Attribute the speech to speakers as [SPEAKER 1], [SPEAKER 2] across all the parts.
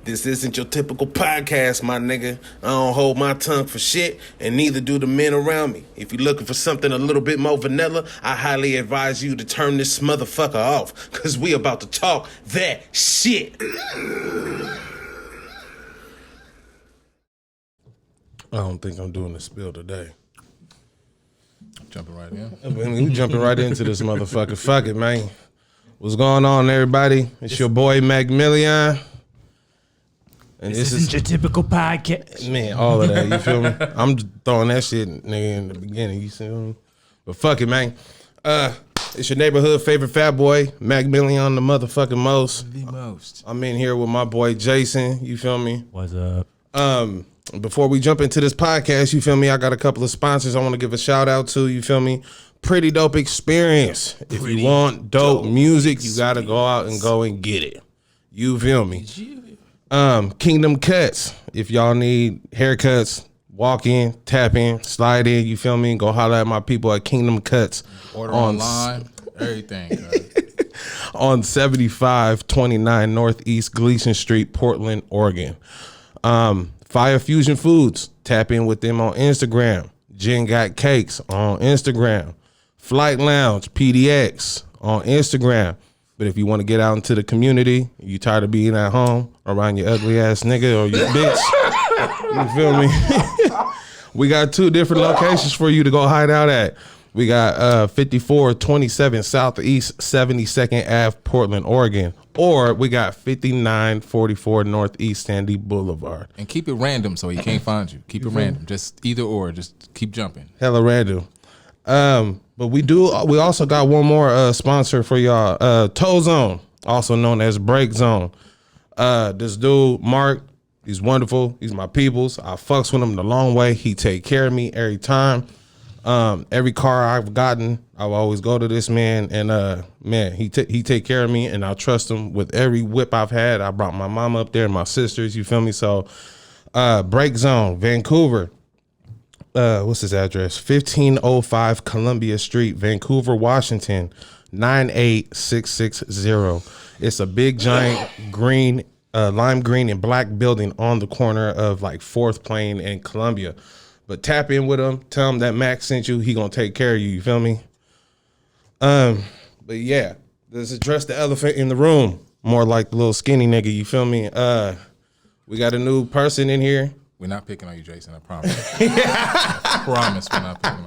[SPEAKER 1] This isn't your typical podcast, my nigga. I don't hold my tongue for shit, and neither do the men around me. If you're looking for something a little bit more vanilla, I highly advise you to turn this motherfucker off, cause we about to talk that shit.
[SPEAKER 2] I don't think I'm doing the spill today.
[SPEAKER 3] Jumping right in.
[SPEAKER 2] I mean, we jumping right into this motherfucker. Fuck it, man. What's going on, everybody? It's your boy Milliaon. And
[SPEAKER 4] this isn't your typical podcast.
[SPEAKER 2] Man, all of that, you feel me? I'm just throwing that shit, nigga, in the beginning, you feel me? But fuck it, man. It's your neighborhood favorite fat boy, Milliaon, the motherfucking most.
[SPEAKER 3] The most.
[SPEAKER 2] I'm in here with my boy Jason, you feel me?
[SPEAKER 4] What's up?
[SPEAKER 2] Before we jump into this podcast, you feel me? I got a couple of sponsors I want to give a shout out to, you feel me? Pretty Dope Experience. If you want dope music, you got to go out and go and get it. You feel me? Kingdom Kuts. If y'all need haircuts, walk in, tap in, slide in, you feel me? Go holler at my people at Kingdom Kuts.
[SPEAKER 3] Order online, everything.
[SPEAKER 2] On 7529 Northeast Glisan Street, Portland, Oregon. Fire Fusion Foods. Tap in with them on Instagram. Jen Got Cakes on Instagram. Flight Lounge, PDX on Instagram. But if you want to get out into the community, you tired of being at home around your ugly ass nigga or your bitch, you feel me? We got two different locations for you to go hide out at. We got 5427 Southeast 72nd Ave, Portland, Oregon. Or we got 5944 Northeast Sandy Boulevard.
[SPEAKER 3] And keep it random so he can't find you. Keep it random. Just either or. Just keep jumping.
[SPEAKER 2] Hella random. But we also got one more sponsor for y'all. Toe Zone, also known as Break Zone. This dude, Mark, he's wonderful. He's my peoples. I fucks with him the long way. He take care of me every time. Every car I've gotten, I always go to this man, and man, he take care of me, and I trust him with every whip I've had. I brought my mom up there and my sisters, you feel me? So Break Zone, Vancouver. What's his address? 1505 Columbia Street, Vancouver, Washington, 98660. It's a big giant green, lime green and black building on the corner of like 4th Plain and Columbia. But tap in with him, tell him that Macc sent you. He gonna take care of you. You feel me? But yeah, let's address the elephant in the room. More like the little skinny nigga. You feel me? We got a new person in here.
[SPEAKER 3] We're not picking on you, Jason. I promise. I promise we're not picking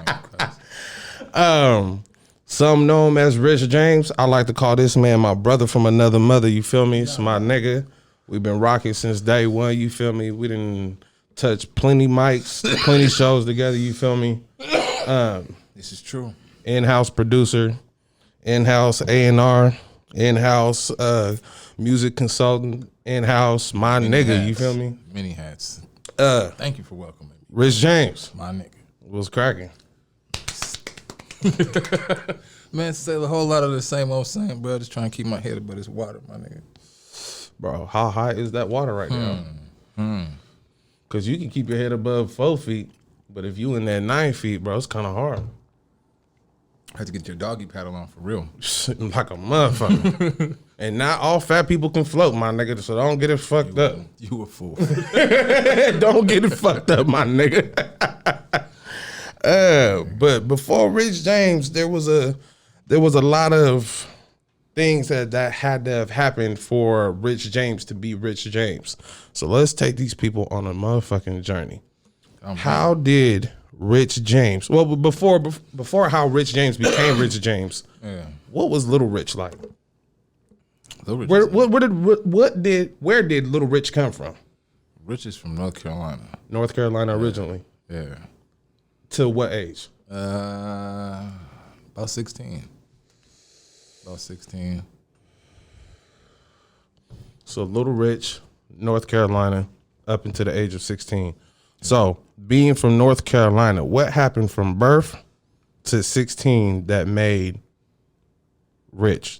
[SPEAKER 3] on you.
[SPEAKER 2] Some know him as Rich James. I like to call this man my brother from another mother. You feel me? It's my nigga. We've been rocking since day one. You feel me? We didn't touch plenty mics, plenty shows together. You feel me?
[SPEAKER 3] This is true.
[SPEAKER 2] In-house producer, in-house A&R, in-house music consultant, in-house my
[SPEAKER 3] Many
[SPEAKER 2] nigga.
[SPEAKER 3] hats.
[SPEAKER 2] You feel me?
[SPEAKER 3] Many hats. Thank you for welcoming me.
[SPEAKER 2] Rich James.
[SPEAKER 3] My nigga.
[SPEAKER 2] What's cracking?
[SPEAKER 3] Man, say a whole lot of the same old same, bro. Just trying to keep my head above this water, my nigga.
[SPEAKER 2] Bro, how high is that water right now? Because you can keep your head above 4 feet, but if you in that 9 feet, bro, it's kind of hard.
[SPEAKER 3] I had to get your doggy paddle on for real.
[SPEAKER 2] Sitting like a motherfucker. And not all fat people can float, my nigga, so don't get it fucked up.
[SPEAKER 3] You a fool.
[SPEAKER 2] Don't get it fucked up, my nigga. But before Rich James, there was a lot of things that had to have happened for Rich James to be Rich James. So let's take these people on a motherfucking journey. How did Rich James? Well, before how Rich James became Rich James, what was Little Rich like?
[SPEAKER 3] Little Rich
[SPEAKER 2] Where did Little Rich come from?
[SPEAKER 3] Rich is from North Carolina.
[SPEAKER 2] North Carolina originally.
[SPEAKER 3] Yeah.
[SPEAKER 2] To what age?
[SPEAKER 3] About 16. About 16.
[SPEAKER 2] So Little Rich, North Carolina, up until the age of 16. So being from North Carolina, what happened from birth to 16 that made Rich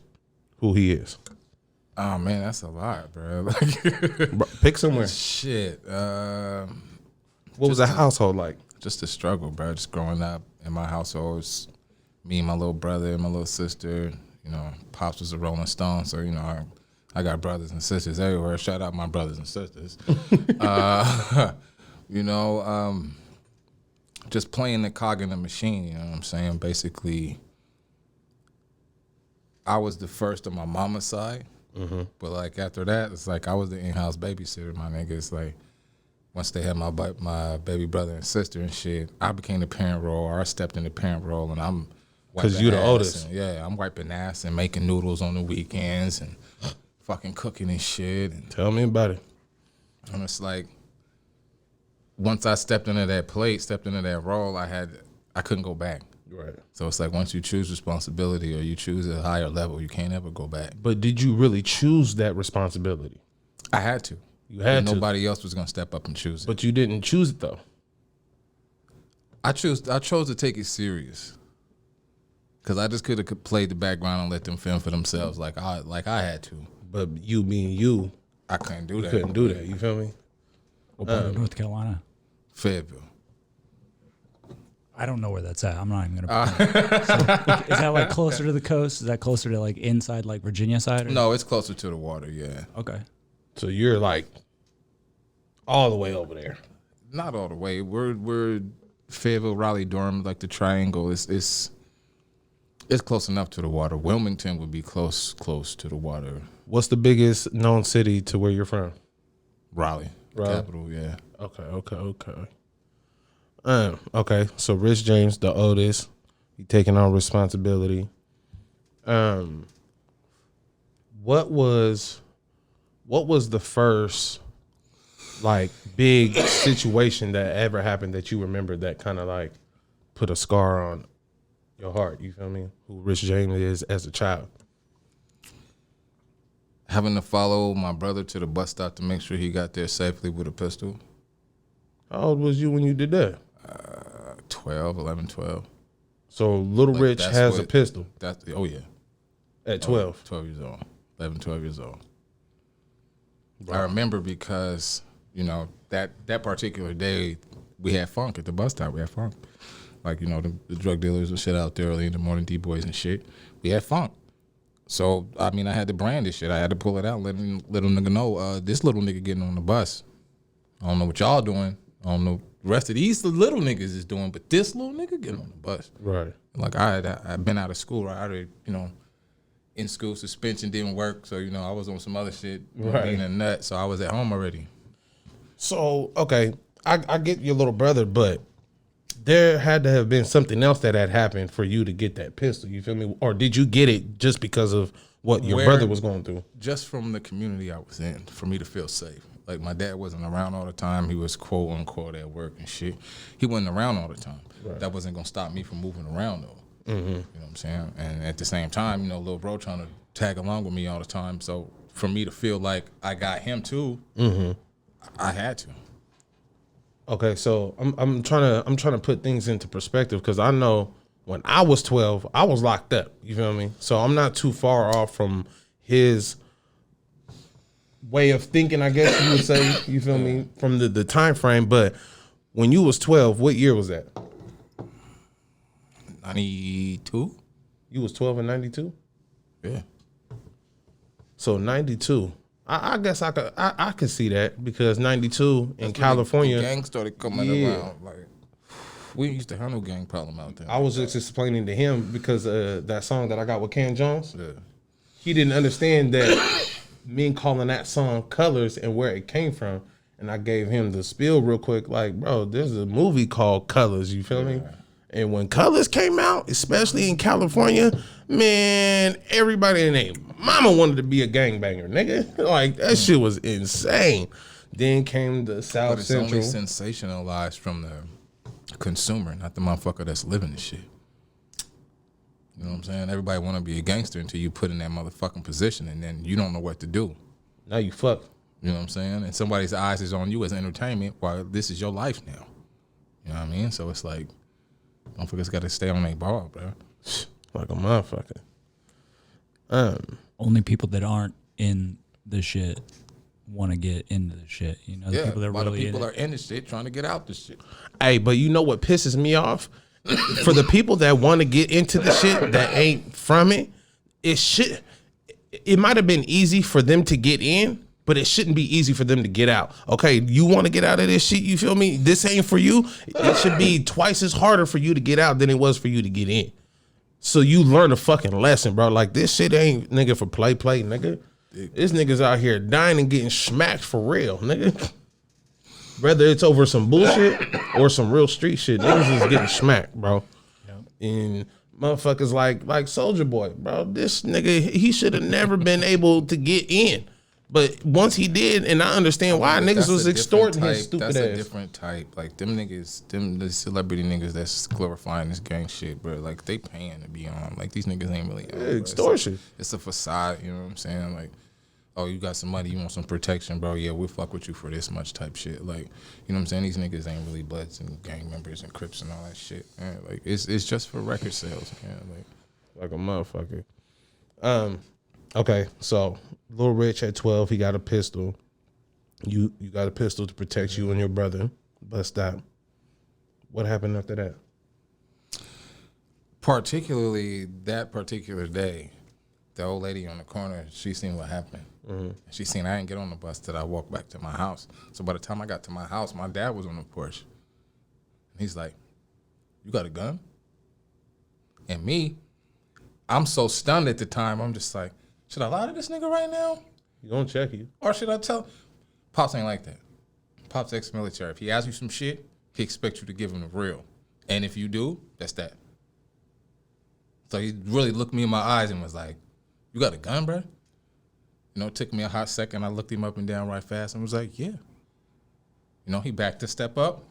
[SPEAKER 2] who he is?
[SPEAKER 3] Oh man, that's a lot, bro.
[SPEAKER 2] Bro, pick somewhere.
[SPEAKER 3] Shit.
[SPEAKER 2] What was the household like?
[SPEAKER 3] Just a struggle, bro. Just growing up in my household, it's me and my little brother and my little sister. You know, Pops was a Rolling Stone, so you know, I got brothers and sisters everywhere. Shout out my brothers and sisters. You know, just playing the cog in the machine, you know what I'm saying? Basically, I was the first on my mama's side. But like after that, it's like I was the in-house babysitter, my nigga. It's like once they had my baby brother and sister and shit, I became the parent role, or I stepped in the parent role, and I'm
[SPEAKER 2] because you the oldest.
[SPEAKER 3] And, I'm wiping ass and making noodles on the weekends and fucking cooking and shit. And
[SPEAKER 2] tell me about it.
[SPEAKER 3] And it's like once I stepped into that role, I couldn't go back.
[SPEAKER 2] Right.
[SPEAKER 3] So it's like once you choose responsibility or you choose a higher level, you can't ever go back.
[SPEAKER 2] But did you really choose that responsibility?
[SPEAKER 3] I had to.
[SPEAKER 2] You had to.
[SPEAKER 3] Nobody else was gonna step up and choose it.
[SPEAKER 2] But you didn't choose it though.
[SPEAKER 3] I chose to take it serious. Cause I just could have played the background and let them fend for themselves like I had to.
[SPEAKER 2] But you being you,
[SPEAKER 3] I couldn't do that.
[SPEAKER 2] Couldn't do that. You feel me?
[SPEAKER 4] What part of North Carolina?
[SPEAKER 3] Fayetteville.
[SPEAKER 4] I don't know where that's at. I'm not even gonna. So, is that like closer to the coast? Is that closer to like inside like Virginia side? Or?
[SPEAKER 3] No, it's closer to the water. Yeah.
[SPEAKER 4] Okay.
[SPEAKER 2] So you're like all the way over there.
[SPEAKER 3] Not all the way. We're Fayetteville, Raleigh, Durham, like the triangle. It's close enough to the water. Wilmington would be close to the water.
[SPEAKER 2] What's the biggest known city to where you're from?
[SPEAKER 3] Raleigh. Capital. Yeah.
[SPEAKER 2] Okay. Okay, so Rich James, the oldest, he taking on responsibility. What was the first like big situation that ever happened that you remember that kind of like put a scar on your heart? You feel me? Who Rich James is as a child.
[SPEAKER 3] Having to follow my brother to the bus stop to make sure he got there safely with a pistol.
[SPEAKER 2] How old was you when you did that?
[SPEAKER 3] 12.
[SPEAKER 2] So Little
[SPEAKER 3] Like,
[SPEAKER 2] Rich has a pistol.
[SPEAKER 3] Oh yeah.
[SPEAKER 2] At 12.
[SPEAKER 3] 12 years old. 11, 12 years old. Wow. I remember because, you know, that particular day we had funk at the bus stop. We had funk. Like, you know, the drug dealers and shit out there early in the morning, D-boys and shit. We had funk. So, I mean, I had to brand this shit. I had to pull it out and let little nigga know, this little nigga getting on the bus. I don't know what y'all doing. I don't know the rest of these little niggas is doing, but this little nigga getting on the bus.
[SPEAKER 2] Right.
[SPEAKER 3] Like I'd been out of school. Right? I already, you know, in school suspension didn't work. So, you know, I was on some other shit,
[SPEAKER 2] right.
[SPEAKER 3] Being a nut. So I was at home already.
[SPEAKER 2] So, okay, I get your little brother, but there had to have been something else that had happened for you to get that pistol. You feel me? Or did you get it just because of what your brother was going through?
[SPEAKER 3] Just from the community I was in, for me to feel safe. Like, my dad wasn't around all the time. He was quote unquote at work and shit. He wasn't around all the time. Right. That wasn't gonna stop me from moving around though. Mm-hmm. You know what I'm saying? And at the same time, you know, little bro trying to tag along with me all the time. So for me to feel like I got him too, I had to.
[SPEAKER 2] Okay, so I'm trying to put things into perspective because I know when I was 12, I was locked up. You feel me? So I'm not too far off from his way of thinking, I guess you would say. You feel me? From the time frame. But when you was 12, what year was that?
[SPEAKER 3] 92.
[SPEAKER 2] You was 12 in 92?
[SPEAKER 3] Yeah.
[SPEAKER 2] So 92. I guess I could see that because 92 in California,
[SPEAKER 3] the gang started coming around. Like, we used to handle gang problem out there.
[SPEAKER 2] I was just explaining to him because that song that I got with Cam Jones.
[SPEAKER 3] Yeah.
[SPEAKER 2] He didn't understand that me calling that song Colors and where it came from, and I gave him the spiel real quick. Like, bro, there's a movie called Colors. You feel me? And when Colors came out, especially in California, man, everybody in their mama wanted to be a gangbanger, nigga. Like, that shit was insane. Then came the South
[SPEAKER 3] But it's
[SPEAKER 2] Central.
[SPEAKER 3] only sensationalized from the consumer, not the motherfucker that's living the shit. You know what I'm saying? Everybody want to be a gangster until you put in that motherfucking position, and then you don't know what to do.
[SPEAKER 2] Now you fuck.
[SPEAKER 3] You know what I'm saying? And somebody's eyes is on you as entertainment while this is your life now. You know what I mean? So it's like, motherfuckers got to stay on their ball, bro.
[SPEAKER 2] Like a motherfucker.
[SPEAKER 4] Only people that aren't in the shit want to get into the shit. You know, the people that really
[SPEAKER 3] are in the shit trying to get out the shit.
[SPEAKER 2] Hey, but you know what pisses me off? For the people that want to get into the shit that ain't from it, it should. it might have been easy for them to get in, but it shouldn't be easy for them to get out. Okay, you want to get out of this shit, you feel me? This ain't for you. It should be twice as harder for you to get out than it was for you to get in. So you learn a fucking lesson, bro. Like, this shit ain't, nigga, for play, nigga. This niggas out here dying and getting smacked for real, nigga. Whether it's over some bullshit or some real street shit, niggas is getting smacked, bro. And motherfuckers like Soldier Boy, bro. This nigga, he should have never been able to get in. But once he did, and I understand why, niggas was extorting his stupid ass.
[SPEAKER 3] That's a different type. Like, them niggas, the celebrity niggas that's glorifying this gang shit, bro. Like, they paying to be on. Like, these niggas ain't really on.
[SPEAKER 2] Extortion.
[SPEAKER 3] It's a facade, you know what I'm saying? Like, oh, you got some money, you want some protection, bro. Yeah, we'll fuck with you for this much type shit. Like, you know what I'm saying? These niggas ain't really Bloods and gang members and Crips and all that shit. Man. Like, it's just for record sales, man.
[SPEAKER 2] Like a motherfucker. Okay, so Lil Rich at 12, he got a pistol. You got a pistol to protect you and your brother. Bust out. What happened after that?
[SPEAKER 3] Particularly that particular day, the old lady on the corner, she seen what happened. Mm-hmm. She seen I didn't get on the bus till I walked back to my house. So by the time I got to my house, my dad was on the porch. And he's like, "You got a gun?" And me, I'm so stunned at the time, I'm just like, should I lie to this nigga right now?
[SPEAKER 2] He gonna check you.
[SPEAKER 3] Or should I tell? Pops ain't like that. Pops ex-military. If he asks you some shit, he expects you to give him the real. And if you do, that's that. So he really looked me in my eyes and was like, "You got a gun, bro?" You know, it took me a hot second. I looked him up and down right fast and was like, "Yeah." You know, he backed a step up.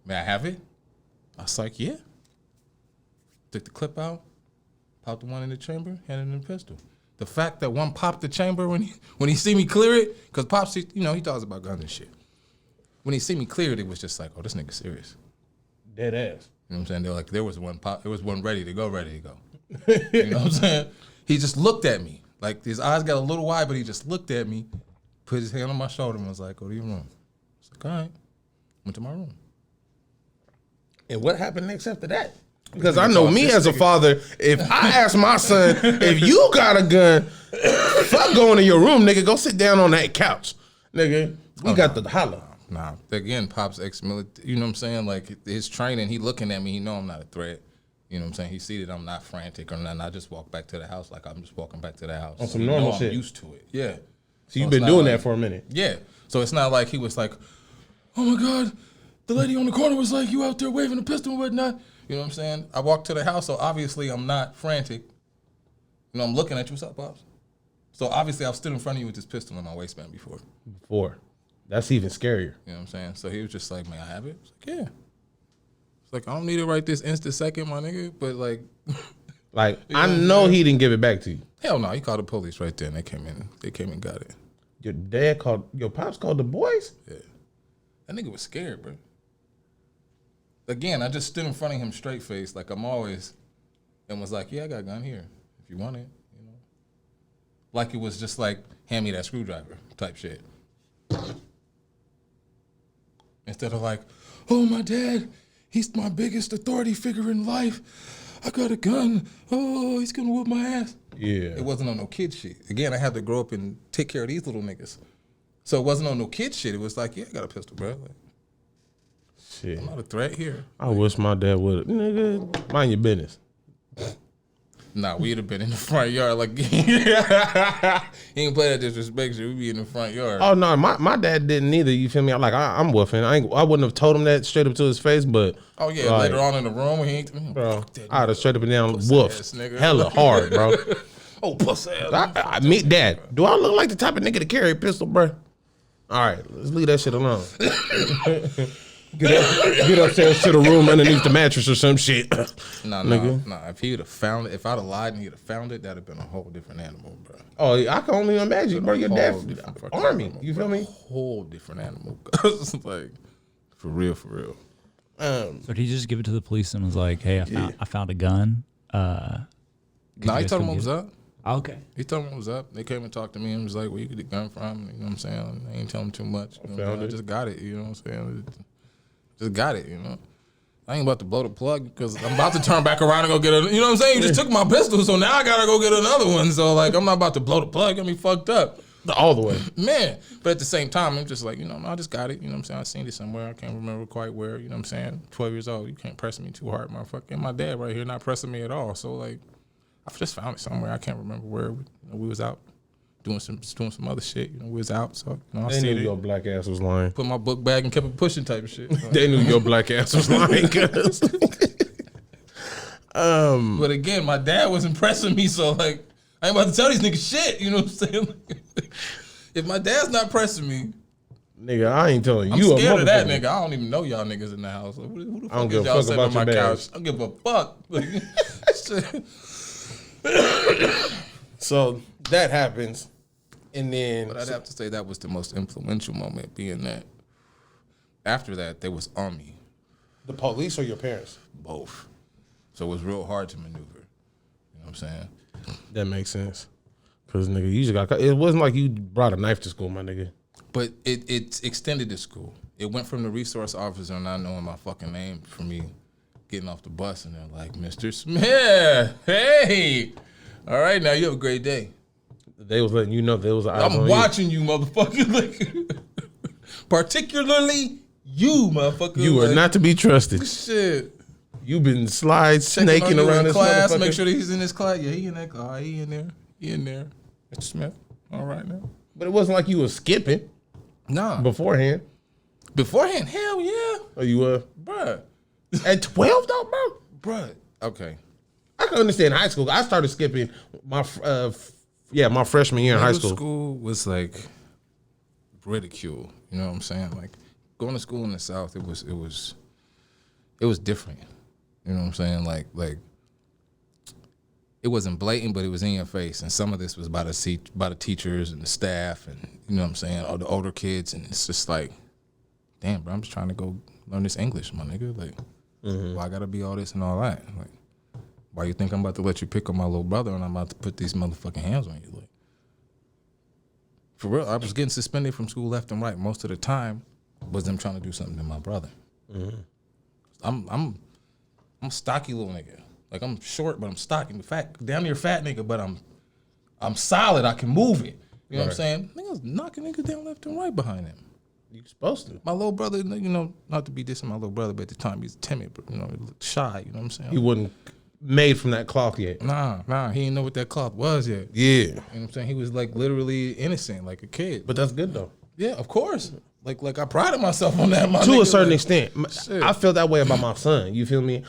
[SPEAKER 3] "May I have it?" I was like, "Yeah." Took the clip out, popped the one in the chamber, handed him the pistol. The fact that one popped the chamber when he see me clear it, because Pops, you know, he talks about guns and shit. When he see me clear it, it was just like, oh, this nigga serious.
[SPEAKER 2] Dead ass.
[SPEAKER 3] You know what I'm saying? They're like, there was one ready to go. You know what I'm saying? He just looked at me. Like, his eyes got a little wide, but he just looked at me, put his hand on my shoulder and was like, "Go to your room." I was like, all right. Went to my room.
[SPEAKER 2] And what happened next after that? Because I know me as a father, if I ask my son, if you got a gun, fuck going to your room, nigga. Go sit down on that couch. Nigga, we got the holler.
[SPEAKER 3] Nah. Again, Pops ex-military, you know what I'm saying? Like, his training, he looking at me, he know I'm not a threat. You know what I'm saying? He see that I'm not frantic or nothing. I just walk back to the house like I'm just walking back to the house.
[SPEAKER 2] On some normal shit.
[SPEAKER 3] I'm used to it. Yeah.
[SPEAKER 2] So you've been doing that for a minute.
[SPEAKER 3] Yeah. So it's not like he was like, "Oh my God, the lady on the corner was like, you out there waving a pistol and whatnot." You know what I'm saying? I walked to the house, so obviously I'm not frantic. You know, I'm looking at you. "What's up, Pops?" So obviously I've stood in front of you with this pistol in my waistband before.
[SPEAKER 2] That's even scarier.
[SPEAKER 3] You know what I'm saying? So he was just like, "May I have it?" I was like, "Yeah." It's like, I don't need it right this instant second, my nigga, but like...
[SPEAKER 2] Like, I know he didn't give it back to you.
[SPEAKER 3] Hell no, he called the police right there, and they came and got it.
[SPEAKER 2] Your pops called the boys?
[SPEAKER 3] Yeah. That nigga was scared, bro. Again, I just stood in front of him straight faced, like I'm always, and was like, "Yeah, I got a gun here, if you want it," you know? Like it was just like, "Hand me that screwdriver," type shit. Instead of like, "Oh, my dad, he's my biggest authority figure in life. I got a gun. Oh, he's gonna whoop my ass."
[SPEAKER 2] Yeah.
[SPEAKER 3] It wasn't on no kid shit. Again, I had to grow up and take care of these little niggas. So it wasn't on no kid shit. It was like, "Yeah, I got a pistol, bro. Like,
[SPEAKER 2] shit.
[SPEAKER 3] I'm not a threat here."
[SPEAKER 2] I wish my dad would. Nigga, mind your business.
[SPEAKER 3] Nah, we'd have been in the front yard. Like, he ain't play that disrespect shit. We'd be in the front yard.
[SPEAKER 2] Oh, no, my dad didn't either. You feel me? I'm woofing. I wouldn't have told him that straight up to his face, but.
[SPEAKER 3] Oh, yeah, like, later on in the room when he ain't.
[SPEAKER 2] Bro, I'd have straight up and down woof. Hella hard, bro.
[SPEAKER 3] Oh, pussy ass.
[SPEAKER 2] I meet Dad. Do I look like the type of nigga to carry a pistol, bro? All right, let's leave that shit alone. Get upstairs to the room underneath the mattress or some shit.
[SPEAKER 3] Nah. If he'd have found it, if I'd have lied and he'd have found it, that'd have been a whole different animal, bro.
[SPEAKER 2] Oh, I can only imagine, bro. Your dad, army.
[SPEAKER 3] Animal,
[SPEAKER 2] you feel me?
[SPEAKER 3] A whole different animal. Like, for real.
[SPEAKER 4] So did he just give it to the police and was like, "Hey, I found a gun"?
[SPEAKER 3] Nah, he told him what was up.
[SPEAKER 4] Okay.
[SPEAKER 3] He told him what was up. They came and talked to me and was like, "Where you get the gun from?" You know what I'm saying? I ain't tell him too much. You know I just got it. You know what I'm saying? Just got it. You know. I ain't about to blow the plug because I'm about to turn back around and go get a, you know what I'm saying? You just took my pistol, so now I gotta go get another one. So like, I'm not about to blow the plug. Get me fucked up.
[SPEAKER 2] All the way.
[SPEAKER 3] Man. But at the same time, I'm just like, you know, no, I just got it. You know what I'm saying? I seen it somewhere. I can't remember quite where. You know what I'm saying? 12 years old. You can't press me too hard, motherfucker. And my dad right here not pressing me at all. So like, I just found it somewhere. I can't remember where. You know, we was out doing some other shit. You know, we was out. So you know, I
[SPEAKER 2] They knew
[SPEAKER 3] seen
[SPEAKER 2] your
[SPEAKER 3] it.
[SPEAKER 2] black ass was lying.
[SPEAKER 3] Put my book bag and kept it pushing type of shit.
[SPEAKER 2] They knew your black ass was lying. Cause
[SPEAKER 3] But again, my dad was impressing me, so like, I ain't about to tell these niggas shit. You know what I'm saying? If my dad's not pressing me,
[SPEAKER 2] nigga, I ain't telling
[SPEAKER 3] I'm
[SPEAKER 2] you.
[SPEAKER 3] scared of that
[SPEAKER 2] motherfucker.
[SPEAKER 3] nigga. I don't even know y'all niggas in the house. Like, who the
[SPEAKER 2] I don't
[SPEAKER 3] fuck
[SPEAKER 2] give
[SPEAKER 3] is
[SPEAKER 2] a
[SPEAKER 3] y'all
[SPEAKER 2] fuck
[SPEAKER 3] sitting
[SPEAKER 2] about
[SPEAKER 3] on my
[SPEAKER 2] your
[SPEAKER 3] couch?
[SPEAKER 2] bags.
[SPEAKER 3] I don't give a fuck. Shit.
[SPEAKER 2] So that happens, and then
[SPEAKER 3] But I'd have to say that was the most influential moment, being that after that, they was on me,
[SPEAKER 2] the police or your parents.
[SPEAKER 3] both. So it was real hard to maneuver. You know what I'm saying?
[SPEAKER 2] That makes sense. Cause nigga, you just got. It wasn't like you brought a knife to school, my nigga.
[SPEAKER 3] But it extended to school. It went from the resource officer not knowing my fucking name for me getting off the bus and they're like, Mr. Smith, hey, all right, now you have a great day.
[SPEAKER 2] They was letting you know there was an eyes
[SPEAKER 3] I'm
[SPEAKER 2] on
[SPEAKER 3] watching you, motherfucker. Like, particularly you, motherfucker.
[SPEAKER 2] You are
[SPEAKER 3] like,
[SPEAKER 2] not to be trusted.
[SPEAKER 3] shit.
[SPEAKER 2] You've been slide snaking
[SPEAKER 3] Checking on you
[SPEAKER 2] around
[SPEAKER 3] in
[SPEAKER 2] this
[SPEAKER 3] class,
[SPEAKER 2] motherfucker.
[SPEAKER 3] make sure that he's in his class. Yeah, he in that class. He in there. He in there. Mr. Smith, all right now.
[SPEAKER 2] But it wasn't like you was skipping
[SPEAKER 3] Nah.
[SPEAKER 2] beforehand.
[SPEAKER 3] Beforehand, hell yeah.
[SPEAKER 2] Or you were
[SPEAKER 3] Bruh.
[SPEAKER 2] at 12 though, bro.
[SPEAKER 3] Bruh. Okay.
[SPEAKER 2] I can understand high school. I started skipping my my freshman year in high
[SPEAKER 3] Middle
[SPEAKER 2] school.
[SPEAKER 3] was like ridicule. You know what I'm saying? Like going to school in the South, it was different. You know what I'm saying? Like it wasn't blatant, but it was in your face. And some of this was by the teachers and the staff, and you know what I'm saying, all the older kids. And it's just like, damn, bro, I'm just trying to go learn this English, my nigga. Like, why I gotta be all this and all that? Like, why you think I'm about to let you pick on my little brother and I'm about to put these motherfucking hands on you? Like, for real, I was getting suspended from school left and right. Most of the time was them trying to do something to my brother. I'm a stocky little nigga. Like, I'm short, but I'm stocky. Damn near fat nigga, but I'm solid. I can move it. You know what I'm saying? Niggas knocking niggas down left and right behind him.
[SPEAKER 2] You supposed to.
[SPEAKER 3] My little brother, you know, not to be dissing my little brother, but at the time he was timid, but, you know, he looked shy. You know what I'm saying?
[SPEAKER 2] He wasn't made from that cloth yet.
[SPEAKER 3] Nah, he didn't know what that cloth was yet.
[SPEAKER 2] Yeah.
[SPEAKER 3] You know what I'm saying? He was like literally innocent, like a kid.
[SPEAKER 2] But that's good though.
[SPEAKER 3] Yeah, of course. Like I prided myself on that. My
[SPEAKER 2] To
[SPEAKER 3] nigga,
[SPEAKER 2] a certain
[SPEAKER 3] like,
[SPEAKER 2] extent.
[SPEAKER 3] shit.
[SPEAKER 2] I feel that way about my son. You feel me?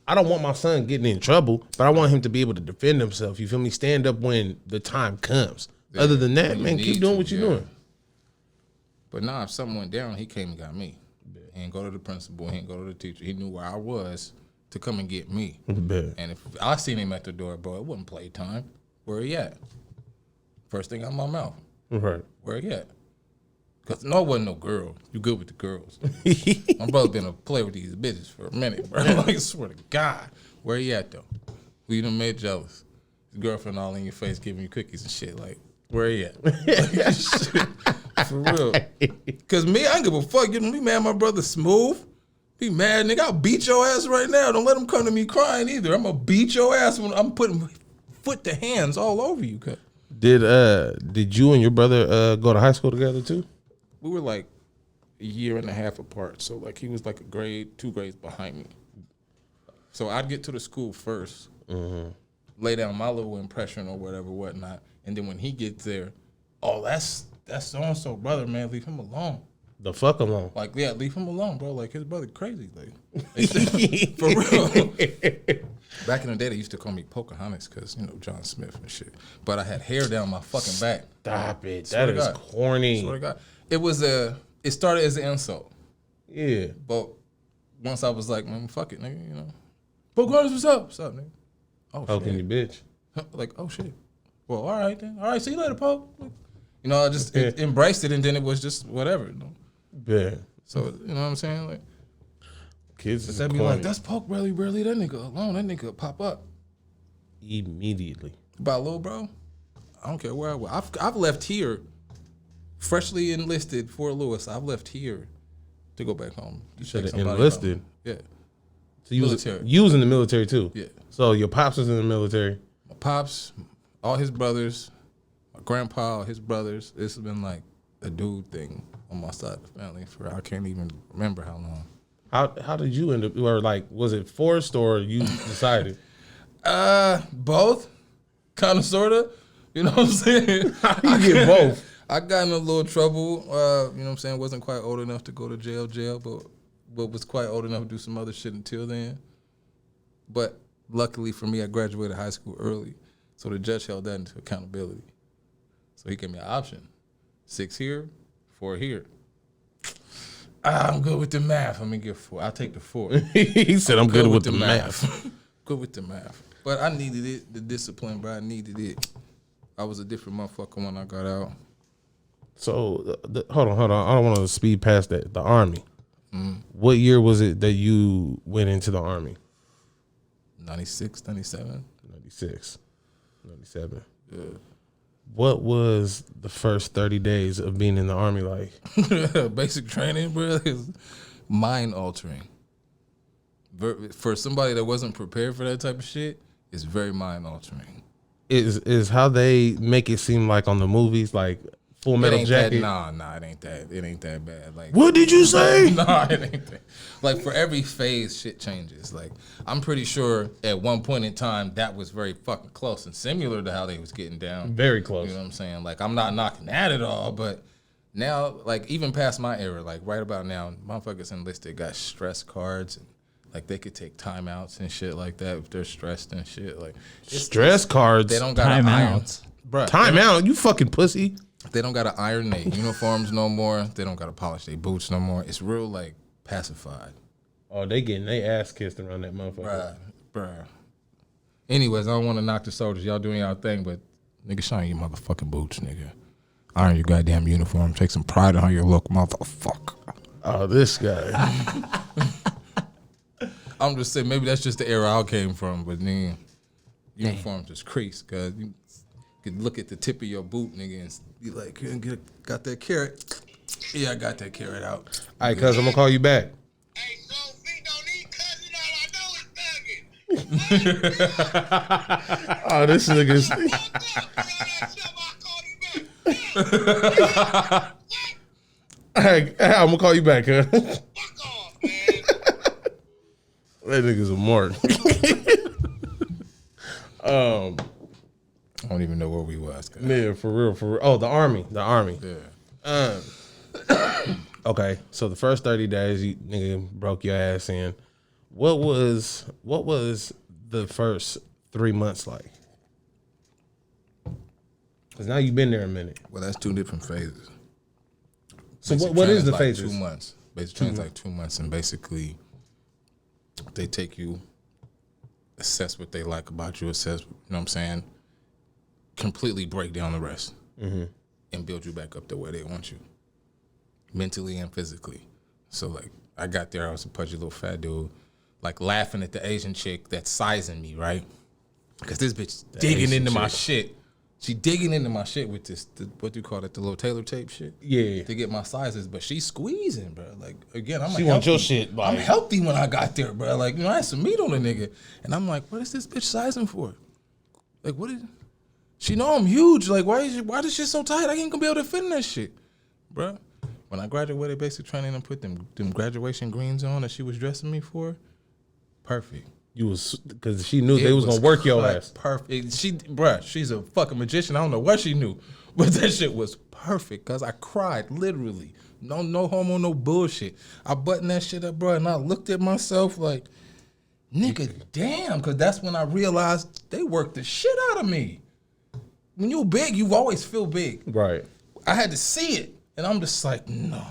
[SPEAKER 2] I don't want my son getting in trouble, but I want him to be able to defend himself. You feel me? Stand up when the time comes.
[SPEAKER 3] Yeah,
[SPEAKER 2] Other than that,
[SPEAKER 3] when you
[SPEAKER 2] man,
[SPEAKER 3] need
[SPEAKER 2] keep doing
[SPEAKER 3] to,
[SPEAKER 2] what you're
[SPEAKER 3] yeah.
[SPEAKER 2] doing.
[SPEAKER 3] But nah, if something went down, he came and got me. He didn't go to the principal. He didn't go to the teacher. He knew where I was to come and get me.
[SPEAKER 2] Bet.
[SPEAKER 3] And if I seen him at the door, bro, it wasn't playtime. Where he at? First thing out my mouth.
[SPEAKER 2] Right.
[SPEAKER 3] Where he at? Because no, it wasn't no girl. You good with the girls. My brother been a play with these bitches for a minute, bro. Like, I swear to God. Where he at, though? Who you done made jealous? His girlfriend all in your face giving you cookies and shit. Like, where he at? Like, shit. For real. Because me, I don't give a fuck. You know, me mad my brother Smooth. Be mad, nigga. I'll beat your ass right now. Don't let him come to me crying either. I'm going to beat your ass when I'm putting foot to hands all over you. Cause
[SPEAKER 2] Did you and your brother go to high school together too?
[SPEAKER 3] we were like a year and a half apart. So, like, he was like two grades behind me. So I'd get to the school first, lay down my little impression or whatnot. And then when he gets there, oh, that's so-and-so brother, man. Leave him alone.
[SPEAKER 2] The fuck alone.
[SPEAKER 3] Like, yeah, leave him alone, bro. Like, his brother crazy. Like, for real. Back in the day, they used to call me Pocahontas because, you know, John Smith and shit. But I had hair down my fucking back.
[SPEAKER 2] Stop it.
[SPEAKER 3] Swear
[SPEAKER 2] That
[SPEAKER 3] to
[SPEAKER 2] is
[SPEAKER 3] God.
[SPEAKER 2] corny.
[SPEAKER 3] Swear to God. It started as an insult.
[SPEAKER 2] Yeah.
[SPEAKER 3] But once I was like, man, fuck it, nigga, you know. Pocahontas, what's up? What's up, nigga? Oh,
[SPEAKER 2] How
[SPEAKER 3] shit.
[SPEAKER 2] can you bitch?
[SPEAKER 3] Like, oh, shit. Well, all right, then. All right, see you later, Pope. You know, I just embraced it, and then it was just whatever, you know.
[SPEAKER 2] Yeah.
[SPEAKER 3] So, you know what I'm saying? Like,
[SPEAKER 2] Kids is
[SPEAKER 3] that be
[SPEAKER 2] corny.
[SPEAKER 3] like, that's Poke, barely that nigga alone. That nigga pop up.
[SPEAKER 2] Immediately.
[SPEAKER 3] About little bro, I don't care where I was. I've left here, freshly enlisted Fort Lewis. I've left here to go back home.
[SPEAKER 2] You should have enlisted.
[SPEAKER 3] Yeah.
[SPEAKER 2] So you
[SPEAKER 3] military.
[SPEAKER 2] you was in the military too.
[SPEAKER 3] Yeah.
[SPEAKER 2] So your pops was in the military.
[SPEAKER 3] My pops, all his brothers, my grandpa, his brothers. It's been like a dude thing on my side of the family for I can't even remember how long.
[SPEAKER 2] How did you end up? Or like, was it forced or you decided?
[SPEAKER 3] Both, kind of, sort of. You know what I'm saying?
[SPEAKER 2] How do you get both?
[SPEAKER 3] I got in a little trouble. You know what I'm saying? Wasn't quite old enough to go to jail, but was quite old enough to do some other shit until then. But luckily for me, I graduated high school early, so the judge held that into accountability. So he gave me an option: 6 here, 4 here. I'm good with the math. Let me get 4. I'll take the 4.
[SPEAKER 2] He said, "I'm good with the math."
[SPEAKER 3] Good with the math. But I needed it, the discipline, bro. I needed it. I was a different motherfucker when I got out.
[SPEAKER 2] So, hold on. I don't want to speed past that. The Army. What year was it that you went into the Army?
[SPEAKER 3] 96, 97.
[SPEAKER 2] 96. 97.
[SPEAKER 3] Yeah.
[SPEAKER 2] What was the first 30 days of being in the Army like?
[SPEAKER 3] Basic training, bro, is mind altering. For somebody that wasn't prepared for that type of shit, it's very mind altering.
[SPEAKER 2] Is how they make it seem like on the movies, like Full Metal Jacket?
[SPEAKER 3] Nah, it ain't that. It ain't that bad. Like,
[SPEAKER 2] what did you say?
[SPEAKER 3] Nah, it ain't that. Like, for every phase, shit changes. Like, I'm pretty sure at one point in time that was very fucking close and similar to how they was getting down.
[SPEAKER 2] Very close.
[SPEAKER 3] You know what I'm saying? Like, I'm not knocking that at all, but now, like, even past my era, like right about now, motherfuckers enlisted got stress cards and like they could take timeouts and shit like that if they're stressed and shit. Like
[SPEAKER 2] stress cards.
[SPEAKER 3] They don't got timeouts. Bruh,
[SPEAKER 2] Timeout, you fucking pussy.
[SPEAKER 3] They don't gotta iron their uniforms no more. They don't gotta polish their boots no more. It's real like pacified.
[SPEAKER 2] Oh, they getting their ass kissed around that motherfucker.
[SPEAKER 3] Bruh. Anyways, I don't want to knock the soldiers. Y'all doing y'all thing, but nigga, shine your motherfucking boots, nigga. Iron your goddamn uniform. Take some pride in how you look, motherfucker.
[SPEAKER 2] Oh, this guy.
[SPEAKER 3] I'm just saying, maybe that's just the era I came from, but then uniforms just crease, cause you could look at the tip of your boot, nigga, and be like, got that carrot? Yeah, I got that carrot out.
[SPEAKER 2] All right, cuz I'm gonna call you back.
[SPEAKER 5] Hey, so feet don't need cousin, all I know is thugging.
[SPEAKER 2] Oh, this nigga's. Hey, I'm gonna call you back, huh?
[SPEAKER 5] Fuck off, man.
[SPEAKER 2] That nigga's a mark.
[SPEAKER 3] I don't even know where we was.
[SPEAKER 2] Yeah, for real. Oh, the army.
[SPEAKER 3] Yeah.
[SPEAKER 2] Okay, so the first 30 days, you nigga broke your ass in. What was the first 3 months like? Because now you've been there a minute.
[SPEAKER 3] Well, that's 2 different phases.
[SPEAKER 2] So
[SPEAKER 3] Basic
[SPEAKER 2] what is the
[SPEAKER 3] training's
[SPEAKER 2] phases?
[SPEAKER 3] Like 2 months. Basic training's like 2 months, and basically they take you, assess what they like about you, assess, you know what I'm saying, completely break down the rest and build you back up to where they want you, mentally and physically. So, like, I got there, I was a pudgy little fat dude, like, laughing at the Asian chick that's sizing me, right? Because this bitch digging into my shit. She digging into my shit with this, what do you call it, the little tailor tape shit? Yeah. To get my sizes, but she's squeezing, bro. Like, again, I'm like,
[SPEAKER 2] she wants your shit. Like,
[SPEAKER 3] I'm healthy when I got there, bro. Like, you know, I had some meat on the nigga. And I'm like, what is this bitch sizing for? Like, what is, she know I'm huge. Like, why this shit so tight? I ain't gonna be able to fit in that shit, bro. When I graduated basic training and put them graduation greens on that she was dressing me for, perfect.
[SPEAKER 2] You was, because she knew they was gonna work your ass.
[SPEAKER 3] Perfect. She's a fucking magician. I don't know what she knew, but that shit was perfect. Cause I cried literally. No homo, no bullshit. I buttoned that shit up, bro, and I looked at myself like, nigga, damn. Cause that's when I realized they worked the shit out of me. When you're big, you always feel big.
[SPEAKER 2] Right.
[SPEAKER 3] I had to see it, and I'm just like, no.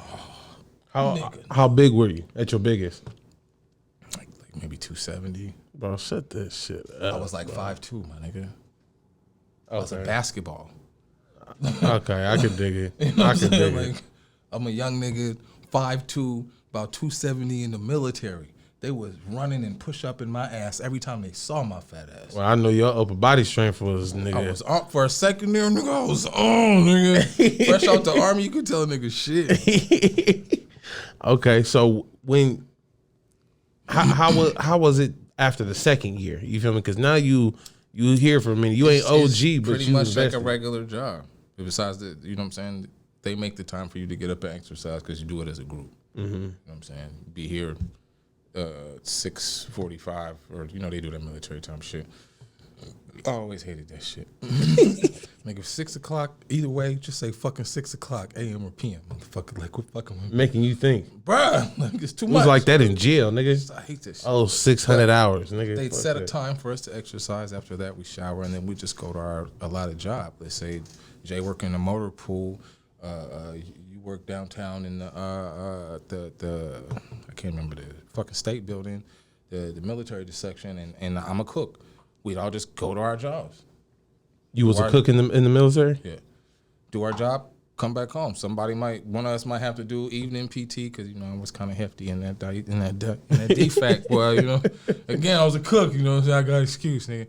[SPEAKER 2] How big were you at your biggest?
[SPEAKER 3] Like maybe 270.
[SPEAKER 2] Bro, shut this shit up.
[SPEAKER 3] I was like 5'2", my nigga. I was a
[SPEAKER 2] Okay.
[SPEAKER 3] basketball.
[SPEAKER 2] Okay, I can dig it.
[SPEAKER 3] You know
[SPEAKER 2] I
[SPEAKER 3] what
[SPEAKER 2] can
[SPEAKER 3] I'm saying?
[SPEAKER 2] dig
[SPEAKER 3] Like,
[SPEAKER 2] it.
[SPEAKER 3] I'm a young nigga, 5'2", about 270 in the military. They was running and push up in my ass every time they saw my fat ass.
[SPEAKER 2] Well, I know your upper body strength was, nigga.
[SPEAKER 3] I was on for a second there, nigga. I was on, nigga. Fresh out the army, you could tell a nigga shit.
[SPEAKER 2] Okay, so when How was it after the second year? You feel me? Because now you here for a minute. You ain't OG, but
[SPEAKER 3] pretty
[SPEAKER 2] you
[SPEAKER 3] much
[SPEAKER 2] invested.
[SPEAKER 3] like a regular job. Besides the, you know what I'm saying? They make the time for you to get up and exercise because you do it as a group. You know what I'm saying? Be here 6:45, or you know they do that military time shit. I always hated that shit. Nigga, 6 o'clock, either way, just say fucking 6 o'clock, AM or PM. Motherfucker, like, quit fucking with me.
[SPEAKER 2] Making you think.
[SPEAKER 3] Bruh, like, it's too
[SPEAKER 2] It
[SPEAKER 3] much.
[SPEAKER 2] was like that in jail, nigga.
[SPEAKER 3] I hate this shit.
[SPEAKER 2] Oh, 600 hours, nigga.
[SPEAKER 3] They'd
[SPEAKER 2] Fuck
[SPEAKER 3] set a
[SPEAKER 2] that.
[SPEAKER 3] time for us to exercise. After that, we shower, and then we just go to our allotted job. Let's say Jay work in the motor pool. You work downtown in the I can't remember the fucking state building, the military section, and I'm a cook. We'd all just go to our jobs.
[SPEAKER 2] You was a cook in the military?
[SPEAKER 3] Yeah. Do our job, come back home. One of us might have to do evening PT because, you know, I was kind of hefty in that defect. Well, you know, again, I was a cook, you know, so I got an excuse, nigga.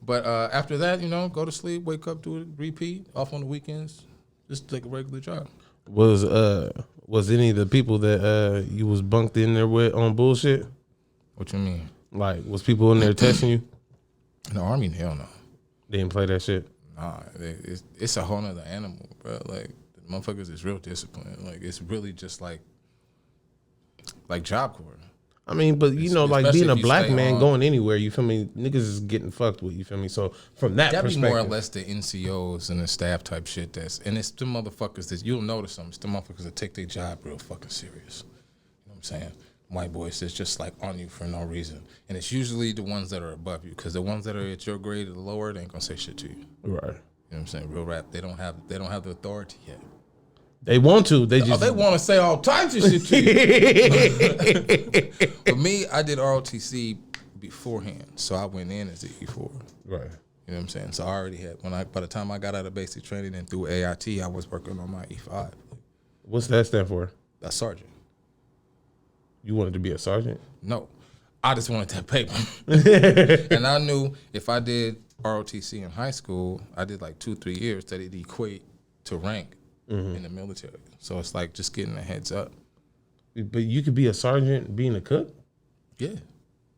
[SPEAKER 3] But after that, you know, go to sleep, wake up, do it, repeat, off on the weekends, just like a regular job.
[SPEAKER 2] Was any of the people that you was bunked in there with on bullshit?
[SPEAKER 3] What you mean?
[SPEAKER 2] Like, was people in there testing you?
[SPEAKER 3] In the Army, hell no.
[SPEAKER 2] They didn't play that shit?
[SPEAKER 3] Nah, it's a whole nother animal, bro. Like, the motherfuckers is real disciplined. Like, it's really just like Job Corps.
[SPEAKER 2] I mean, but you know, like
[SPEAKER 3] Especially
[SPEAKER 2] being a
[SPEAKER 3] if you
[SPEAKER 2] black
[SPEAKER 3] stay
[SPEAKER 2] man
[SPEAKER 3] on-
[SPEAKER 2] going anywhere, you feel me? Niggas is getting fucked with, you feel me? So from that
[SPEAKER 3] That'd be
[SPEAKER 2] perspective,
[SPEAKER 3] more or less the NCOs and the staff type shit. And it's the motherfuckers that you'll notice them. It's the motherfuckers that take their job real fucking serious. You know what I'm saying? White boys that's just like on you for no reason. And it's usually the ones that are above you, because the ones that are at your grade or lower, they ain't gonna say shit to you. You know
[SPEAKER 2] right?
[SPEAKER 3] what I'm saying? Real rap, they don't have the authority yet.
[SPEAKER 2] They want to. They just
[SPEAKER 3] They want to say all types of shit to you. But me, I did ROTC beforehand, so I went in as an E4.
[SPEAKER 2] right.
[SPEAKER 3] You know what I'm saying? So I already had, by the time I got out of basic training and through AIT, I was working on my E5.
[SPEAKER 2] What's that stand for?
[SPEAKER 3] That's sergeant.
[SPEAKER 2] You wanted to be a sergeant?
[SPEAKER 3] No, I just wanted that paper. And I knew if I did ROTC in high school, I did like 2-3 years, that it'd equate to rank in the military. So it's like just getting a heads up.
[SPEAKER 2] But you could be a sergeant being a cook?
[SPEAKER 3] Yeah.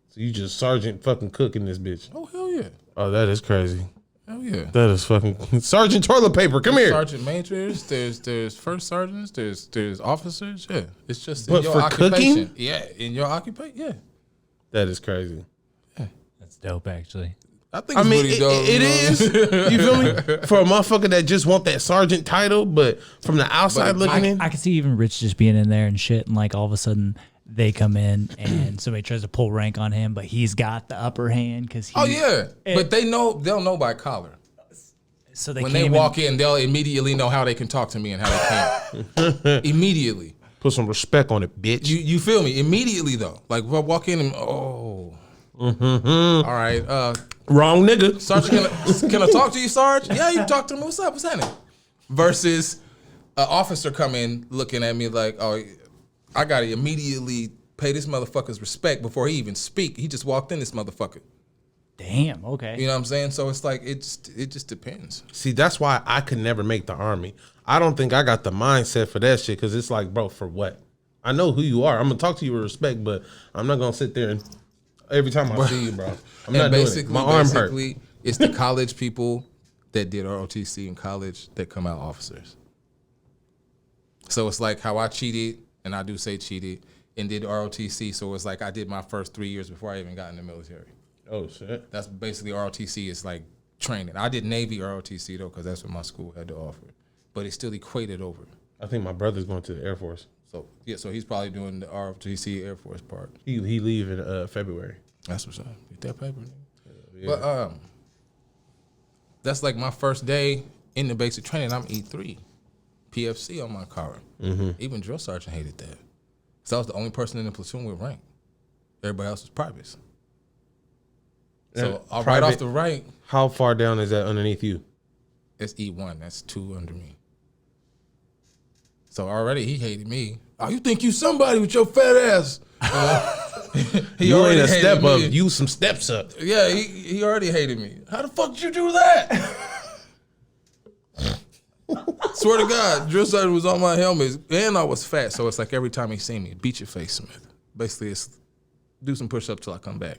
[SPEAKER 2] So you just sergeant fucking cooking this bitch?
[SPEAKER 3] Oh, hell yeah.
[SPEAKER 2] Oh, that is crazy.
[SPEAKER 3] Hell yeah.
[SPEAKER 2] That is fucking Sergeant Toilet Paper. Come here.
[SPEAKER 3] Sergeant majors, there's first sergeants, there's officers. Yeah, it's just
[SPEAKER 2] But
[SPEAKER 3] in your
[SPEAKER 2] for
[SPEAKER 3] occupation.
[SPEAKER 2] cooking?
[SPEAKER 3] Yeah, in your occupation. Yeah,
[SPEAKER 2] That is crazy.
[SPEAKER 4] That's dope, actually.
[SPEAKER 3] I think
[SPEAKER 2] I
[SPEAKER 3] it's
[SPEAKER 2] mean,
[SPEAKER 3] pretty dope.
[SPEAKER 2] it is. You feel me? For a motherfucker that just want that sergeant title, but from the outside looking in,
[SPEAKER 4] I could see even Rich just being in there and shit, and like all of a sudden they come in and somebody tries to pull rank on him, but he's got the upper hand because
[SPEAKER 3] Oh yeah, but they'll know by collar.
[SPEAKER 4] So they
[SPEAKER 3] When
[SPEAKER 4] came
[SPEAKER 3] they walk in, they'll immediately know how they can talk to me and how they can't. Immediately.
[SPEAKER 2] put some respect on it, bitch.
[SPEAKER 3] You feel me? Immediately though. Like if I walk in and all right,
[SPEAKER 2] Wrong nigga.
[SPEAKER 3] Sergeant, can I talk to you, Sarge? Yeah, you can talk to me. What's up? What's happening? Versus an officer come in looking at me like, oh, I gotta immediately pay this motherfucker's respect before he even speak. He just walked in, this motherfucker.
[SPEAKER 4] damn, okay.
[SPEAKER 3] You know what I'm saying? So it's like it just depends.
[SPEAKER 2] See, that's why I could never make the Army. I don't think I got the mindset for that shit, because it's like, bro, for what? I know who you are. I'm gonna talk to you with respect, but I'm not gonna sit there and every time I see you, bro. I'm not doing it. My arm hurt.
[SPEAKER 3] It's the college people that did ROTC in college that come out officers. So it's like how I cheated, and I do say cheated, and did ROTC. So it's like I did my first 3 years before I even got in the military.
[SPEAKER 2] Oh shit.
[SPEAKER 3] That's basically ROTC is like training. I did Navy ROTC though, because that's what my school had to offer. But it still equated over.
[SPEAKER 2] I think my brother's going to the Air Force.
[SPEAKER 3] So yeah, so he's probably doing the ROTC Air Force part.
[SPEAKER 2] He leave in February.
[SPEAKER 3] That's what's up. Get that paper, nigga. Yeah. But that's like my first day in the basic training. I'm E3, PFC on my car. Mm-hmm. Even drill sergeant hated that. So I was the only person in the platoon with rank. Everybody else was privates. So right off the rank,
[SPEAKER 2] How far down is that underneath you?
[SPEAKER 3] it's E1. That's 2 under me. So already he hated me. Oh, you think you somebody with your fat ass? He
[SPEAKER 2] You
[SPEAKER 3] already
[SPEAKER 2] ain't a
[SPEAKER 3] hated
[SPEAKER 2] step
[SPEAKER 3] me.
[SPEAKER 2] up. You some steps up.
[SPEAKER 3] Yeah, he already hated me. How the fuck did you do that? Swear to God, drill sergeant was on my helmet, and I was fat. So it's like every time he seen me, beat your face, Smith. Basically, it's do some push-ups till I come back.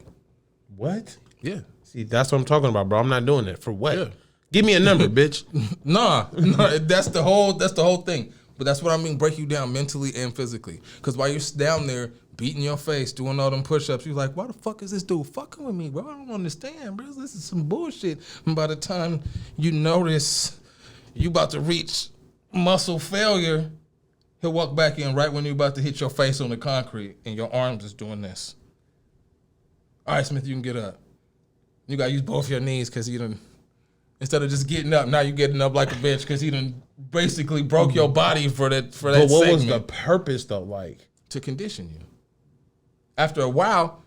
[SPEAKER 2] What?
[SPEAKER 3] Yeah.
[SPEAKER 2] See, that's what I'm talking about, bro. I'm not doing that. For what?
[SPEAKER 3] Yeah.
[SPEAKER 2] Give me a number, bitch.
[SPEAKER 3] Nah, that's the whole thing. But that's what I mean, break you down mentally and physically. Because while you're down there beating your face, doing all them push-ups, you're like, why the fuck is this dude fucking with me, bro? I don't understand, bro. This is some bullshit. And by the time you notice you about to reach muscle failure, he'll walk back in right when you're about to hit your face on the concrete and your arms is doing this. All right, Smith, you can get up. You got to use both your knees because you done, instead of just getting up, now you're getting up like a bitch because you done basically broke your body for that
[SPEAKER 2] But what
[SPEAKER 3] segment.
[SPEAKER 2] was the purpose, though? Like,
[SPEAKER 3] To condition you. After a while,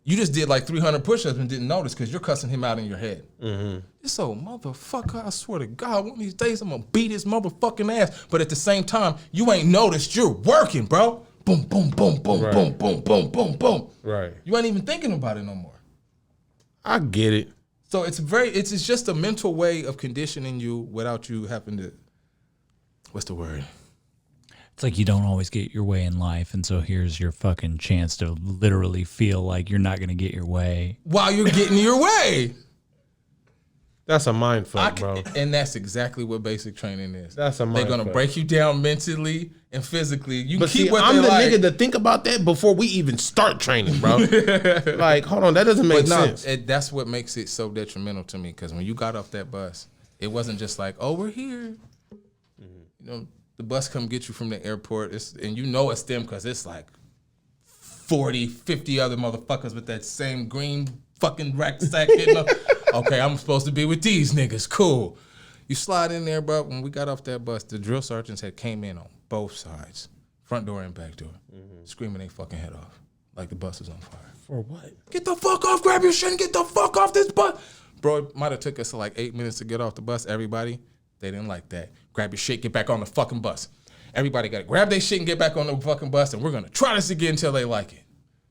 [SPEAKER 3] you just did like 300 push-ups and didn't notice because you're cussing him out in your head. Mm-hmm. This old motherfucker, I swear to God, one of these days I'm going to beat his motherfucking ass. But at the same time, you ain't noticed you're working, bro. Boom, boom, boom, boom,
[SPEAKER 2] Right.
[SPEAKER 3] boom, boom, boom, boom, boom.
[SPEAKER 2] right.
[SPEAKER 3] You ain't even thinking about it no more.
[SPEAKER 2] I get it.
[SPEAKER 3] So it's just a mental way of conditioning you without you having to, what's the word?
[SPEAKER 4] It's like you don't always get your way in life, and so here's your fucking chance to literally feel like you're not gonna get your way.
[SPEAKER 3] While you're getting your way.
[SPEAKER 2] That's a mind fuck, bro.
[SPEAKER 3] And that's exactly what basic training is.
[SPEAKER 2] That's a
[SPEAKER 3] They're
[SPEAKER 2] mindfuck.
[SPEAKER 3] gonna break you down mentally and physically. You
[SPEAKER 2] But
[SPEAKER 3] keep
[SPEAKER 2] see,
[SPEAKER 3] what
[SPEAKER 2] I'm
[SPEAKER 3] they
[SPEAKER 2] the
[SPEAKER 3] like.
[SPEAKER 2] nigga to think about that before we even start training, bro. Like, hold on, that doesn't make
[SPEAKER 3] But no,
[SPEAKER 2] sense.
[SPEAKER 3] that's what makes it so detrimental to me. Because when you got off that bus, it wasn't just like, oh, we're here. You know, the bus come get you from the airport, and you know it's them because it's like 40, 50 other motherfuckers with that same green fucking rucksack hitting up. Okay, I'm supposed to be with these niggas. Cool. You slide in there, bro. When we got off that bus, the drill sergeants had came in on both sides, front door and back door, screaming their fucking head off like the bus was on fire.
[SPEAKER 2] For what?
[SPEAKER 3] Get the fuck off, grab your shit and get the fuck off this bus. Bro, it might have took us like 8 minutes to get off the bus. Everybody, they didn't like that. Grab your shit, get back on the fucking bus. Everybody got to grab their shit and get back on the fucking bus, and we're going to try this again until they like it.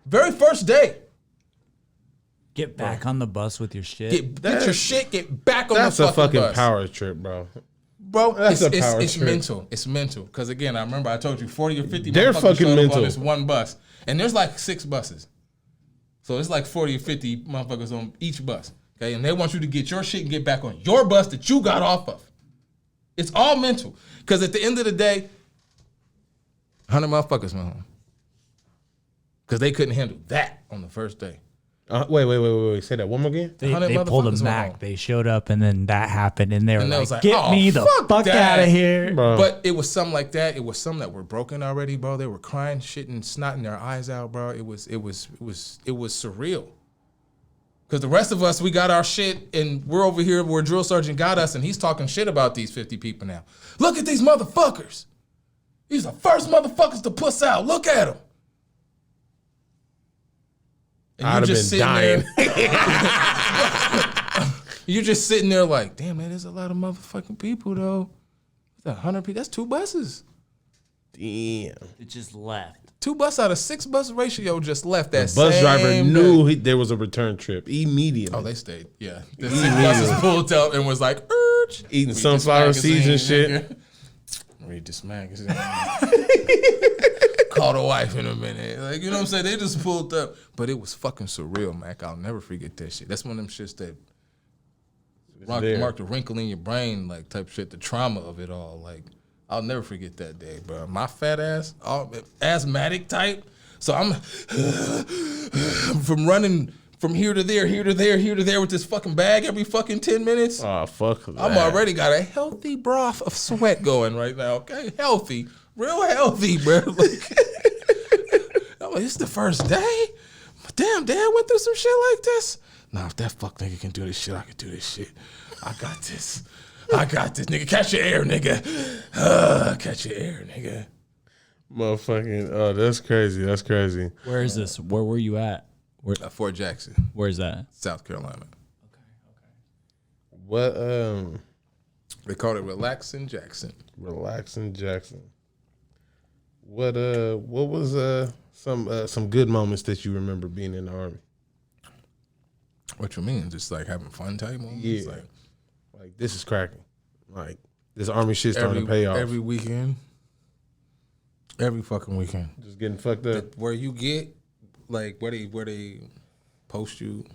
[SPEAKER 3] Very first day.
[SPEAKER 4] Get back on the bus with your shit.
[SPEAKER 3] Get your shit, get back on the
[SPEAKER 2] That's a
[SPEAKER 3] fucking
[SPEAKER 2] fucking
[SPEAKER 3] bus.
[SPEAKER 2] power trip, bro.
[SPEAKER 3] Bro,
[SPEAKER 2] That's a power
[SPEAKER 3] it's
[SPEAKER 2] trip.
[SPEAKER 3] mental. It's mental. Because again, I remember I told you 40 or 50
[SPEAKER 2] They're
[SPEAKER 3] motherfuckers
[SPEAKER 2] fucking
[SPEAKER 3] showed up
[SPEAKER 2] mental.
[SPEAKER 3] on this one bus. And there's like 6 buses. So it's like 40 or 50 motherfuckers on each bus. Okay, and they want you to get your shit and get back on your bus that you got off of. It's all mental. Because at the end of the day, 100 motherfuckers went home. Because they couldn't handle that on the first day.
[SPEAKER 2] Wait. Say that one more again.
[SPEAKER 4] They
[SPEAKER 3] 100
[SPEAKER 4] pulled a
[SPEAKER 3] motherfuckers went
[SPEAKER 4] Macc.
[SPEAKER 3] home.
[SPEAKER 4] They showed up, and then that happened, and they were
[SPEAKER 3] And they
[SPEAKER 4] like,
[SPEAKER 3] was like,
[SPEAKER 4] "Get
[SPEAKER 3] "Oh,
[SPEAKER 4] me the
[SPEAKER 3] fuck
[SPEAKER 4] fuck out
[SPEAKER 3] that."
[SPEAKER 4] of here!"
[SPEAKER 2] Bro.
[SPEAKER 3] But it was some like that. It was some that were broken already, bro. They were crying, shitting, snotting their eyes out, bro. It was surreal. Because the rest of us, we got our shit, and we're over here where drill sergeant got us, and he's talking shit about these 50 people now. Look at these motherfuckers. These are the first motherfuckers to puss out. Look at them. And
[SPEAKER 2] I'd have been dying.
[SPEAKER 3] You're just sitting there like, damn, man, there's a lot of motherfucking people, though. That's 100 people. That's 2 buses.
[SPEAKER 2] Damn.
[SPEAKER 4] It just left.
[SPEAKER 3] 2 bus out of 6 bus ratio just left that
[SPEAKER 2] Bus
[SPEAKER 3] same
[SPEAKER 2] driver
[SPEAKER 3] day.
[SPEAKER 2] knew there was a return trip immediately.
[SPEAKER 3] Oh, they stayed. Yeah. The 6 buses pulled up and was like, urge.
[SPEAKER 2] Eating
[SPEAKER 3] Read this
[SPEAKER 2] sunflower seeds and
[SPEAKER 3] magazine,
[SPEAKER 2] shit.
[SPEAKER 3] nigga. Read this magazine. Call the wife in a minute. Like, you know what I'm saying? They just pulled up. But it was fucking surreal, Mac. I'll never forget that shit. That's one of them shits that
[SPEAKER 2] there.
[SPEAKER 3] marked a wrinkle in your brain, like type shit, the trauma of it all. Like, I'll never forget that day, bro. My fat ass, all asthmatic type. So I'm from running from here to there, here to there, here to there with this fucking bag every fucking 10 minutes.
[SPEAKER 2] Oh, fuck that.
[SPEAKER 3] I'm already got a healthy broth of sweat going right now, okay? Healthy. Real healthy, bro. Like, I'm like, it's the first day? Damn, Dad went through some shit like this? Nah, if that fuck nigga can do this shit, I can do this shit. I got this. Nigga. Catch your air, nigga. Catch your air, nigga.
[SPEAKER 2] Motherfucking, oh, that's crazy. That's crazy.
[SPEAKER 4] Where is this? Where were you at?
[SPEAKER 3] Fort Jackson,
[SPEAKER 4] Where's that?
[SPEAKER 3] South Carolina.
[SPEAKER 2] What,
[SPEAKER 3] They called it Relaxing Jackson.
[SPEAKER 2] relaxing Jackson. What was some good moments that you remember being in the Army?
[SPEAKER 3] What you mean? Just like having fun type moments?
[SPEAKER 2] Yeah.
[SPEAKER 3] Like
[SPEAKER 2] Like, this is cracking. Like, this Army shit's starting to pay off.
[SPEAKER 3] every weekend. Every fucking weekend.
[SPEAKER 2] Just getting fucked up.
[SPEAKER 3] Where you get, like where they post you,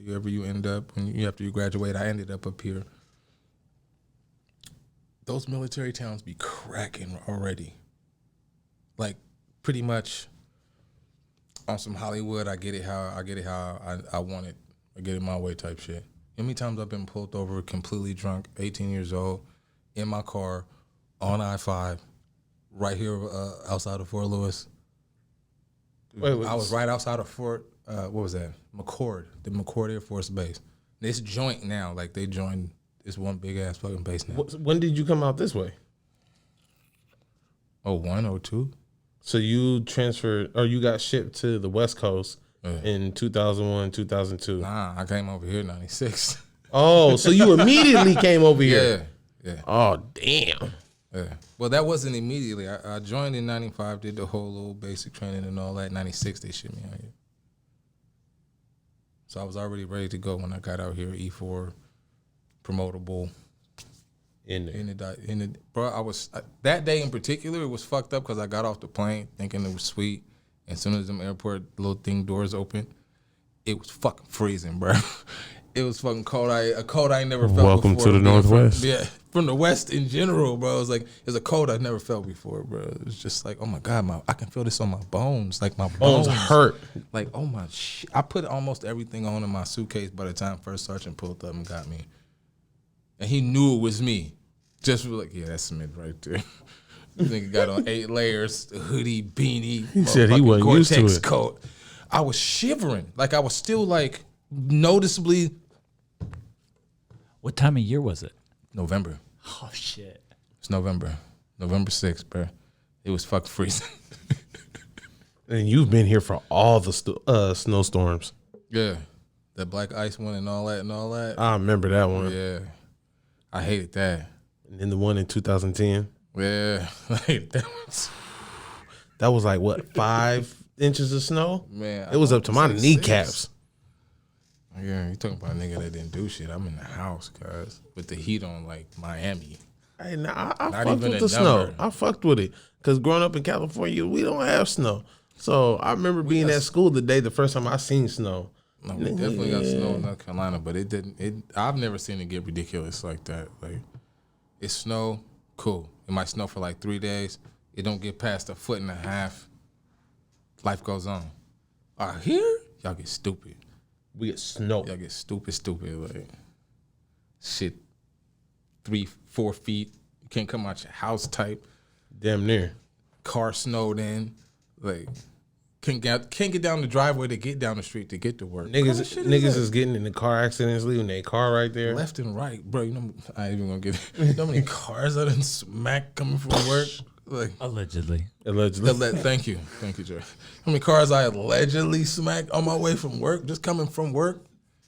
[SPEAKER 3] wherever you end up after you graduate. I ended up here. Those military towns be cracking already. Like pretty much on some Hollywood. I get it how I want it. I get it my way type shit. How many times I've been pulled over completely drunk, 18 years old, in my car, on I-5, right here outside of Fort Lewis.
[SPEAKER 2] Wait,
[SPEAKER 3] I was right outside of Fort, what was that? McCord, the McCord Air Force Base. This joint now, like they joined this one big ass fucking base now.
[SPEAKER 2] When did you come out this way?
[SPEAKER 3] 01, 02?
[SPEAKER 2] So you transferred, or you got shipped to the West Coast in 2001, 2002.
[SPEAKER 3] Nah, I came over here in 96.
[SPEAKER 2] Oh, so you immediately came over here.
[SPEAKER 3] Yeah.
[SPEAKER 2] Oh, damn.
[SPEAKER 3] Yeah. Well, that wasn't immediately. I joined in 95, did the whole little basic training and all that. 96, they shipped me out here. So I was already ready to go when I got out here. E4, promotable. Bro, I was that day in particular. It was fucked up because I got off the plane thinking it was sweet. As soon as them airport little thing doors opened, it was fucking freezing, bro. It was fucking cold. A cold I ain't never felt.
[SPEAKER 2] Welcome
[SPEAKER 3] before.
[SPEAKER 2] to the Northwest.
[SPEAKER 3] From the West in general, bro. It was a cold I never felt before, bro. It was just like, oh my god, I can feel this on my bones, like my bones
[SPEAKER 2] hurt.
[SPEAKER 3] Like, oh my shit. I put almost everything on in my suitcase by the time First Sergeant pulled up and got me. And he knew it was me. Just like, yeah, that's Smith right there. This nigga got on 8 layers, a hoodie, beanie.
[SPEAKER 2] He said he wasn't used to it.
[SPEAKER 3] Coat. I was shivering. Like, I was still, like, noticeably.
[SPEAKER 4] What time of year was it?
[SPEAKER 3] November.
[SPEAKER 4] Oh, shit.
[SPEAKER 3] It's November. November 6th, bro. It was fucking freezing.
[SPEAKER 2] And you've been here for all the snowstorms.
[SPEAKER 3] Yeah. That black ice one and all that.
[SPEAKER 2] I remember that one.
[SPEAKER 3] Yeah. I hated that.
[SPEAKER 2] And then the one in 2010.
[SPEAKER 3] Yeah. I hated that one.
[SPEAKER 2] That was like, what, 5 inches of snow?
[SPEAKER 3] Man.
[SPEAKER 2] It was up to my
[SPEAKER 3] like
[SPEAKER 2] kneecaps.
[SPEAKER 3] 6. Yeah, you talking about a nigga that didn't do shit. I'm in the house, cuz, with the heat on like Miami.
[SPEAKER 2] Hey, nah, I
[SPEAKER 3] Not
[SPEAKER 2] fucked
[SPEAKER 3] even
[SPEAKER 2] with
[SPEAKER 3] a
[SPEAKER 2] the snow.
[SPEAKER 3] number.
[SPEAKER 2] I fucked with it. Because growing up in California, we don't have snow. So I remember being at school the first time I seen snow.
[SPEAKER 3] No, we definitely got snow in North Carolina, but it didn't. I've never seen it get ridiculous like that. Like, it's snow, cool. It might snow for like 3 days. It don't get past 1.5 feet. Life goes on. Here, y'all get stupid.
[SPEAKER 2] We get snow.
[SPEAKER 3] Y'all get stupid. Like, shit, 3-4 feet. You can't come out your house type.
[SPEAKER 2] Damn near.
[SPEAKER 3] Car snowed in. Like, can't get down the driveway to get down the street to get to work.
[SPEAKER 2] Niggas is getting in the car accidents, leaving their car right there.
[SPEAKER 3] Left and right, bro. You know, I ain't even gonna get it. You know how many cars I done smacked coming from work? Like,
[SPEAKER 4] Allegedly.
[SPEAKER 3] Thank you, Joe. How many cars I allegedly smacked on my way from work, just coming from work,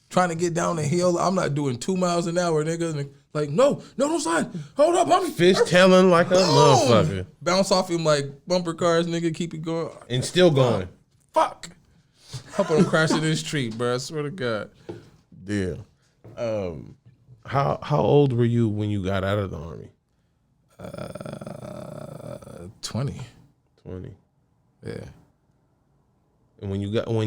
[SPEAKER 3] trying to get down the hill. I'm not doing 2 miles an hour, nigga. Like, no, don't slide. Hold up, homie.
[SPEAKER 2] Fishtailing like a motherfucker.
[SPEAKER 3] Bounce off him like bumper cars, nigga. Keep it going.
[SPEAKER 2] And still going.
[SPEAKER 3] Fuck. Hope I don't crash into this tree, bro. I swear to God.
[SPEAKER 2] Yeah. How old were you when you got out of the Army?
[SPEAKER 3] 20.
[SPEAKER 2] 20.
[SPEAKER 3] Yeah.
[SPEAKER 2] And when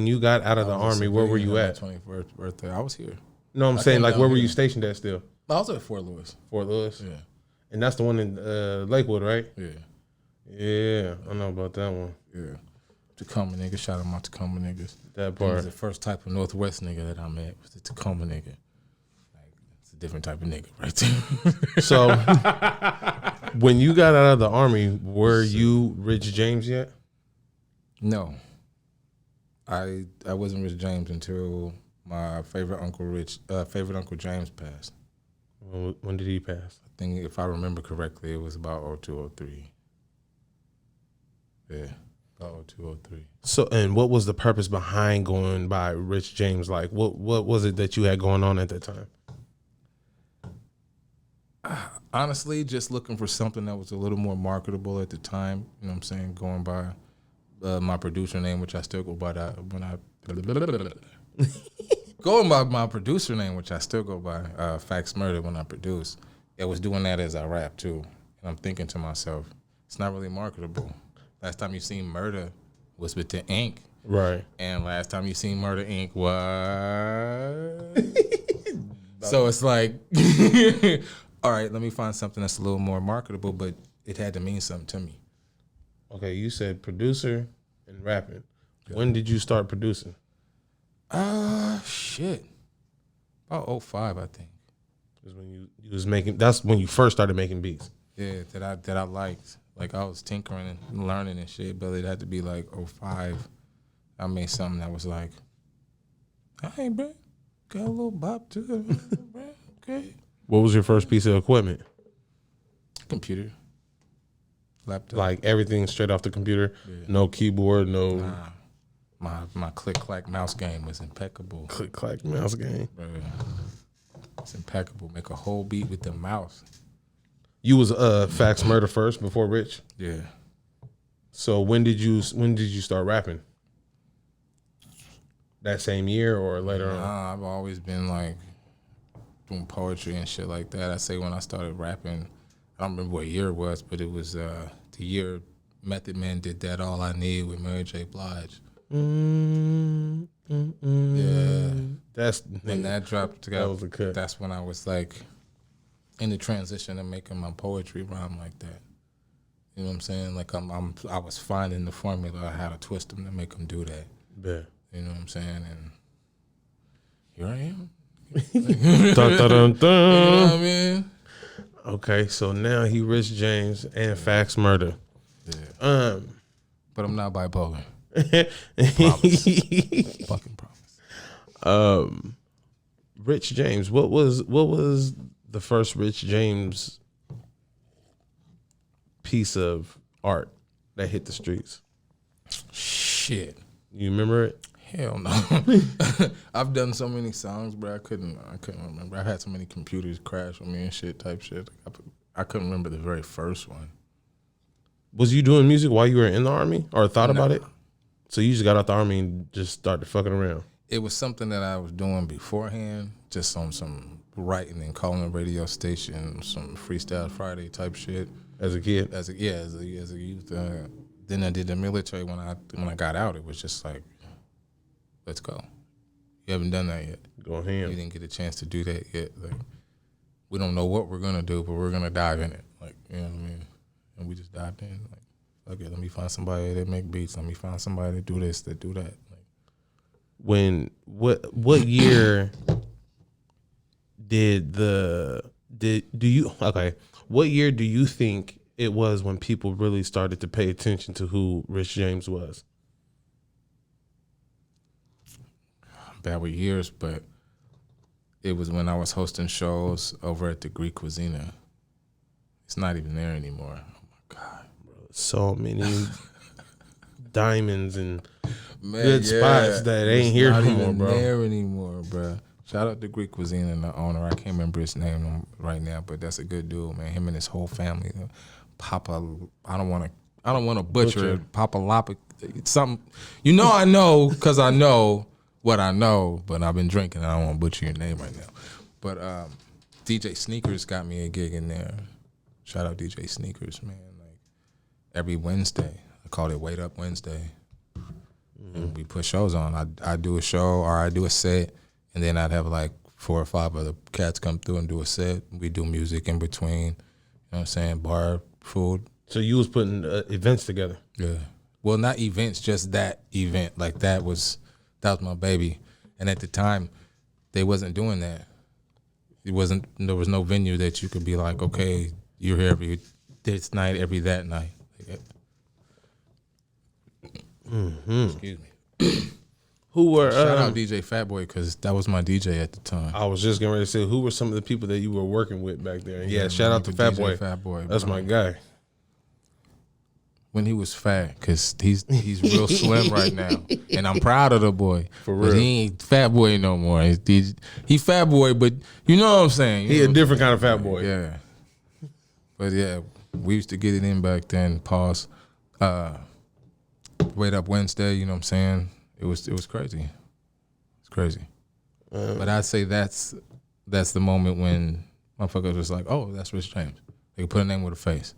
[SPEAKER 2] you got out of the Army, where were you at?
[SPEAKER 3] 21st birthday. I was here.
[SPEAKER 2] No, I'm saying, like,
[SPEAKER 3] down
[SPEAKER 2] where were
[SPEAKER 3] here.
[SPEAKER 2] you stationed at still?
[SPEAKER 3] I was at Fort Lewis.
[SPEAKER 2] Fort Lewis?
[SPEAKER 3] Yeah.
[SPEAKER 2] And that's the one in Lakewood, right?
[SPEAKER 3] Yeah.
[SPEAKER 2] Yeah, I know about that one.
[SPEAKER 3] Yeah. Tacoma nigga. Shout out my Tacoma niggas.
[SPEAKER 2] That
[SPEAKER 3] That was
[SPEAKER 2] part.
[SPEAKER 3] the first type of Northwest nigga that I met. Was the Tacoma nigga. Like, it's a different type of nigga right there.
[SPEAKER 2] So, when you got out of the Army, were you Rich James yet?
[SPEAKER 3] No. I wasn't Rich James until my favorite Uncle James passed.
[SPEAKER 2] When did he pass?
[SPEAKER 3] I think if I remember correctly, it was about 02, 03. Yeah, about 02, 03.
[SPEAKER 2] So, and what was the purpose behind going by Rich James? Like, what was it that you had going on at that time?
[SPEAKER 3] Honestly, just looking for something that was a little more marketable at the time. You know what I'm saying? Going by my producer name, which I still go by that when I going by my producer name, which I still go by, Facts Murder when I produce. I was doing that as I rap too, and I'm thinking to myself, it's not really marketable. Last time you seen Murder was with the Ink.
[SPEAKER 2] Right.
[SPEAKER 3] And last time you seen Murder Inc. what? So it's like, all right, let me find something that's a little more marketable, but it had to mean something to me.
[SPEAKER 2] Okay, you said producer and rapping. When did you start producing?
[SPEAKER 3] Shit. About 05, I think.
[SPEAKER 2] Was when you was making. That's when you first started making beats.
[SPEAKER 3] Yeah, that I liked. Like I was tinkering and learning and shit, but it had to be like 05. I made something that was like, hey, bro, got a little bop to it, bro. Okay.
[SPEAKER 2] What was your first piece of equipment?
[SPEAKER 3] Computer. Laptop.
[SPEAKER 2] Like everything straight off the computer?
[SPEAKER 3] Yeah.
[SPEAKER 2] No keyboard, no
[SPEAKER 3] Nah. My click-clack mouse game was impeccable.
[SPEAKER 2] click-clack mouse game.
[SPEAKER 3] Bro. It's impeccable. Make a whole beat with the mouse.
[SPEAKER 2] You was Fax Murder first before Rich?
[SPEAKER 3] Yeah.
[SPEAKER 2] So when did you start rapping? That same year or later on?
[SPEAKER 3] Nah, I've always been like doing poetry and shit like that. I say when I started rapping, I don't remember what year it was, but it was the year Method Man did That All I Need with Mary J. Blige. Yeah.
[SPEAKER 2] That's
[SPEAKER 3] When that dropped together,
[SPEAKER 2] that was a cut.
[SPEAKER 3] that's when I was like in the transition of making my poetry rhyme like that. You know what I'm saying? Like I was finding the formula, how to twist them to make them do that.
[SPEAKER 2] Yeah.
[SPEAKER 3] You know what I'm saying? And here I am.
[SPEAKER 2] Dun, dun, dun, dun.
[SPEAKER 3] You know what I mean?
[SPEAKER 2] Okay, so now he Rich James and Fax Murder.
[SPEAKER 3] Yeah. But I'm not bipolar. Fucking promise.
[SPEAKER 2] Rich James, what was the first Rich James piece of art that hit the streets?
[SPEAKER 3] Shit.
[SPEAKER 2] You remember it?
[SPEAKER 3] Hell no. I've done so many songs, bro. I couldn't remember. I had so many computers crash on me and shit type shit. I couldn't remember the very first one.
[SPEAKER 2] Was you doing music while you were in the Army or thought about it? So you just got out the Army and just started fucking around?
[SPEAKER 3] It was something that I was doing beforehand, just on some writing and calling a radio station, some Freestyle Friday type shit.
[SPEAKER 2] As a kid?
[SPEAKER 3] As a youth. Then I did the military when I got out. It was just like, let's go. You haven't done that yet.
[SPEAKER 2] Go
[SPEAKER 3] You
[SPEAKER 2] ham.
[SPEAKER 3] didn't get a chance to do that yet. Like, we don't know what we're gonna do, but we're gonna dive in it. Like, you know what I mean? And we just dived in. Like, okay, let me find somebody that make beats. Let me find somebody that do this, that do that. Like,
[SPEAKER 2] What year what year do you think it was when people really started to pay attention to who Rich James was?
[SPEAKER 3] I'm bad with years, but it was when I was hosting shows over at the Greek Cuisine. It's not even there anymore. Oh my God.
[SPEAKER 2] So many diamonds and
[SPEAKER 3] Man,
[SPEAKER 2] good spots that ain't here
[SPEAKER 3] not
[SPEAKER 2] no more,
[SPEAKER 3] even
[SPEAKER 2] bro.
[SPEAKER 3] there anymore, bro. Shout out to Greek Cuisine and the owner. I can't remember his name right now, but that's a good dude, man. Him and his whole family. Papa, I don't want to butcher it. Papa Lapa, something. You know, I know because I know what I know, but I've been drinking. And I don't want to butcher your name right now. But DJ Sneakers got me a gig in there. Shout out DJ Sneakers, man. Like every Wednesday, I called it Wait Up Wednesday. And we put shows on. I do a show or I do a set, and then I'd have like 4 or 5 other cats come through and do a set. We do music in between. You know what I'm saying? Bar, food.
[SPEAKER 2] So you was putting events together?
[SPEAKER 3] Yeah. Well, not events, just that event. Like that was my baby. And at the time, they wasn't doing that. There was no venue that you could be like, okay, you're here every this night, every that night. Excuse me.
[SPEAKER 2] Who were
[SPEAKER 3] Shout out DJ Fatboy because that was my DJ at the time.
[SPEAKER 2] I was just getting ready to say, who were some of the people that you were working with back there? Yeah, shout out to
[SPEAKER 3] DJ
[SPEAKER 2] Fatboy.
[SPEAKER 3] Fatboy,
[SPEAKER 2] That's
[SPEAKER 3] bro.
[SPEAKER 2] my guy.
[SPEAKER 3] When he was fat, because he's real slim right now, and I'm proud of the boy.
[SPEAKER 2] For
[SPEAKER 3] But
[SPEAKER 2] real.
[SPEAKER 3] he ain't fat boy no more. He fat boy, but you know what I'm saying.
[SPEAKER 2] He a different kind of fat boy.
[SPEAKER 3] Yeah. But yeah, we used to get it in back then. Pause. Wait Up Wednesday. You know what I'm saying. It was crazy. It's crazy. But I'd say that's the moment when motherfuckers was like, oh, that's Rich James. They could put a name with a face.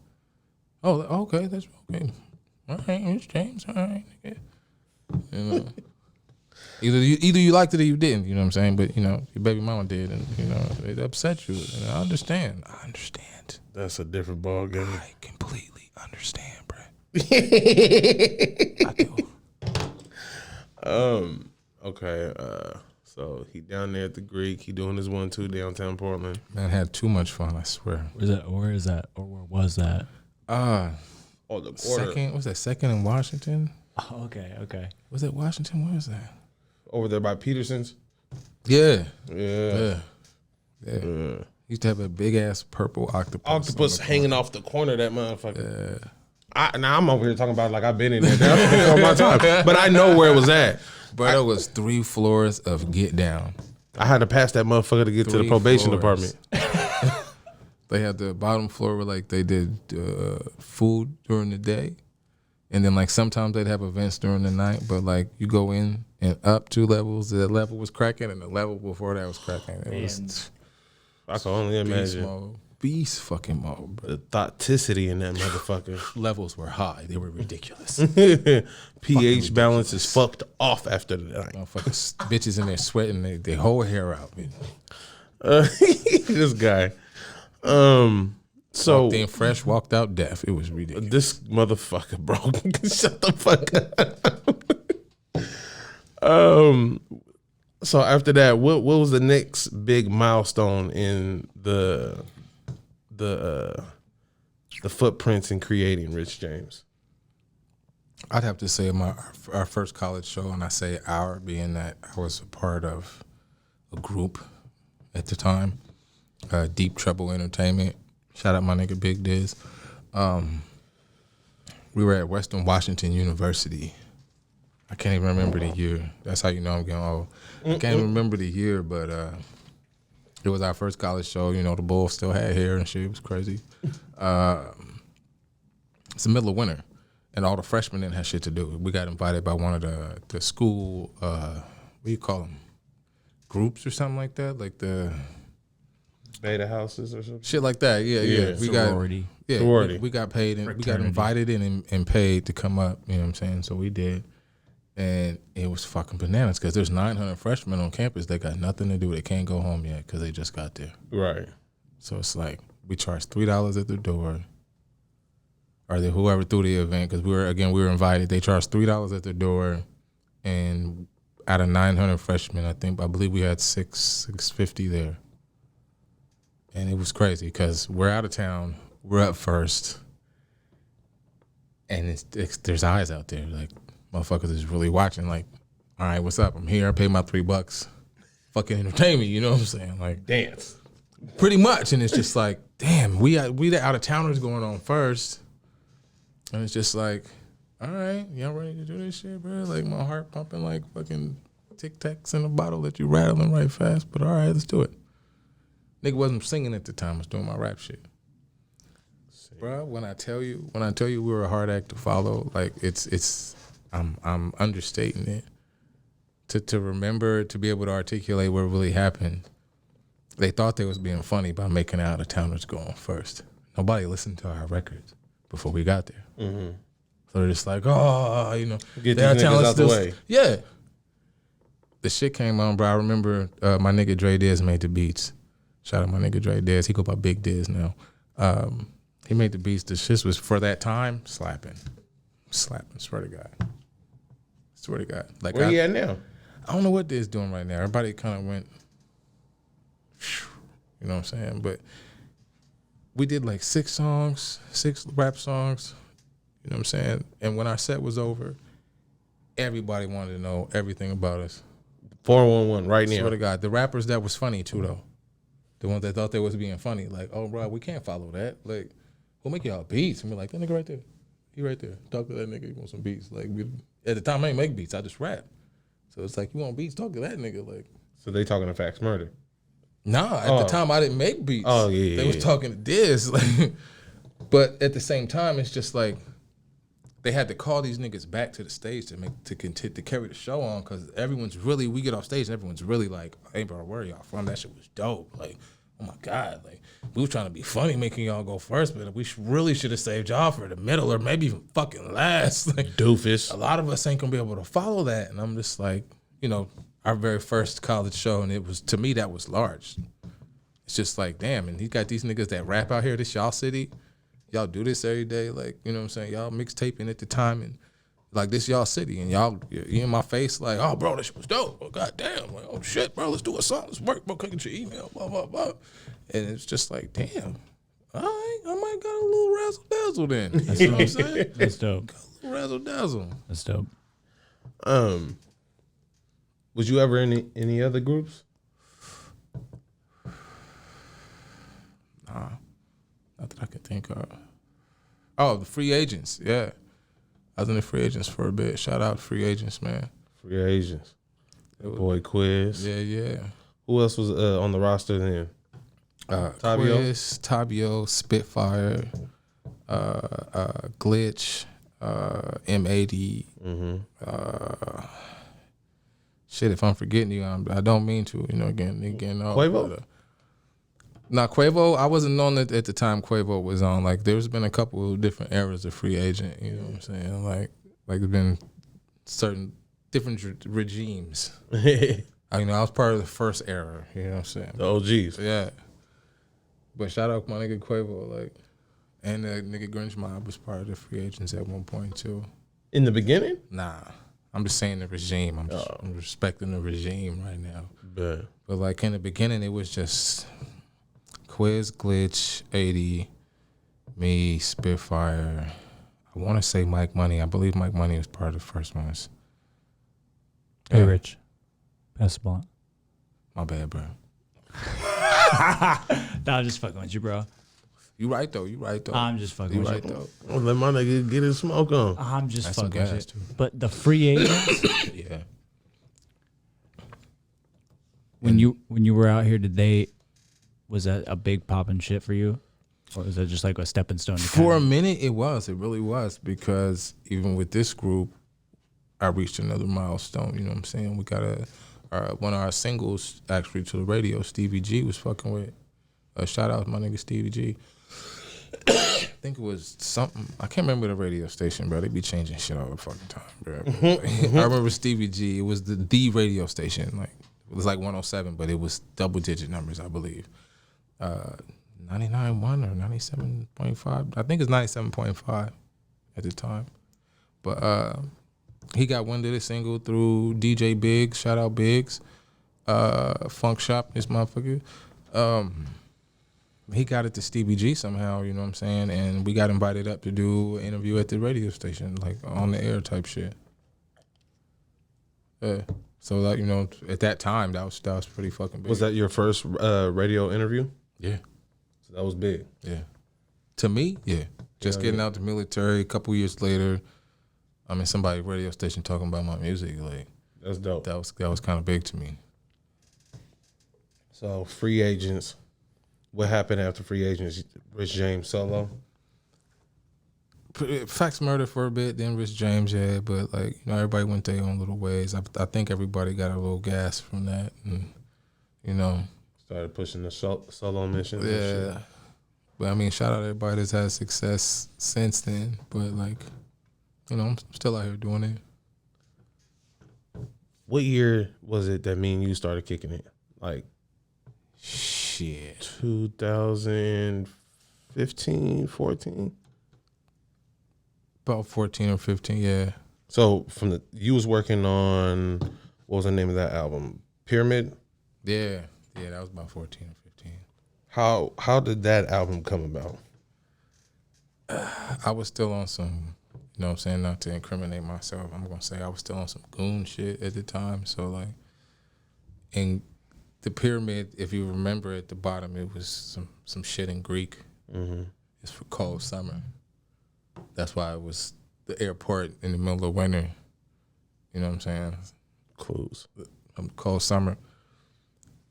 [SPEAKER 3] Oh, okay, that's okay. All right, Rich James. All right. You know, either you liked it or you didn't. You know what I'm saying? But you know, your baby mama did, and you know, it upset you. And I understand.
[SPEAKER 2] That's a different ball game.
[SPEAKER 3] I completely understand, bro. I do.
[SPEAKER 2] Okay. So he down there at the Greek. He doing his 1-2 downtown Portland.
[SPEAKER 3] Man, had too much fun. I swear.
[SPEAKER 4] Where is that? Or where was that?
[SPEAKER 2] Oh, the quarter.
[SPEAKER 3] Second. Was that second in Washington?
[SPEAKER 4] Oh, okay.
[SPEAKER 3] Was it Washington? Where was that?
[SPEAKER 2] Over there by Peterson's.
[SPEAKER 3] Yeah.
[SPEAKER 2] Yeah.
[SPEAKER 3] Used to have a big ass purple octopus.
[SPEAKER 2] Octopus hanging off the corner of that motherfucker. Now I'm over here talking about like I've been in there before my time, but I know where it was at.
[SPEAKER 3] Bro, it was 3 floors of get down.
[SPEAKER 2] I had to pass that motherfucker to get to the probation
[SPEAKER 3] floors.
[SPEAKER 2] department.
[SPEAKER 3] They had the bottom floor where like they did food during the day, and then like sometimes they'd have events during the night. But like you go in and up 2 levels, the level was cracking, and the level before that was cracking. It was
[SPEAKER 2] I can only
[SPEAKER 3] beast
[SPEAKER 2] imagine
[SPEAKER 3] mode, beast fucking mode, bro.
[SPEAKER 2] the thoughtticity in that motherfucker.
[SPEAKER 3] Levels were high; they were ridiculous.
[SPEAKER 2] pH balance is fucked off after the night.
[SPEAKER 3] Motherfuckers, bitches in there sweating their whole hair out. Man.
[SPEAKER 2] This guy. So
[SPEAKER 3] Walked in fresh, walked out deaf. It was ridiculous.
[SPEAKER 2] this motherfucker, bro. Shut the fuck up. So after that, what was the next big milestone in the footprints in creating Rich James?
[SPEAKER 3] I'd have to say our first college show, and I say our being that I was a part of a group at the time, Deep Trouble Entertainment. Shout out my nigga Big Diz. We were at Western Washington University. I can't even remember the year. That's how you know I'm getting old. I can't even remember the year, but it was our first college show. You know, the Bulls still had hair and shit. It was crazy. It's the middle of winter, and all the freshmen didn't have shit to do. We got invited by one of the school, what do you call them, groups or something like that, like the
[SPEAKER 2] Beta houses or something?
[SPEAKER 3] shit like that. Yeah. We
[SPEAKER 4] Sorority.
[SPEAKER 3] Sorority. We got paid and we got invited in and paid to come up. You know what I'm saying? So we did. And it was fucking bananas because there's 900 freshmen on campus. They got nothing to do. They can't go home yet because they just got there.
[SPEAKER 2] Right.
[SPEAKER 3] So it's like we charged $3 at the door, or whoever threw the event, because we were invited. They charged $3 at the door, and out of 900 freshmen, I believe we had 650 there, and it was crazy because we're out of town, we're up first, and there's eyes out there like. Motherfuckers is really watching, like, all right, what's up? I'm here. I paid my $3. Fucking entertain me, you know what I'm saying? Like,
[SPEAKER 2] Dance.
[SPEAKER 3] pretty much. And it's just like, damn, we the out of towners going on first, and it's just like, all right, y'all ready to do this shit, bro? Like my heart pumping like fucking Tic Tacs in a bottle that you rattling right fast. But all right, let's do it. Nigga wasn't singing at the time. I was doing my rap shit. Bro, when I tell you we were a hard act to follow, like I'm understating it. To remember, to be able to articulate what really happened, they thought they was being funny by making out of towners go on first. Nobody listened to our records before we got there. Mm-hmm. So they're just like, oh, you know,
[SPEAKER 2] Get these niggas out the way.
[SPEAKER 3] Yeah. The shit came on, bro. I remember my nigga Dre Diz made the beats. Shout out my nigga Dre Diz. He go by Big Diz now. He made the beats. The shit was, for that time, slapping. Swear to God. Like,
[SPEAKER 2] Where you at now?
[SPEAKER 3] I don't know what Diz doing right now. Everybody kind of went, you know what I'm saying? But we did like 6 rap songs, you know what I'm saying? And when our set was over, everybody wanted to know everything about us.
[SPEAKER 2] 411 right now.
[SPEAKER 3] Swear to God. The rappers that was funny too, though. The ones that thought they was being funny. Like, oh, bro, we can't follow that. Like, we'll make y'all beats. And we're like, that nigga right there. He right there. Talk to that nigga. He want some beats. Like, at the time, I ain't make beats. I just rap. So it's like, you want beats? Talk to that nigga. Like,
[SPEAKER 2] So they talking to Fax Murder.
[SPEAKER 3] nah, at the time, I didn't make beats.
[SPEAKER 2] Oh, yeah.
[SPEAKER 3] They was talking to Diz. Like, but at the same time, it's just like, they had to call these niggas back to the stage to carry the show on, because everyone's really, we get off stage and everyone's really like, hey, bro, where y'all from? That shit was dope. Like, oh my God, like we were trying to be funny making y'all go first, but we really should have saved y'all for the middle or maybe even fucking last. Like,
[SPEAKER 2] Doofus.
[SPEAKER 3] a lot of us ain't gonna be able to follow that. And I'm just like, you know, our very first college show, and it was, to me, that was large. It's just like, damn, and he got these niggas that rap out here, this y'all city. Y'all do this every day, like, you know what I'm saying? Y'all mixtaping at the time, and like, this y'all city, and y'all, you in my face, like, oh, bro, this shit was dope. Oh, goddamn. Like, oh, shit, bro, let's do a song. Let's work, bro. Click your email, blah, blah, blah. And it's just like, damn, all right, I might got a little razzle-dazzle then. You know what I'm saying?
[SPEAKER 4] That's dope.
[SPEAKER 3] Got a little razzle-dazzle.
[SPEAKER 4] That's dope.
[SPEAKER 2] Was you ever in any other groups?
[SPEAKER 3] Not that I could think of. Oh, the Free Agents, yeah. I was in the Free Agents for a bit. Shout out Free Agents, man.
[SPEAKER 2] Free Agents. Boy Quiz.
[SPEAKER 3] Yeah.
[SPEAKER 2] Who else was on the roster then? Tabio?
[SPEAKER 3] Quiz, Tabio, Spitfire, Glitch, M80. Shit, if I'm forgetting you, I don't mean to. You know, again.
[SPEAKER 2] Quavo?
[SPEAKER 3] Not Quavo. I wasn't on it at the time Quavo was on. Like, there's been a couple of different eras of Free Agent. You know what I'm saying? Like there's been certain different regimes. I was part of the first era. You know what I'm saying?
[SPEAKER 2] The OGs.
[SPEAKER 3] Yeah. But shout out my nigga Quavo, like, and the nigga Grinch Mob was part of the Free Agents at one point too.
[SPEAKER 2] In the beginning?
[SPEAKER 3] Nah, I'm just saying the regime. I'm respecting the regime right now.
[SPEAKER 2] But
[SPEAKER 3] like in the beginning, it was just Quiz, Glitch, 80, me, Spitfire. I want to say Mike Money. I believe Mike Money was part of the first ones.
[SPEAKER 4] Hey,
[SPEAKER 3] Yeah.
[SPEAKER 4] Rich. Pass the blunt.
[SPEAKER 3] My bad, bro.
[SPEAKER 4] No, I'm just fucking with you, bro.
[SPEAKER 3] You right though.
[SPEAKER 4] I'm just fucking
[SPEAKER 3] You
[SPEAKER 4] with
[SPEAKER 3] right
[SPEAKER 4] you.
[SPEAKER 3] though.
[SPEAKER 2] I'll let my nigga get his smoke on.
[SPEAKER 4] I'm just
[SPEAKER 3] That's some
[SPEAKER 4] fucking with
[SPEAKER 3] gas,
[SPEAKER 4] you.
[SPEAKER 3] too.
[SPEAKER 4] But the Free Agents,
[SPEAKER 3] Yeah.
[SPEAKER 4] when you were out here, was that a big popping shit for you? Or was that just like a stepping stone? To
[SPEAKER 3] For a
[SPEAKER 4] kind
[SPEAKER 3] minute, it really was, because even with this group, I reached another milestone. You know what I'm saying? We got one of our singles actually to the radio. Stevie G was fucking with. Shout out to my nigga Stevie G. I think it was something. I can't remember the radio station, bro. They be changing shit all the fucking time, bro. I remember Stevie G. It was the radio station. Like, it was like 107, but it was double digit numbers, I believe. 99.1 or 97.5. I think it's 97.5 at the time. But he got wind of the single through DJ Biggs. Shout out Biggs. Funk Shop, this motherfucker. He got it to Stevie G somehow, you know what I'm saying? And we got invited up to do an interview at the radio station, like on the air type shit. Yeah. So, like, you know, at that time, that was pretty fucking big.
[SPEAKER 2] Was that your first radio interview?
[SPEAKER 3] Yeah.
[SPEAKER 2] So that was big.
[SPEAKER 3] Yeah. To me, yeah. Just getting out the military a couple years later, I'm in somebody's radio station talking about my music. Like,
[SPEAKER 2] That's dope.
[SPEAKER 3] that was kind of big to me.
[SPEAKER 2] So Free Agents. What happened after Free Agents? Rich James solo?
[SPEAKER 3] Fax Murder for a bit, then Rich James, yeah. But, like, you know, everybody went their own little ways. I think everybody got a little gas from that. And, you know.
[SPEAKER 2] Started pushing the solo missions. and
[SPEAKER 3] Yeah.
[SPEAKER 2] shit.
[SPEAKER 3] But, I mean, shout out to everybody that's had success since then. But, like, you know, I'm still out here doing it.
[SPEAKER 2] What year was it that me and you started kicking it? Like
[SPEAKER 3] Shit.
[SPEAKER 2] 2015, 14?
[SPEAKER 3] About 14 or 15, yeah.
[SPEAKER 2] So you was working on, what was the name of that album? Pyramid?
[SPEAKER 3] Yeah, that was about 14 or 15.
[SPEAKER 2] How did that album come about?
[SPEAKER 3] I was still on some, you know what I'm saying, not to incriminate myself, I'm going to say I was still on some goon shit at the time. So, like, in the Pyramid, if you remember at the bottom, it was some shit in Greek. Mm-hmm. It's for cold summer. That's why it was the airport in the middle of winter. You know what I'm saying?
[SPEAKER 2] Clues.
[SPEAKER 3] Cold summer.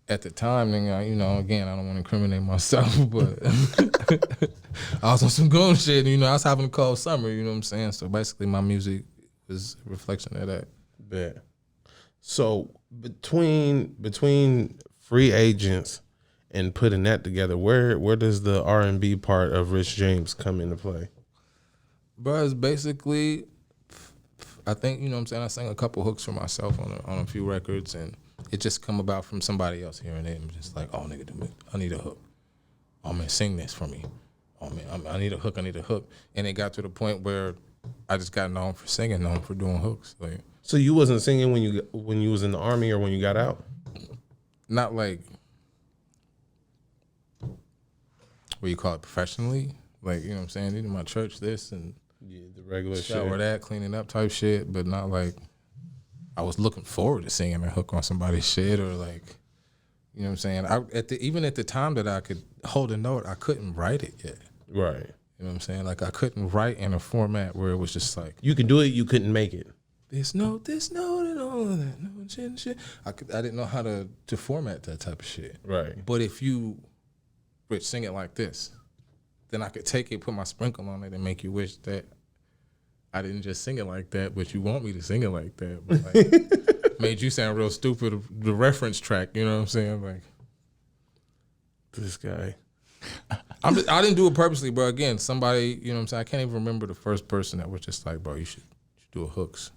[SPEAKER 3] At the time, then, you know, again, I don't want to incriminate myself, but I was on some goon shit. You know, I was having a cold summer. You know what I'm saying? So basically, my music was a reflection of that.
[SPEAKER 2] Bet. So between Free Agents and putting that together, where does the R&B part of Rich James come into play?
[SPEAKER 3] Bro, it's basically, I think, you know what I'm saying, I sang a couple hooks for myself on a few records, and it just come about from somebody else hearing it and just like, oh, nigga, I need a hook. Oh, man, sing this for me. Oh, man, I need a hook, And it got to the point where I just got known for singing, known for doing hooks. Like,
[SPEAKER 2] So you wasn't singing when you was in the Army or when you got out?
[SPEAKER 3] not like, what you call it, professionally? Like, you know what I'm saying, in my church, this, and
[SPEAKER 2] Yeah, the regular
[SPEAKER 3] shower
[SPEAKER 2] shit.
[SPEAKER 3] that, cleaning up type shit, but not like I was looking forward to singing a hook on somebody's shit or like, you know what I'm saying? Even at the time that I could hold a note, I couldn't write it yet.
[SPEAKER 2] Right.
[SPEAKER 3] You know what I'm saying? Like I couldn't write in a format where it was just like
[SPEAKER 2] You could do it, you couldn't make it.
[SPEAKER 3] this note, and all of that, no shit. I didn't know how to format that type of shit.
[SPEAKER 2] Right.
[SPEAKER 3] But if you, Rich, sing it like this, then I could take it, put my sprinkle on it, and make you wish that I didn't just sing it like that, but you want me to sing it like that. But like, made you sound real stupid. The reference track, you know what I'm saying? Like,
[SPEAKER 2] This guy.
[SPEAKER 3] I didn't do it purposely, bro. Again, somebody, you know what I'm saying? I can't even remember the first person that was just like, bro, you should do a hooks.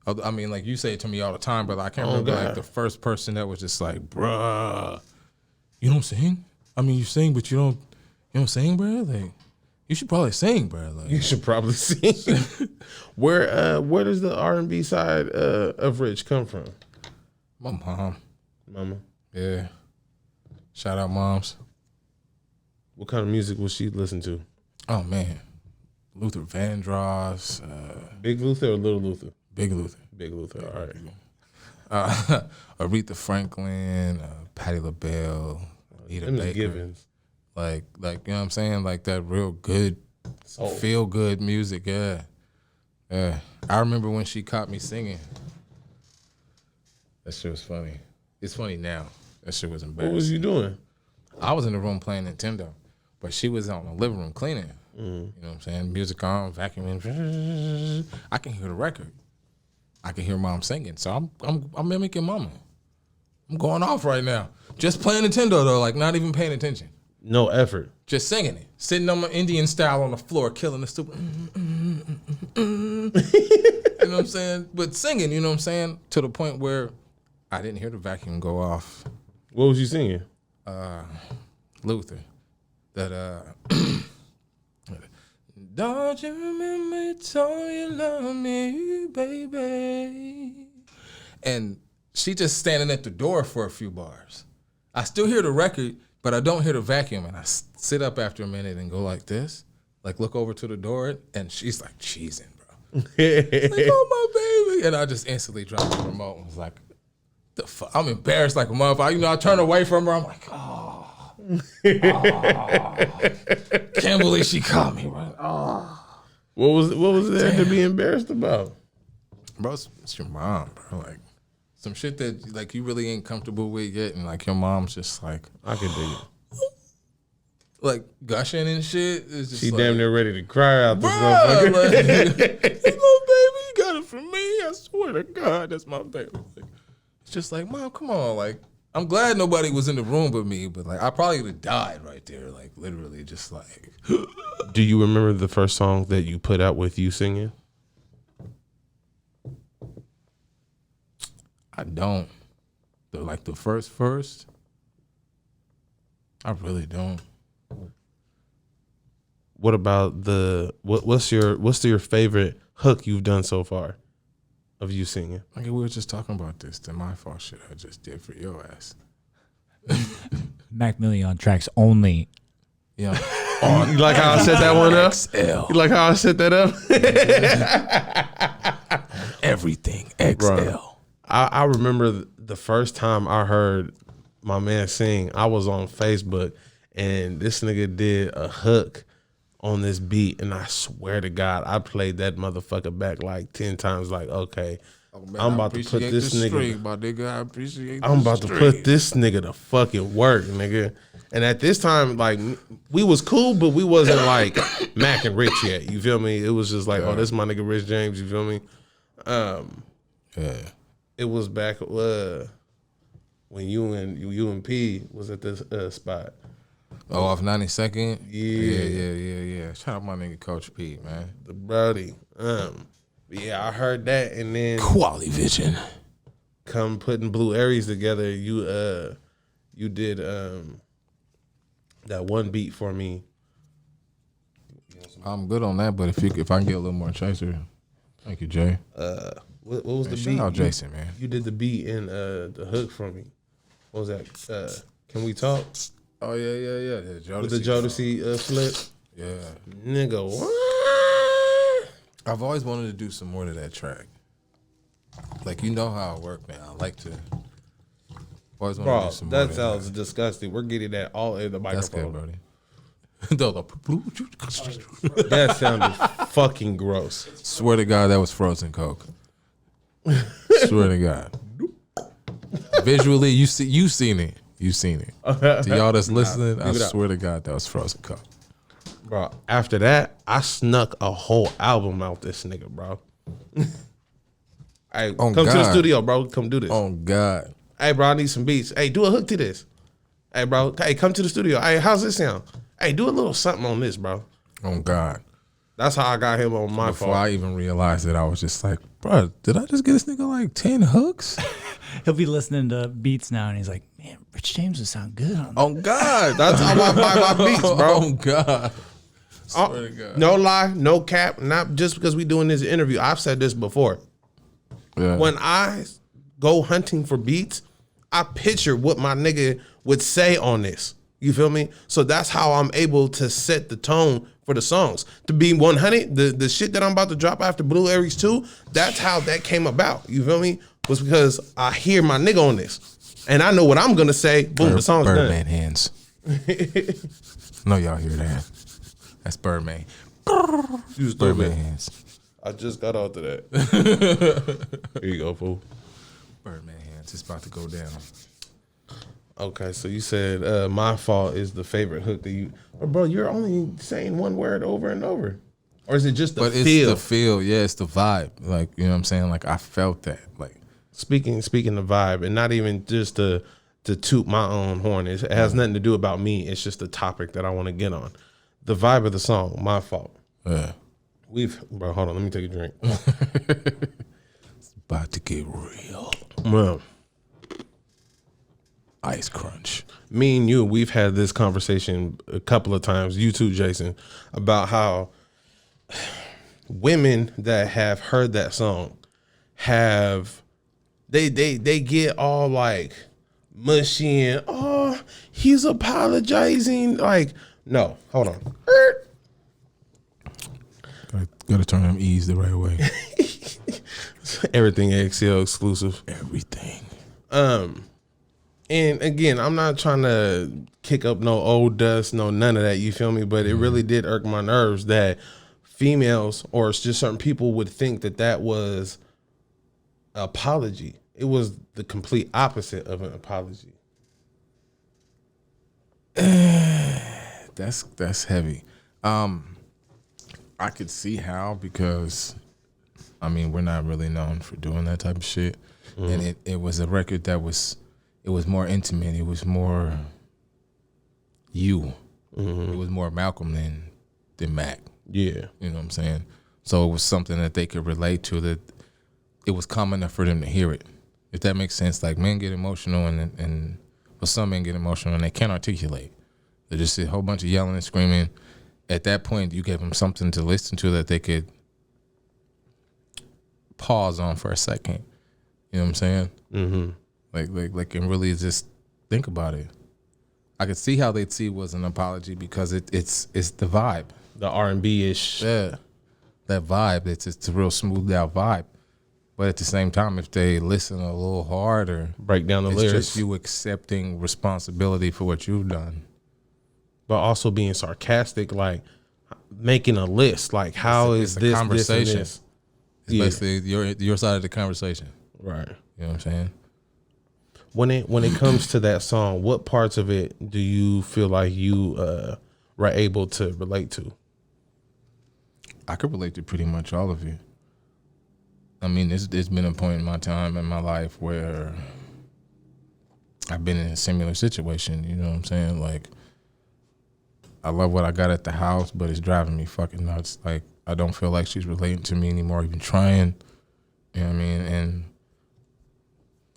[SPEAKER 3] I mean, like you say it to me all the time, but I can't remember like the first person that was just like, bruh, you don't sing? I mean, you sing, but you don't sing, bro? Like, you should probably sing, bro. Like,
[SPEAKER 2] You should probably sing. Where does the R&B side of Rich come from?
[SPEAKER 3] my mom.
[SPEAKER 2] Mama.
[SPEAKER 3] Yeah. Shout out moms.
[SPEAKER 2] What kind of music will she listen to?
[SPEAKER 3] Oh, man. Luther Vandross,
[SPEAKER 2] Big Luther or Little Luther?
[SPEAKER 3] Big Luther.
[SPEAKER 2] Big Luther, all right.
[SPEAKER 3] Aretha Franklin, Patti LaBelle, Anita
[SPEAKER 2] Them is
[SPEAKER 3] Baker.
[SPEAKER 2] givens.
[SPEAKER 3] Like, you know what I'm saying? Like that real good, feel good music, yeah. Yeah. I remember when she caught me singing. That shit was funny. It's funny now. That shit was embarrassing.
[SPEAKER 2] What was you doing?
[SPEAKER 3] I was in the room playing Nintendo, but she was on the living room cleaning. You know what I'm saying? Music on, vacuuming. I can hear the record. I can hear mom singing. So I'm mimicking mama. I'm going off right now. Just playing Nintendo though, like not even paying attention.
[SPEAKER 2] No effort.
[SPEAKER 3] Just singing it. Sitting on my Indian style on the floor, killing the stupid. You know what I'm saying? But singing, you know what I'm saying? To the point where I didn't hear the vacuum go off.
[SPEAKER 2] What was you singing?
[SPEAKER 3] Luther. That don't you remember you told you love me, baby? And she just standing at the door for a few bars. I still hear the record, but I don't hear the vacuum. And I sit up after a minute and go like this, like look over to the door, and she's like cheesing, bro. Like, oh my baby. And I just instantly dropped the remote and was like, the fuck? I'm embarrassed like a motherfucker. You know, I turn away from her. I'm like, oh. Can't believe she caught me, right? Oh.
[SPEAKER 2] What was there to be embarrassed about?
[SPEAKER 3] Bro, it's your mom, bro. Like, some shit that, like, you really ain't comfortable with yet, and, like, your mom's just, like...
[SPEAKER 2] I could dig it.
[SPEAKER 3] Like, gushing and shit. It's just
[SPEAKER 2] She
[SPEAKER 3] like,
[SPEAKER 2] damn near ready to cry out this
[SPEAKER 3] bruh,
[SPEAKER 2] motherfucker.
[SPEAKER 3] like, this little baby, you got it from me. I swear to God, that's my baby. Like, it's just like, mom, come on. Like, I'm glad nobody was in the room but me, but, like, I probably would have died right there. Like, literally just, like...
[SPEAKER 2] Do you remember the first song that you put out with you singing?
[SPEAKER 3] I don't. Like, the first, I really don't.
[SPEAKER 2] What about what's your favorite hook you've done so far of you singing?
[SPEAKER 3] Like, we were just talking about this, the My Fault shit I just did for your ass.
[SPEAKER 4] Mac Milliaon tracks only.
[SPEAKER 3] Yeah.
[SPEAKER 2] You like how I set that one up?
[SPEAKER 3] XL.
[SPEAKER 2] You like how I set that up?
[SPEAKER 3] Everything XL.
[SPEAKER 2] Bro. I remember the first time I heard my man sing, I was on Facebook and this nigga did a hook on this beat, and I swear to God, I played that motherfucker back like 10 times. Like, okay,
[SPEAKER 3] Man,
[SPEAKER 2] I'm about to put this nigga.
[SPEAKER 3] Stream, my nigga. I appreciate
[SPEAKER 2] I'm
[SPEAKER 3] the
[SPEAKER 2] about to
[SPEAKER 3] stream.
[SPEAKER 2] put this nigga to fucking work, nigga. And at this time, like, we was cool, but we wasn't like Mac and Rich yet. You feel me? It was just like, oh, this is my nigga Rich James. You feel me?
[SPEAKER 3] Yeah.
[SPEAKER 2] It was back. What when you and P was at this spot.
[SPEAKER 3] Oh, off 92nd?
[SPEAKER 2] Yeah.
[SPEAKER 3] Yeah. Shout out my nigga Coach P, man.
[SPEAKER 2] The Brody. Yeah, I heard that, and then
[SPEAKER 3] Quality vision.
[SPEAKER 2] come putting Blue Aries together. You did that one beat for me.
[SPEAKER 3] I'm good on that, but if I can get a little more chaser, thank you, Jay.
[SPEAKER 2] What was the
[SPEAKER 3] Shout
[SPEAKER 2] beat?
[SPEAKER 3] out Jason, man.
[SPEAKER 2] You did the beat and the hook for me. What was that? Can we talk?
[SPEAKER 3] Oh yeah.
[SPEAKER 2] With the Jodeci flip?
[SPEAKER 3] Yeah.
[SPEAKER 2] Nigga, what?
[SPEAKER 3] I've always wanted to do some more to that track. Like, you know how I work, man. I like to. Always want to
[SPEAKER 2] Bro,
[SPEAKER 3] do some more.
[SPEAKER 2] that
[SPEAKER 3] than
[SPEAKER 2] sounds disgusting. We're getting that all in the
[SPEAKER 3] That's
[SPEAKER 2] microphone.
[SPEAKER 3] good, Brody.
[SPEAKER 2] That sounded fucking gross.
[SPEAKER 3] Swear to God, that was frozen Coke. Swear to God. Visually, you seen it. You seen it. To y'all that's listening, I
[SPEAKER 2] leave it out.
[SPEAKER 3] swear to God, that was frozen Coke.
[SPEAKER 2] Bro, after that, I snuck a whole album out this nigga, bro. Hey,
[SPEAKER 3] Oh,
[SPEAKER 2] come to the
[SPEAKER 3] God.
[SPEAKER 2] studio, bro. Come do this.
[SPEAKER 3] Oh God.
[SPEAKER 2] Hey, bro, I need some beats. Hey, do a hook to this. Hey, bro. Hey, come to the studio. Hey, how's this sound? Hey, do a little something on this, bro.
[SPEAKER 3] Oh God.
[SPEAKER 2] That's how I got him on my
[SPEAKER 3] Before
[SPEAKER 2] phone.
[SPEAKER 3] I even realized it, I was just like, bro, did I just get this nigga like 10 hooks?
[SPEAKER 4] He'll be listening to beats now, and he's like, "Man, Rich James would sound good on that."
[SPEAKER 3] Oh God.
[SPEAKER 2] That's how I buy my beats, bro.
[SPEAKER 3] Oh God.
[SPEAKER 2] Oh,
[SPEAKER 3] Swear to God.
[SPEAKER 2] no lie, no cap. Not just because we doing this interview. I've said this before.
[SPEAKER 3] Yeah.
[SPEAKER 2] When I go hunting for beats, I picture what my nigga would say on this. You feel me? So that's how I'm able to set the tone for the songs. To be 100, the shit that I'm about to drop after Blue Aries 2, that's how that came about. You feel me? Was because I hear my nigga on this. And I know what I'm gonna say. Boom, the song's
[SPEAKER 3] Birdman
[SPEAKER 2] done.
[SPEAKER 3] hands. No, y'all hear that? That's Birdman.
[SPEAKER 2] You stupid.
[SPEAKER 3] Birdman hands.
[SPEAKER 2] I just got out of that. Here you go, fool.
[SPEAKER 3] Birdman hands. It's about to go down.
[SPEAKER 2] Okay, so you said My Fault is the favorite hook that you... Bro, you're only saying one word over and over. Or is it just the
[SPEAKER 3] But it's
[SPEAKER 2] feel?
[SPEAKER 3] the feel. Yeah, it's the vibe. Like, you know what I'm saying? Like, I felt that. Like,
[SPEAKER 2] Speaking the vibe, and not even just to toot my own horn. It has nothing to do about me. It's just a topic that I want to get on. The vibe of the song, My Fault.
[SPEAKER 3] yeah.
[SPEAKER 2] Bro, hold on, let me take a drink.
[SPEAKER 3] It's about to get real.
[SPEAKER 2] Well,
[SPEAKER 3] Ice crunch.
[SPEAKER 2] me and you, we've had this conversation a couple of times, you too, Jason, about how women that have heard that song they get all like mushy and he's apologizing. Like, no, hold on.
[SPEAKER 3] Gotta turn them E's the right way.
[SPEAKER 2] Everything XL exclusive.
[SPEAKER 3] Everything.
[SPEAKER 2] And again, I'm not trying to kick up no old dust, no none of that, you feel me? But it really did irk my nerves that females or it's just certain people would think that that was an apology. It was the complete opposite of an apology.
[SPEAKER 3] That's heavy. I could see how, because I mean, we're not really known for doing that type of shit. And it was a record that was more intimate. It was more you. It was more Malcolm than Mac.
[SPEAKER 2] Yeah.
[SPEAKER 3] You know what I'm saying? So it was something that they could relate to, that it was common enough for them to hear it. If that makes sense. Like, men get emotional and well, some men get emotional and they can't articulate. They just a whole bunch of yelling and screaming. At that point, you gave them something to listen to that they could pause on for a second. You know what I'm saying? Mm-hmm. Like, and really just think about it. I could see how they'd see it was an apology because it's the vibe.
[SPEAKER 2] The R&B-ish.
[SPEAKER 3] Yeah, that vibe. It's a real smoothed out vibe. But at the same time, if they listen a little harder,
[SPEAKER 2] Break down the
[SPEAKER 3] it's
[SPEAKER 2] lyrics.
[SPEAKER 3] just you accepting responsibility for what you've done.
[SPEAKER 2] But also being sarcastic, like making a list. Like, how
[SPEAKER 3] It's
[SPEAKER 2] is
[SPEAKER 3] a
[SPEAKER 2] this,
[SPEAKER 3] conversation.
[SPEAKER 2] this, and this?
[SPEAKER 3] It's basically your side of the conversation.
[SPEAKER 2] Right.
[SPEAKER 3] You know what I'm saying?
[SPEAKER 2] When it comes to that song, what parts of it do you feel like you were able to relate to?
[SPEAKER 3] I could relate to pretty much all of it. I mean, there's been a point in my time in my life where I've been in a similar situation. You know what I'm saying? Like, I love what I got at the house, but it's driving me fucking nuts. Like, I don't feel like she's relating to me anymore, even trying. You know what I mean? And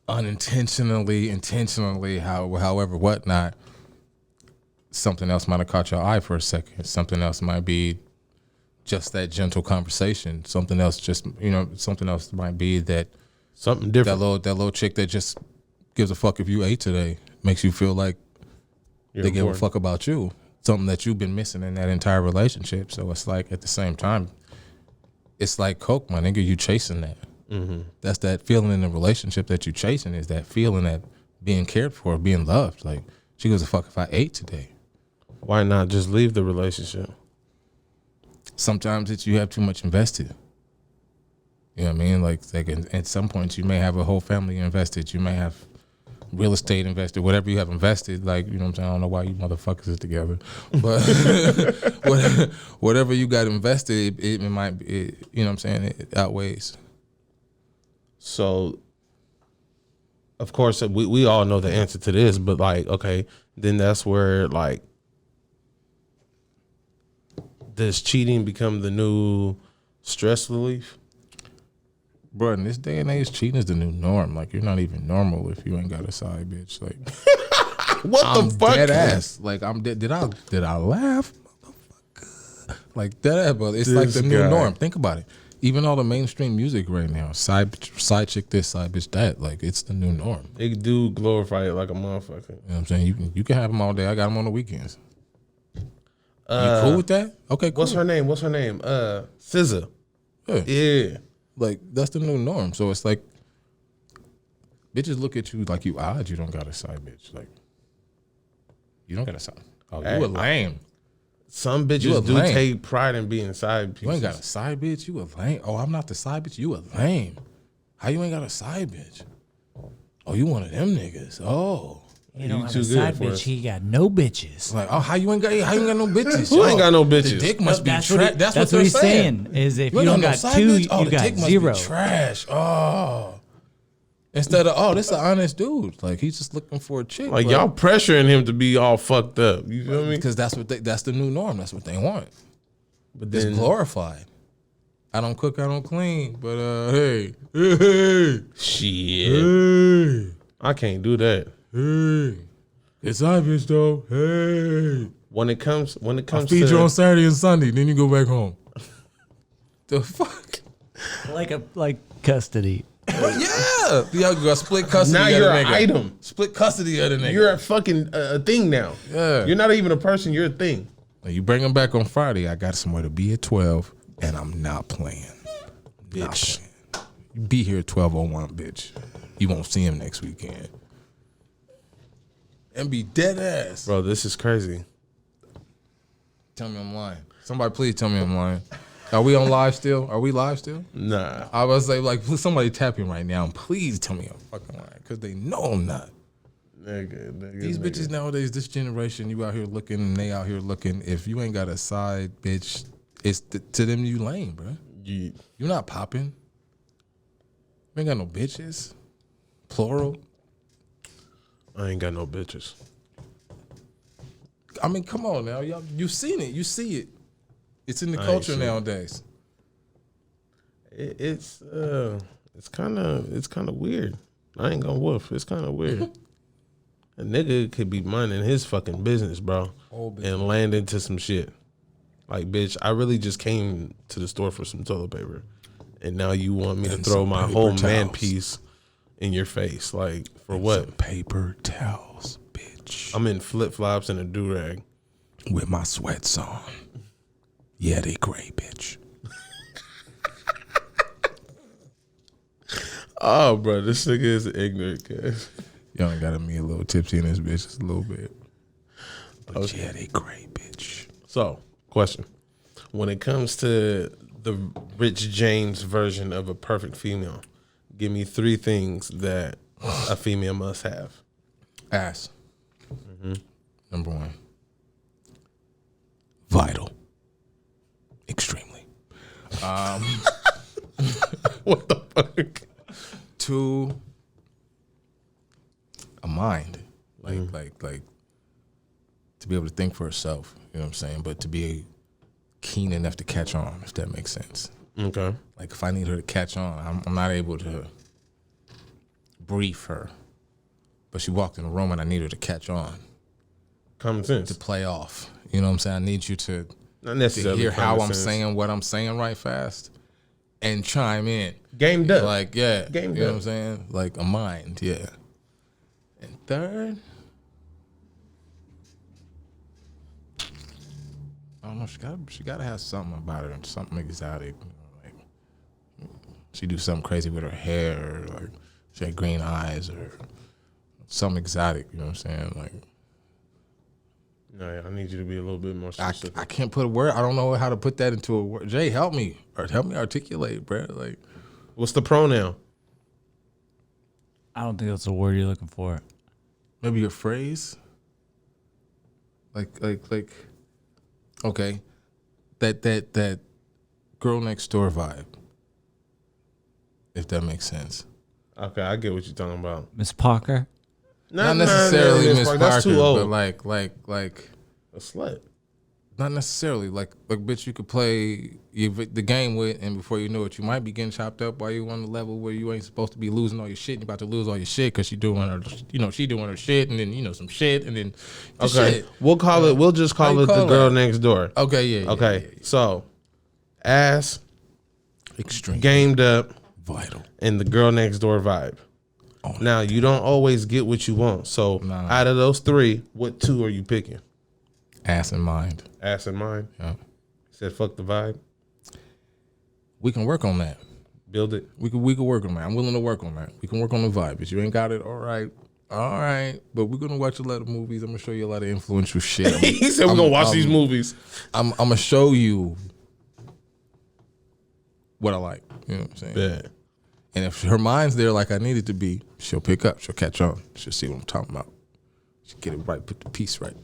[SPEAKER 3] unintentionally, intentionally, however, whatnot, something else might have caught your eye for a second. Something else might be just that gentle conversation. Something else just, something else might be that
[SPEAKER 2] Something different.
[SPEAKER 3] that little chick that just gives a fuck if you ate today. Makes you feel like
[SPEAKER 2] You're
[SPEAKER 3] they give a
[SPEAKER 2] important.
[SPEAKER 3] fuck about you. Something that you've been missing in that entire relationship. So it's like, at the same time, it's like coke, my nigga. You chasing that. Mm-hmm. That's that feeling in the relationship that you chasing, is that feeling that being cared for, being loved. Like, she gives a fuck if I ate today.
[SPEAKER 2] Why not just leave the relationship?
[SPEAKER 3] Sometimes it's you have too much invested. You know what I mean? Like at some points you may have a whole family invested. You may have real estate invested, whatever you have invested. Like, you know what I'm saying? I don't know why you motherfuckers is together, but whatever you got invested, it might be, you know what I'm saying? It outweighs.
[SPEAKER 2] So, of course, we all know the answer to this, but like, okay, then that's where, like, does cheating become the new stress relief?
[SPEAKER 3] Bro, in this day and age, cheating is the new norm. Like, you're not even normal if you ain't got a side bitch. Like,
[SPEAKER 2] What
[SPEAKER 3] I'm
[SPEAKER 2] the fuck?
[SPEAKER 3] dead ass. Like, I'm dead. Did I laugh, motherfucker? Like, dead ass, brother. It's like
[SPEAKER 2] This
[SPEAKER 3] the new
[SPEAKER 2] guy.
[SPEAKER 3] norm. Think about it. Even all the mainstream music right now, side chick this, side bitch that. Like, it's the new norm.
[SPEAKER 2] They do glorify it like a motherfucker.
[SPEAKER 3] You know what I'm saying? You can have them all day. I got them on the weekends. You cool with that? Okay, cool.
[SPEAKER 2] What's her name? SZA.
[SPEAKER 3] Yeah.
[SPEAKER 2] Yeah.
[SPEAKER 3] Like, that's the new norm. So it's like, bitches look at you like you odd. You don't got a side bitch. Like, you don't got a side. Oh,
[SPEAKER 2] Hey,
[SPEAKER 3] you a lame.
[SPEAKER 2] Some
[SPEAKER 3] You a
[SPEAKER 2] bitches do
[SPEAKER 3] lame.
[SPEAKER 2] take pride in being side pieces.
[SPEAKER 3] You ain't got a side bitch. You a lame. Oh, I'm not the side bitch. You a lame. How you ain't got a side bitch? Oh, you one of them niggas. Oh.
[SPEAKER 4] You don't
[SPEAKER 2] You
[SPEAKER 4] have
[SPEAKER 2] too
[SPEAKER 4] a
[SPEAKER 2] good
[SPEAKER 4] side
[SPEAKER 2] for
[SPEAKER 4] bitch.
[SPEAKER 2] us.
[SPEAKER 4] He got no bitches.
[SPEAKER 3] Like, oh, how you ain't got no bitches?
[SPEAKER 2] Who ain't got no
[SPEAKER 3] The
[SPEAKER 2] bitches?
[SPEAKER 3] dick must be
[SPEAKER 4] That's
[SPEAKER 3] trash.
[SPEAKER 4] what, he,
[SPEAKER 3] That's
[SPEAKER 4] what
[SPEAKER 3] what
[SPEAKER 4] he's
[SPEAKER 3] they're saying.
[SPEAKER 4] Is if
[SPEAKER 3] You
[SPEAKER 4] you
[SPEAKER 3] ain't
[SPEAKER 4] don't
[SPEAKER 3] got no
[SPEAKER 4] got
[SPEAKER 3] side
[SPEAKER 4] two,
[SPEAKER 3] bitch? Oh,
[SPEAKER 4] you
[SPEAKER 3] the
[SPEAKER 4] got
[SPEAKER 3] dick must
[SPEAKER 4] zero.
[SPEAKER 3] be trash. Oh. Instead of, oh, this an honest dude. Like, he's just looking for a chick.
[SPEAKER 2] Like, y'all pressuring him to be all fucked up. You feel me?
[SPEAKER 3] Because that's the new norm. That's what they want.
[SPEAKER 2] But
[SPEAKER 3] It's
[SPEAKER 2] then,
[SPEAKER 3] glorified. I don't cook, I don't clean. But hey.
[SPEAKER 2] shit. I can't do that.
[SPEAKER 3] Hey. It's obvious though. Hey.
[SPEAKER 2] When it comes
[SPEAKER 3] I feed you on Saturday and Sunday, then you go back home. The fuck?
[SPEAKER 4] Like custody.
[SPEAKER 3] Yeah. You got split custody.
[SPEAKER 2] Now
[SPEAKER 3] of the
[SPEAKER 2] you're an
[SPEAKER 3] nigga.
[SPEAKER 2] item.
[SPEAKER 3] Split custody of the nigga.
[SPEAKER 2] You're a fucking a thing now.
[SPEAKER 3] Yeah.
[SPEAKER 2] You're not even a person. You're a thing.
[SPEAKER 3] Now you bring him back on Friday. I got somewhere to be at 12, and I'm not playing.
[SPEAKER 2] Bitch.
[SPEAKER 3] You be here at 12:01, bitch. You won't see him next weekend. And be dead ass.
[SPEAKER 2] Bro, this is crazy.
[SPEAKER 3] Tell me I'm lying. Somebody please tell me I'm lying. Are we on live still? Are we live still?
[SPEAKER 2] Nah.
[SPEAKER 3] I was like, please, somebody tap him right now and please tell me I'm fucking lying. Because they know I'm not.
[SPEAKER 2] Nigga,
[SPEAKER 3] These bitches nowadays, this generation, you out here looking and they out here looking. If you ain't got a side bitch, it's to them you lame, bro.
[SPEAKER 2] You
[SPEAKER 3] not popping. You ain't got no bitches. Plural.
[SPEAKER 2] I ain't got no bitches.
[SPEAKER 3] I mean, come on now. Y'all, you seen it. You see it. It's in the
[SPEAKER 2] I ain't
[SPEAKER 3] culture
[SPEAKER 2] seen it.
[SPEAKER 3] nowadays.
[SPEAKER 2] It's kind of weird. I ain't gonna woof. It's kind of weird. A nigga could be minding his fucking business, bro, and land into some shit. Like, bitch, I really just came to the store for some toilet paper, and now you want me to
[SPEAKER 3] And
[SPEAKER 2] throw
[SPEAKER 3] some
[SPEAKER 2] my
[SPEAKER 3] paper
[SPEAKER 2] whole
[SPEAKER 3] towels.
[SPEAKER 2] man piece in your face. Like, for what?
[SPEAKER 3] Some paper towels, bitch.
[SPEAKER 2] I'm in flip flops and a do rag.
[SPEAKER 3] With my sweats on. Yeah, they gray, bitch.
[SPEAKER 2] Oh, bro, this nigga is ignorant, cuz.
[SPEAKER 3] Y'all ain't got me a little tipsy in this bitch, just a little bit. But
[SPEAKER 2] Okay.
[SPEAKER 3] yeah, they gray, bitch.
[SPEAKER 2] So, question. When it comes to the Rich James version of a perfect female, give me 3 things that a female must have.
[SPEAKER 3] Ass. Number 1. Vital. Extremely.
[SPEAKER 2] What the fuck?
[SPEAKER 3] 2. A mind. be able to think for herself. You know what I'm saying? But to be keen enough to catch on, if that makes sense.
[SPEAKER 2] Okay.
[SPEAKER 3] Like if I need her to catch on, I'm not able to brief her. But she walked in the room and I need her to catch on,
[SPEAKER 2] Common sense.
[SPEAKER 3] to play off. You know what I'm saying? I need you to
[SPEAKER 2] Not necessarily
[SPEAKER 3] hear how
[SPEAKER 2] common
[SPEAKER 3] I'm
[SPEAKER 2] sense.
[SPEAKER 3] saying what I'm saying right fast and chime in.
[SPEAKER 2] Gamed up.
[SPEAKER 3] Like, yeah.
[SPEAKER 2] Gamed
[SPEAKER 3] you know
[SPEAKER 2] up.
[SPEAKER 3] what I'm saying? Like a mind, yeah. And third, I don't know, she gotta have something about her, something exotic. You know, like she do something crazy with her hair, or like she had green eyes or something exotic, you know what I'm saying? Like
[SPEAKER 2] No, yeah, I need you to be a little bit more specific.
[SPEAKER 3] I can't put a word. I don't know how to put that into a word. Jay, help me. Or help me articulate, bro. Like,
[SPEAKER 2] What's the pronoun?
[SPEAKER 4] I don't think that's the word you're looking for.
[SPEAKER 3] maybe a phrase. Like okay. That girl next door vibe. If that makes sense.
[SPEAKER 2] Okay, I get what you're talking about.
[SPEAKER 4] Miss Parker?
[SPEAKER 3] Not necessarily Miss Parker,
[SPEAKER 2] That's too old.
[SPEAKER 3] but like
[SPEAKER 2] A slut.
[SPEAKER 3] not necessarily like bitch you could play the game with, and before you know it, you might be getting chopped up while you on the level where you ain't supposed to be losing all your shit. You're about to lose all your shit because she doing her shit, and then some shit, and then the
[SPEAKER 2] Okay,
[SPEAKER 3] shit.
[SPEAKER 2] we'll call it. We'll just call
[SPEAKER 3] you
[SPEAKER 2] it the
[SPEAKER 3] call
[SPEAKER 2] girl
[SPEAKER 3] that?
[SPEAKER 2] next door.
[SPEAKER 3] Okay, yeah.
[SPEAKER 2] Okay, so ass,
[SPEAKER 3] Extreme.
[SPEAKER 2] gamed up,
[SPEAKER 3] Vital.
[SPEAKER 2] and the girl next door vibe. Now you don't always get what you want. So
[SPEAKER 3] Nah.
[SPEAKER 2] out of those three, what two are you picking?
[SPEAKER 3] Ass in mind.
[SPEAKER 2] Ass and mine.
[SPEAKER 3] Yeah.
[SPEAKER 2] Said fuck the vibe.
[SPEAKER 3] We can work on that.
[SPEAKER 2] Build it.
[SPEAKER 3] We can work on that. I'm willing to work on that. We can work on the vibe. If you ain't got it, all right. But we're gonna watch a lot of movies. I'm gonna show you a lot of influential shit.
[SPEAKER 2] He said we're gonna watch these movies.
[SPEAKER 3] I'm gonna show you what I like. You know what I'm saying?
[SPEAKER 2] Yeah.
[SPEAKER 3] And if her mind's there like I need it to be, she'll pick up. She'll catch on. She'll see what I'm talking about. She'll get it right. Put the piece right.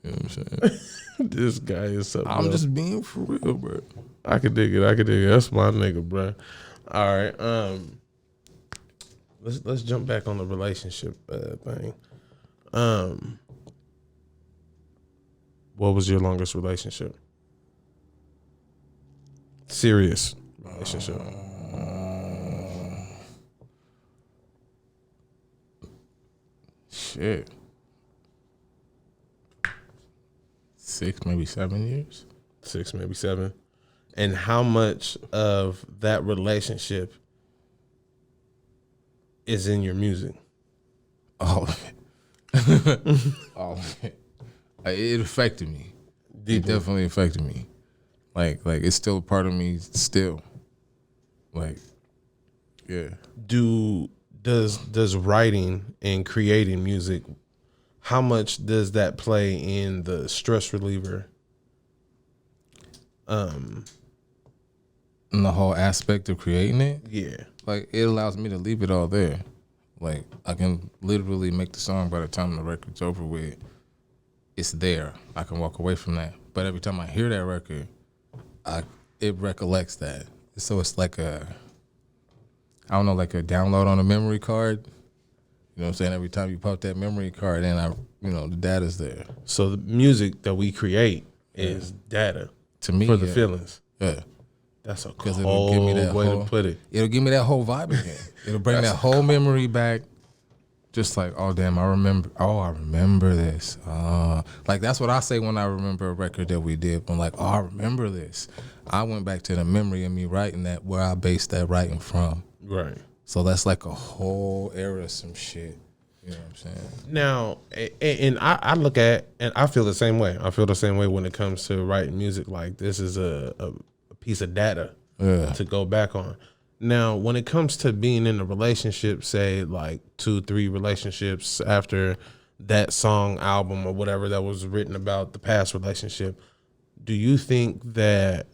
[SPEAKER 3] You know what I'm saying?
[SPEAKER 2] This guy is something.
[SPEAKER 3] I'm
[SPEAKER 2] else.
[SPEAKER 3] just being for real, bro.
[SPEAKER 2] I could dig it. That's my nigga, bro. All right. Let's jump back on the relationship thing. What was your longest relationship? Serious relationship.
[SPEAKER 3] Shit. 6, maybe 7 years.
[SPEAKER 2] 6, maybe 7. And how much of that relationship is in your music?
[SPEAKER 3] All of it. All of it. It affected me. It definitely affected me. Like it's still a part of me still. Like, yeah. Does writing
[SPEAKER 2] and creating music, how much does that play in the stress reliever?
[SPEAKER 3] And the whole aspect of creating it,
[SPEAKER 2] Yeah.
[SPEAKER 3] like it allows me to leave it all there. Like I can literally make the song by the time the record's over with. It's there. I can walk away from that. But every time I hear that record, it recollects that. So it's like like a download on a memory card. You know what I'm saying? Every time you pop that memory card in, the data's there.
[SPEAKER 2] So the music that we create is data
[SPEAKER 3] To me,
[SPEAKER 2] for the
[SPEAKER 3] yeah.
[SPEAKER 2] feelings.
[SPEAKER 3] Yeah.
[SPEAKER 2] That's a
[SPEAKER 3] Because
[SPEAKER 2] cold
[SPEAKER 3] it'll give me that
[SPEAKER 2] way
[SPEAKER 3] whole,
[SPEAKER 2] to put it.
[SPEAKER 3] It'll give me that whole vibe again. It'll bring that whole memory back. Just like, oh damn, I remember this. Like that's what I say when I remember a record that we did. I'm like, oh, I remember this. I went back to the memory of me writing that, where I based that writing from.
[SPEAKER 2] Right.
[SPEAKER 3] So that's like a whole era of some shit. You know what I'm saying?
[SPEAKER 2] Now, and I look at, and I feel the same way. I feel the same way when it comes to writing music. Like this is a piece of data to go back on. Now, when it comes to being in a relationship, say like 2-3 relationships after that song, album, or whatever that was written about the past relationship, do you think that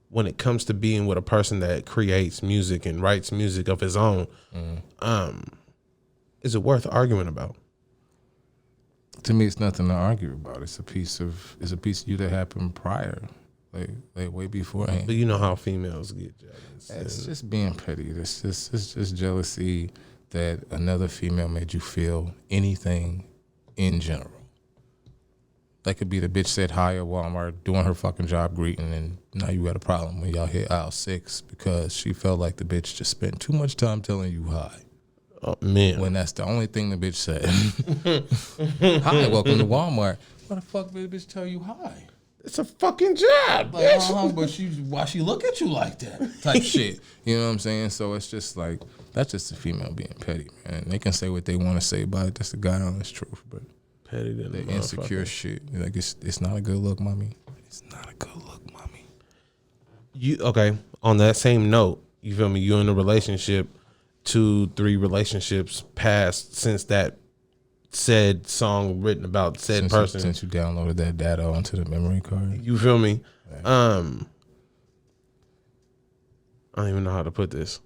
[SPEAKER 2] when it comes to being with a person that creates music and writes music of his own, is it worth arguing about?
[SPEAKER 3] To me, it's nothing to argue about. It's a piece of you that happened prior, like way beforehand.
[SPEAKER 2] But you know how females get jealous.
[SPEAKER 3] It's just being petty. It's just jealousy that another female made you feel anything in general. That could be the bitch said hi at Walmart doing her fucking job greeting, and now you got a problem when y'all hit aisle 6 because she felt like the bitch just spent too much time telling you hi.
[SPEAKER 2] Oh, man.
[SPEAKER 3] When that's the only thing the bitch said. Hi, welcome to Walmart. Why the fuck did the bitch tell you hi?
[SPEAKER 2] It's a fucking job,
[SPEAKER 3] Like,
[SPEAKER 2] bitch.
[SPEAKER 3] but why she look at you like that? Type shit. You know what I'm saying? So it's just like, that's just a female being petty, man. They can say what they want to say about it. That's the God honest truth. But
[SPEAKER 2] Petty than
[SPEAKER 3] the
[SPEAKER 2] a
[SPEAKER 3] insecure
[SPEAKER 2] motherfucker.
[SPEAKER 3] shit, like it's not a good look, mommy. It's not a good look, mommy.
[SPEAKER 2] You okay? On that same note, you feel me? You in a relationship, 2-3 relationships passed since that said song written about said person.
[SPEAKER 3] Since you downloaded that data onto the memory card.
[SPEAKER 2] You feel me? I don't even know how to put this.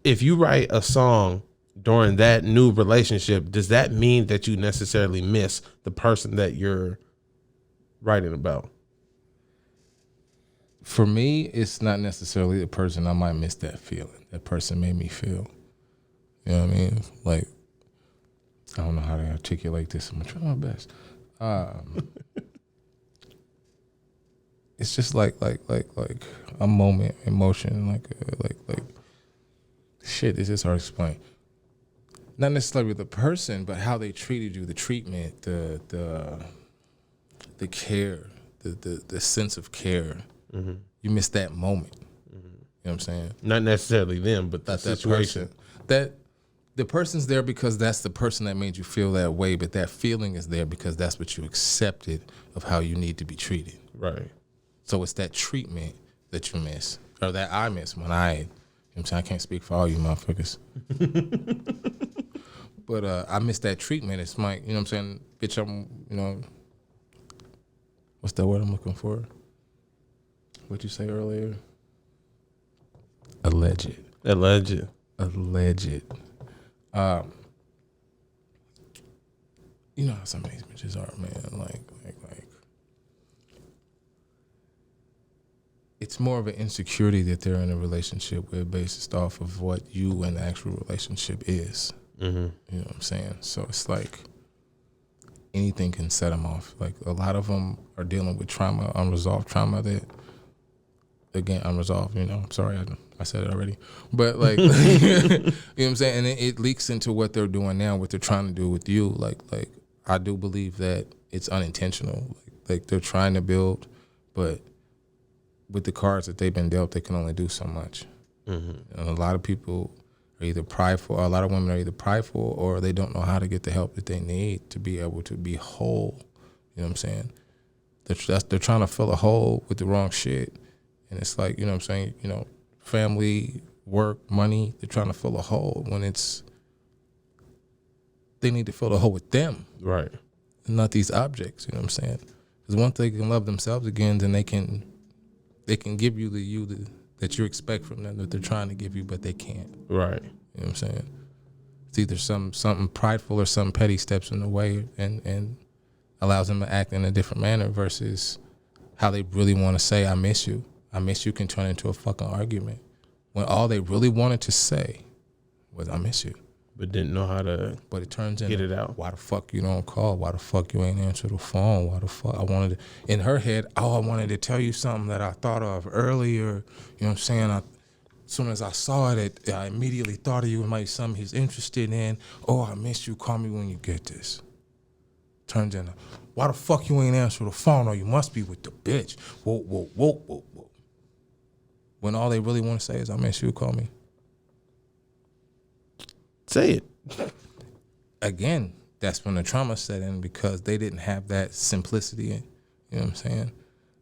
[SPEAKER 2] If you write a song during that new relationship, does that mean that you necessarily miss the person that you're writing about?
[SPEAKER 3] For me, it's not necessarily the person. I might miss that feeling. That person made me feel. You know what I mean? Like, I don't know how to articulate this. I'm gonna try my best. It's just like a moment, emotion, like shit. It's just hard to explain. Not necessarily the person, but how they treated you, the treatment, the care, the sense of care. Mm-hmm. You miss that moment. Mm-hmm. You know what I'm saying?
[SPEAKER 2] Not necessarily them, but the situation.
[SPEAKER 3] The person's there because that's the person that made you feel that way, but that feeling is there because that's what you accepted of how you need to be treated.
[SPEAKER 2] Right.
[SPEAKER 3] So it's that treatment that you miss, or that I miss when you know what I'm saying? I can't speak for all you motherfuckers. But I miss that treatment. It's my, you know what I'm saying? Bitch, I'm, you know, what's that word I'm looking for? What'd you say earlier? Alleged.
[SPEAKER 2] Alleged.
[SPEAKER 3] You know how some of these bitches are, man. Like, it's more of an insecurity that they're in a relationship with based off of what you and the actual relationship is. Mm-hmm. You know what I'm saying? So it's like anything can set them off. Like a lot of them are dealing with trauma, unresolved trauma that, again, unresolved, you know, I'm sorry, I said it already. But like, you know what I'm saying? And it leaks into what they're doing now, what they're trying to do with you. Like I do believe that it's unintentional. Like they're trying to build, but with the cards that they've been dealt, they can only do so much. Mm-hmm. And a lot of people are either prideful, or a lot of women are either prideful, or they don't know how to get the help that they need to be able to be whole. You know what I'm saying? They're trying to fill a hole with the wrong shit. And it's like, you know what I'm saying, you know, family, work, money, they're trying to fill a hole when they need to fill the hole with them.
[SPEAKER 2] Right.
[SPEAKER 3] And not these objects, you know what I'm saying? Because once they can love themselves again, then they can give you the you that you expect from them that they're trying to give you, but they can't.
[SPEAKER 2] Right.
[SPEAKER 3] You know what I'm saying? It's either something prideful or some petty steps in the way and allows them to act in a different manner versus how they really want to say, I miss you. I miss you can turn into a fucking argument when all they really wanted to say was, I miss you.
[SPEAKER 2] But didn't know how to
[SPEAKER 3] But it turns into,
[SPEAKER 2] get it out.
[SPEAKER 3] Why the fuck you don't call? Why the fuck you ain't answer the phone? Why the fuck? In her head, I wanted to tell you something that I thought of earlier. You know what I'm saying? As soon as I saw it, I immediately thought of you. It might be something he's interested in. Oh, I miss you. Call me when you get this. Turns into, why the fuck you ain't answer the phone? Or you must be with the bitch. Whoa, whoa, whoa, whoa, whoa. When all they really want to say is, I miss you. Call me.
[SPEAKER 2] Say it.
[SPEAKER 3] Again, that's when the trauma set in because they didn't have that simplicity. You know what I'm saying?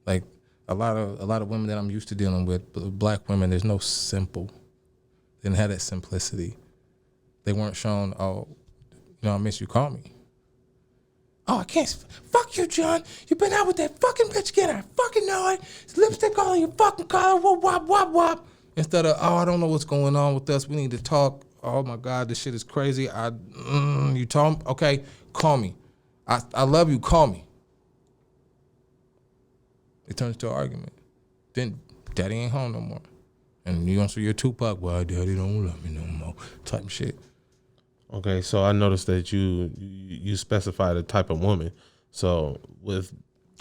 [SPEAKER 3] Like a lot of women that I'm used to dealing with, black women, there's no simple. They didn't have that simplicity. They weren't shown, oh, you know, I miss you, call me. Oh, I can't. Fuck you, John. You've been out with that fucking bitch again. I fucking know it. It's lipstick all on your fucking collar. Whoop, wop, wop, wop. Instead of, oh, I don't know what's going on with us. We need to talk. Oh my God, this shit is crazy. You told me? Okay, call me. I love you, call me. It turns to an argument. Then daddy ain't home no more. And you answer your Tupac, well, daddy don't love me no more, type of shit.
[SPEAKER 2] Okay, so I noticed that you specified a type of woman. So with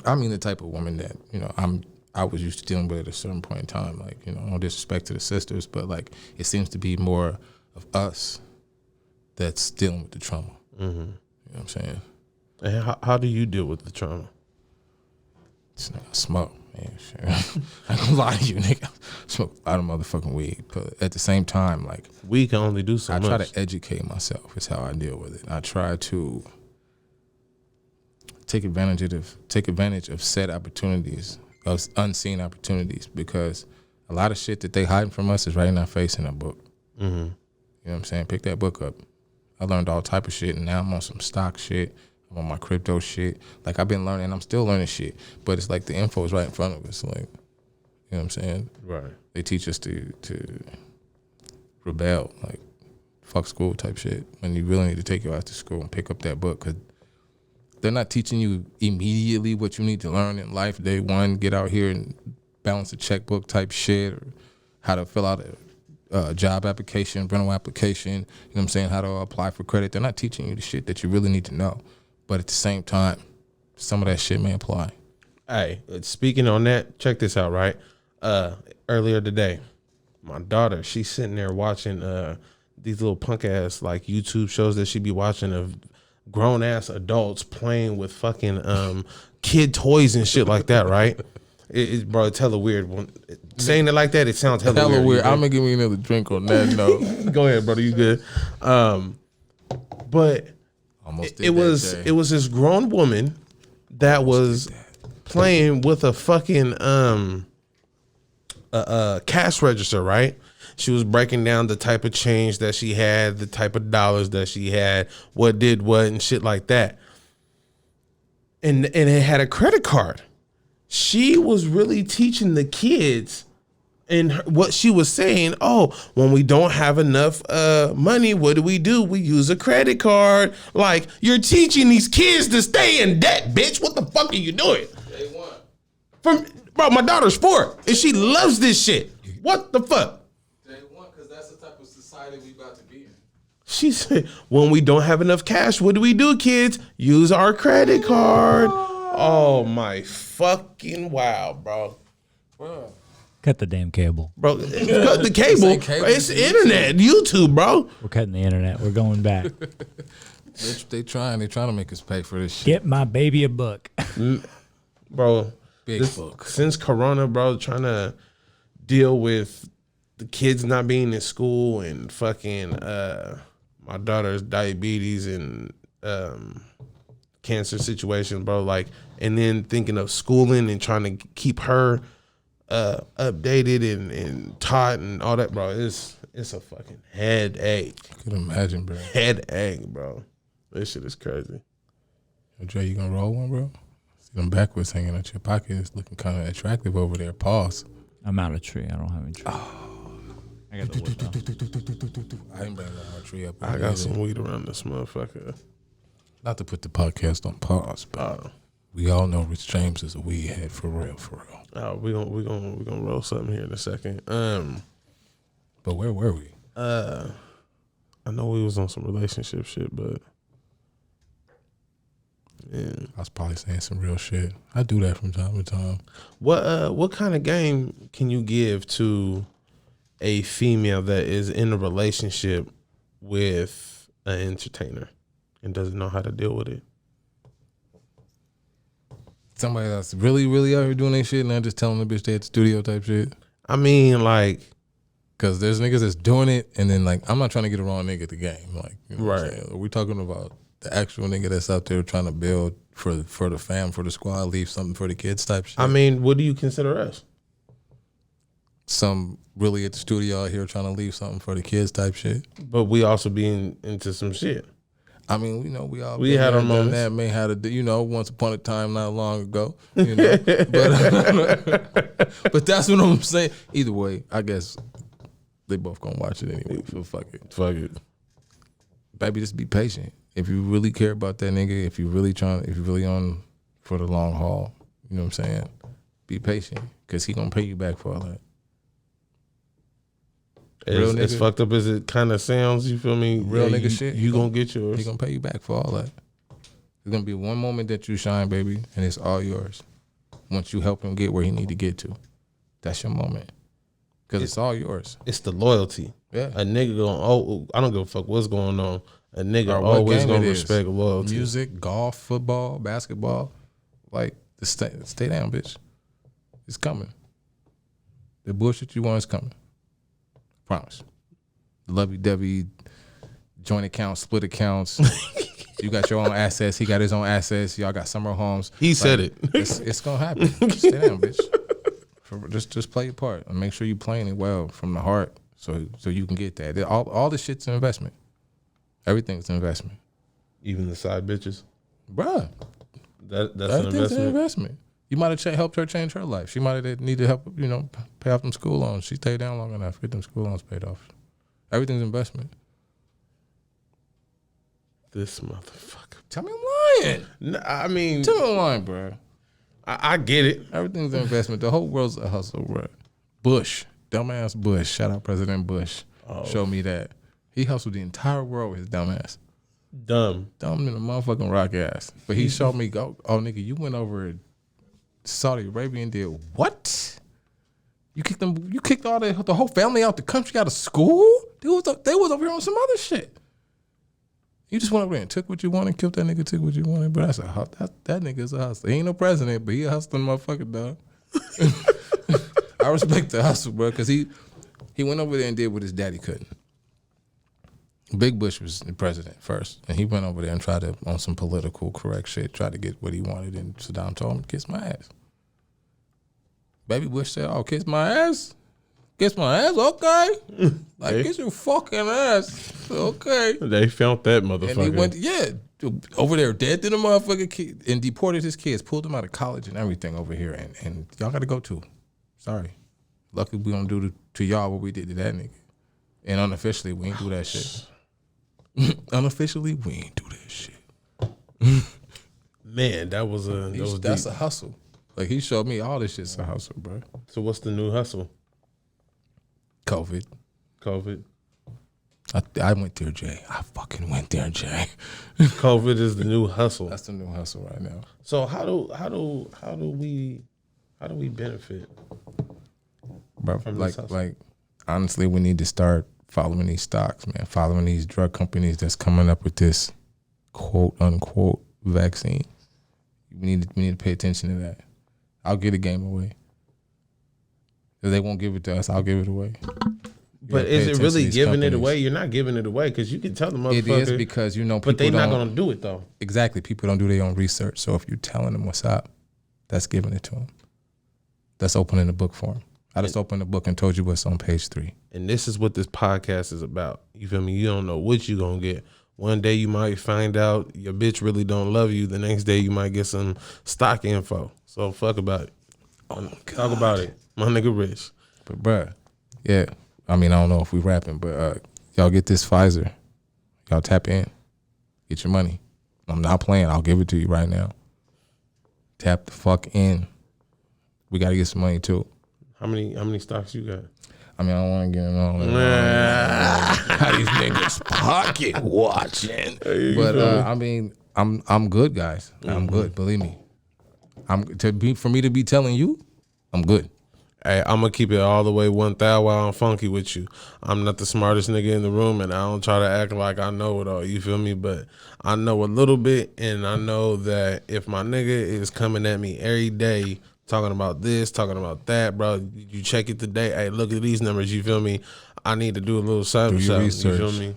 [SPEAKER 3] I mean, the type of woman that, you know, I was used to dealing with at a certain point in time. Like, you know, no disrespect to the sisters, but like, it seems to be more of us that's dealing with the trauma. Mm-hmm. You know what I'm saying?
[SPEAKER 2] and how do you deal with the trauma?
[SPEAKER 3] It's not smoke, man. Sure. I ain't gonna lie to you, nigga. I smoke a lot of motherfucking weed, but at the same time, like,
[SPEAKER 2] We can only do so
[SPEAKER 3] I
[SPEAKER 2] much.
[SPEAKER 3] try to educate myself. Is how I deal with it. I try to take advantage of said opportunities, of unseen opportunities, because a lot of shit that they hiding from us is right in our face in a book. Mm-hmm. You know what I'm saying? Pick that book up. I learned all type of shit, and now I'm on some stock shit. I'm on my crypto shit. Like, I've been learning, I'm still learning shit, but it's like the info is right in front of us. Like, you know what I'm saying?
[SPEAKER 2] Right.
[SPEAKER 3] They teach us to rebel, like fuck school type shit, when you really need to take your ass to school and pick up that book, because they're not teaching you immediately what you need to learn in life. Day one, get out here and balance a checkbook type shit, or how to fill out a job application, rental application, you know what I'm saying, how to apply for credit. They're not teaching you the shit that you really need to know. But at the same time, some of that shit may apply.
[SPEAKER 2] Hey, speaking on that, check this out, right? Earlier today, my daughter, she's sitting there watching these little punk ass like YouTube shows that she be watching of grown ass adults playing with fucking kid toys and shit like that, right? Bro, it's hella weird. Saying it like that, it sounds hella weird.
[SPEAKER 3] weird. I'm gonna give me another drink on that note.
[SPEAKER 2] Go ahead, brother. You good? But
[SPEAKER 3] Almost did
[SPEAKER 2] it was
[SPEAKER 3] that,
[SPEAKER 2] it was this grown woman that was playing with a fucking cash register, right? She was breaking down the type of change that she had, the type of dollars that she had, what did what, and shit like that. And it had a credit card. She was really teaching the kids, and what she was saying, oh, when we don't have enough money, what do? We use a credit card. Like, you're teaching these kids to stay in debt, bitch. What the fuck are you doing?
[SPEAKER 3] Day one.
[SPEAKER 2] Bro, my daughter's 4, and she loves this shit. What the fuck?
[SPEAKER 3] Day one, because that's the type of society we about to be in.
[SPEAKER 2] She said, when we don't have enough cash, what do, kids? Use our credit card. Oh, my fucking wow, bro.
[SPEAKER 3] Well,
[SPEAKER 4] Cut the damn cable.
[SPEAKER 2] Bro, cut the cable.
[SPEAKER 3] ain't cable,
[SPEAKER 2] It's
[SPEAKER 3] it's
[SPEAKER 2] internet, YouTube, bro.
[SPEAKER 4] We're cutting the internet. We're going back.
[SPEAKER 3] they trying to make us pay for this shit.
[SPEAKER 4] Get my baby a book.
[SPEAKER 2] Bro,
[SPEAKER 3] Big book.
[SPEAKER 2] Since Corona, bro, trying to deal with the kids not being in school and fucking my daughter's diabetes and cancer situation, bro. Like, and then thinking of schooling and trying to keep her updated and taught and all that, bro. It's a fucking headache.
[SPEAKER 3] I can imagine, bro.
[SPEAKER 2] Headache, bro. This shit is crazy.
[SPEAKER 3] Yo, Dre, you gonna roll one, bro? See them backwards hanging out your pocket. It's looking kind of attractive over there. Pause.
[SPEAKER 4] I'm out of tree. I don't have any tree. I got the wood though.
[SPEAKER 3] I ain't bringing my tree up.
[SPEAKER 2] I got some weed around this motherfucker.
[SPEAKER 3] Not to put the podcast on pause, but we all know Rich James is a weed head for real, for real.
[SPEAKER 2] We gonna roll something here in a second.
[SPEAKER 3] But where were we?
[SPEAKER 2] I know we was on some relationship shit, but yeah.
[SPEAKER 3] I was probably saying some real shit. I do that from time to time.
[SPEAKER 2] What kind of game can you give to a female that is in a relationship with an entertainer and doesn't know how to deal with it?
[SPEAKER 3] Somebody that's really, really out here doing that shit and I'm just telling the bitch they at the studio type shit.
[SPEAKER 2] I mean, like,
[SPEAKER 3] Because there's niggas that's doing it and then, like, I'm not trying to get a wrong nigga at the game. Like, you know what I'm
[SPEAKER 2] Right.
[SPEAKER 3] saying? Are we talking about the actual nigga that's out there trying to build for the fam, for the squad, leave something for the kids type shit?
[SPEAKER 2] I mean, what do you consider us?
[SPEAKER 3] Some really at the studio out here trying to leave something for the kids type shit.
[SPEAKER 2] But we also be into some shit.
[SPEAKER 3] I mean, you know, we all
[SPEAKER 2] We
[SPEAKER 3] been
[SPEAKER 2] had
[SPEAKER 3] there,
[SPEAKER 2] our
[SPEAKER 3] done
[SPEAKER 2] moments.
[SPEAKER 3] that, may had to, you know, once upon a time, not long ago, you know. but that's what I'm saying. Either way, I guess they both gonna watch it anyway. So fuck it, baby. Just be patient. If you really care about that nigga, if you really on for the long haul, you know what I'm saying. Be patient, cause he gonna pay you back for all that.
[SPEAKER 2] As fucked up as it kind of sounds, you feel me?
[SPEAKER 3] Real nigga shit.
[SPEAKER 2] You gonna get yours.
[SPEAKER 3] He gonna pay you back for all that. There's gonna be one moment that you shine, baby, and it's all yours. Once you help him get where he need to get to, that's your moment. Because it's all yours.
[SPEAKER 2] It's the loyalty.
[SPEAKER 3] Yeah.
[SPEAKER 2] A nigga going, I don't give a fuck what's going on. A nigga always gonna respect loyalty.
[SPEAKER 3] Music, golf, football, basketball. Like, stay down, bitch. It's coming. The bullshit you want is coming. Promise. Lovey-dovey, joint accounts, split accounts. You got your own assets. He got his own assets. Y'all got summer homes.
[SPEAKER 2] He said it.
[SPEAKER 3] It's gonna happen. Stay down, bitch. Just play your part and make sure you playing it well from the heart, so you can get that. All this shit's an investment. Everything's an investment.
[SPEAKER 2] Even the side bitches.
[SPEAKER 3] Bruh.
[SPEAKER 2] That's an investment.
[SPEAKER 3] You might have helped her change her life. She might have needed help, pay off them school loans. She stayed down long enough, get them school loans paid off. Everything's investment.
[SPEAKER 2] This motherfucker.
[SPEAKER 3] Tell me I'm lying.
[SPEAKER 2] No, I mean,
[SPEAKER 3] Tell me I'm lying, bro.
[SPEAKER 2] I get it.
[SPEAKER 3] Everything's an investment. The whole world's a hustle, bro. Bush, dumbass Bush. Shout out President Bush. Showed me that. He hustled the entire world with his dumbass.
[SPEAKER 2] Dumb
[SPEAKER 3] in the motherfucking rock ass. But he showed me, oh nigga, you went over to Saudi Arabia and did what? You kicked all the whole family out the country, out of school? They was over here on some other shit. You just went over there and took what you wanted, killed that nigga, took what you wanted. But that nigga's a hustler. He ain't no president, but he a hustling motherfucker, dog. I respect the hustle, bro, because he went over there and did what his daddy couldn't. Big Bush was the president first, and he went over there and tried to, on some political correct shit, try to get what he wanted, and Saddam told him, kiss my ass. Baby Bush said, oh, kiss my ass? Kiss my ass? Okay. Like, kiss your fucking ass. Okay.
[SPEAKER 2] They found that motherfucker.
[SPEAKER 3] And he went, over there, dead to the motherfucking kid, and deported his kids, pulled them out of college and everything over here, and y'all got to go too. Sorry. Lucky we don't do to y'all what we did to that nigga. And unofficially, we ain't do that shit. Unofficially, we ain't do that shit.
[SPEAKER 2] Man,
[SPEAKER 3] that's a hustle. Like, he showed me all this shit's a hustle, bro.
[SPEAKER 2] So what's the new hustle?
[SPEAKER 3] COVID. I went there, Jay. I fucking went there, Jay.
[SPEAKER 2] COVID is the new hustle.
[SPEAKER 3] That's the new hustle right now.
[SPEAKER 2] So how do we benefit?
[SPEAKER 3] Bro, like honestly, we need to start following these stocks, man. Following these drug companies that's coming up with this quote unquote vaccine. We need to pay attention to that. I'll give the game away. If they won't give it to us, I'll give it away.
[SPEAKER 2] But is it really giving it away? You're not giving it away because you can tell the motherfucker.
[SPEAKER 3] It is because people
[SPEAKER 2] but they're not gonna do it though.
[SPEAKER 3] Exactly. People don't do their own research. So if you're telling them what's up, that's giving it to them. That's opening the book for them. I just opened the book and told you what's on page 3.
[SPEAKER 2] And this is what this podcast is about. You feel me? You don't know what you gonna get. One day you might find out your bitch really don't love you. The next day you might get some stock info. So fuck about it. Talk about it. My nigga Rich.
[SPEAKER 3] But bruh, yeah. I mean, I don't know if we rapping, but y'all get this Pfizer. Y'all tap in. Get your money. I'm not playing. I'll give it to you right now. Tap the fuck in. We got to get some money too.
[SPEAKER 2] How many stocks you got?
[SPEAKER 3] I mean, I don't want to get in all that. How these niggas pocket watching. But I mean, I'm good, guys. I'm good. Believe me. For me to be telling you, I'm good.
[SPEAKER 2] Hey, I'm gonna keep it all the way 1,000 while I'm funky with you. I'm not the smartest nigga in the room, and I don't try to act like I know it all. You feel me? But I know a little bit, and I know that if my nigga is coming at me every day talking about this, talking about that, bro, you check it today. Hey, look at these numbers. You feel me? I need to do a little something. You feel me?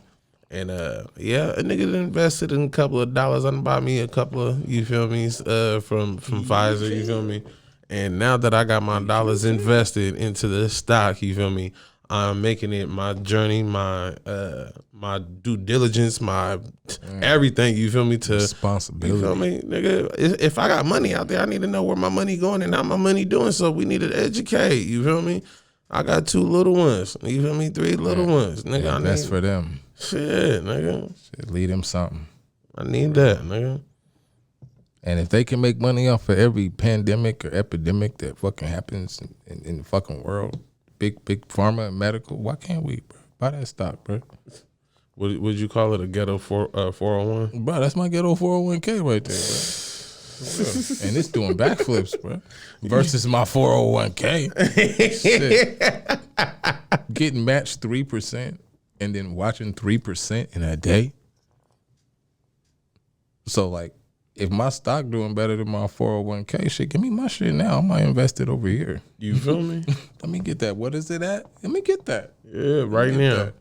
[SPEAKER 2] And yeah, a nigga invested in a couple of dollars. I done bought me a couple of, you feel me, from Pfizer. You feel me? And now that I got my dollars invested into the stock, you feel me, I'm making it my journey, my due diligence, my everything, you feel me, to
[SPEAKER 3] responsibility.
[SPEAKER 2] You feel me, nigga? If I got money out there, I need to know where my money going and how my money doing, so we need to educate, you feel me? I got 2 little ones, you feel me, 3 little ones, nigga.
[SPEAKER 3] Yeah, that's for them.
[SPEAKER 2] Shit, nigga.
[SPEAKER 3] Shit, lead them something.
[SPEAKER 2] I need that, nigga.
[SPEAKER 3] And if they can make money off of every pandemic or epidemic that fucking happens in the fucking world, big pharma and medical. Why can't we, bro? Buy that stock, bro.
[SPEAKER 2] Would you call it a ghetto 401?
[SPEAKER 3] Bro, that's my ghetto 401k right there, bro. And it's doing backflips, bro. Versus my 401k. Shit. Getting matched 3% and then watching 3% in a day. So, like, if my stock doing better than my 401k, shit, give me my shit now. I might invest it over here.
[SPEAKER 2] You feel me?
[SPEAKER 3] Let me get that. What is it at? Let me get that.
[SPEAKER 2] Yeah, right now.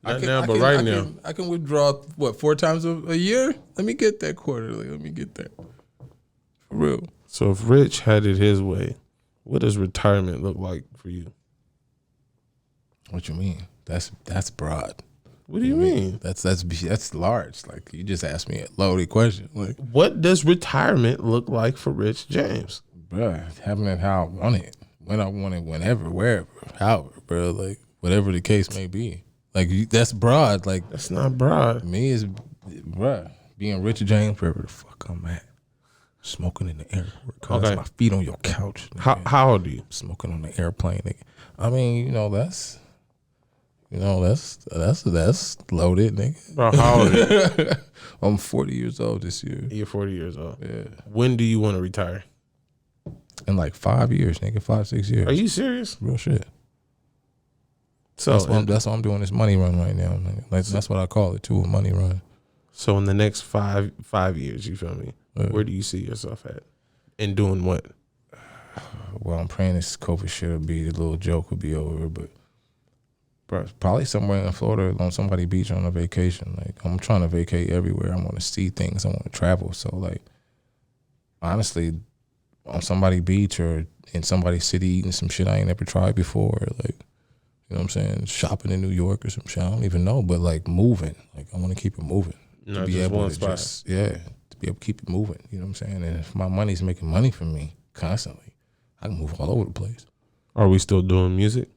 [SPEAKER 2] Not now, but right now.
[SPEAKER 3] I can withdraw, 4 times a year? Let me get that quarterly. Let me get that. For real.
[SPEAKER 2] So if Rich had it his way, what does retirement look like for you?
[SPEAKER 3] What you mean? That's broad.
[SPEAKER 2] What do you mean?
[SPEAKER 3] That's large. Like, you just asked me a loaded question. Like,
[SPEAKER 2] What does retirement look like for Rich James?
[SPEAKER 3] bruh, having it how I want it, when I want it, whenever, wherever, however, bro. Like, whatever the case may be. Like, that's broad. Like,
[SPEAKER 2] That's not broad.
[SPEAKER 3] me is, bruh, being Richard James wherever the fuck I'm at. Smoking in the airport, cause
[SPEAKER 2] Okay.
[SPEAKER 3] my feet on your couch. Nigga.
[SPEAKER 2] How old are you?
[SPEAKER 3] Smoking on the airplane, nigga. I mean, that's loaded, nigga.
[SPEAKER 2] Bro, how old are you?
[SPEAKER 3] I'm 40 years old this year.
[SPEAKER 2] You're 40 years old.
[SPEAKER 3] Yeah.
[SPEAKER 2] When do you want to retire?
[SPEAKER 3] In like 5 years, nigga, 5-6 years.
[SPEAKER 2] Are you serious?
[SPEAKER 3] Real shit.
[SPEAKER 2] So
[SPEAKER 3] That's why I'm doing this money run right now. Nigga. Like, that's what I call it too, a money run.
[SPEAKER 2] So in the next five years, you feel me? Where do you see yourself at? And doing what?
[SPEAKER 3] Well, I'm praying this COVID shit will be, the little joke will be over, but probably somewhere in Florida on somebody beach on a vacation. Like, I'm trying to vacate everywhere. I want to see things. I want to travel. So, like, honestly, on somebody beach or in somebody's city eating some shit I ain't never tried before. Like, you know what I'm saying? Shopping in New York or some shit. I don't even know, but like moving. Like, I want to keep it moving.
[SPEAKER 2] Not just one spot.
[SPEAKER 3] To be able to keep it moving. You know what I'm saying? And if my money's making money for me constantly, I can move all over the place.
[SPEAKER 2] Are we still doing music?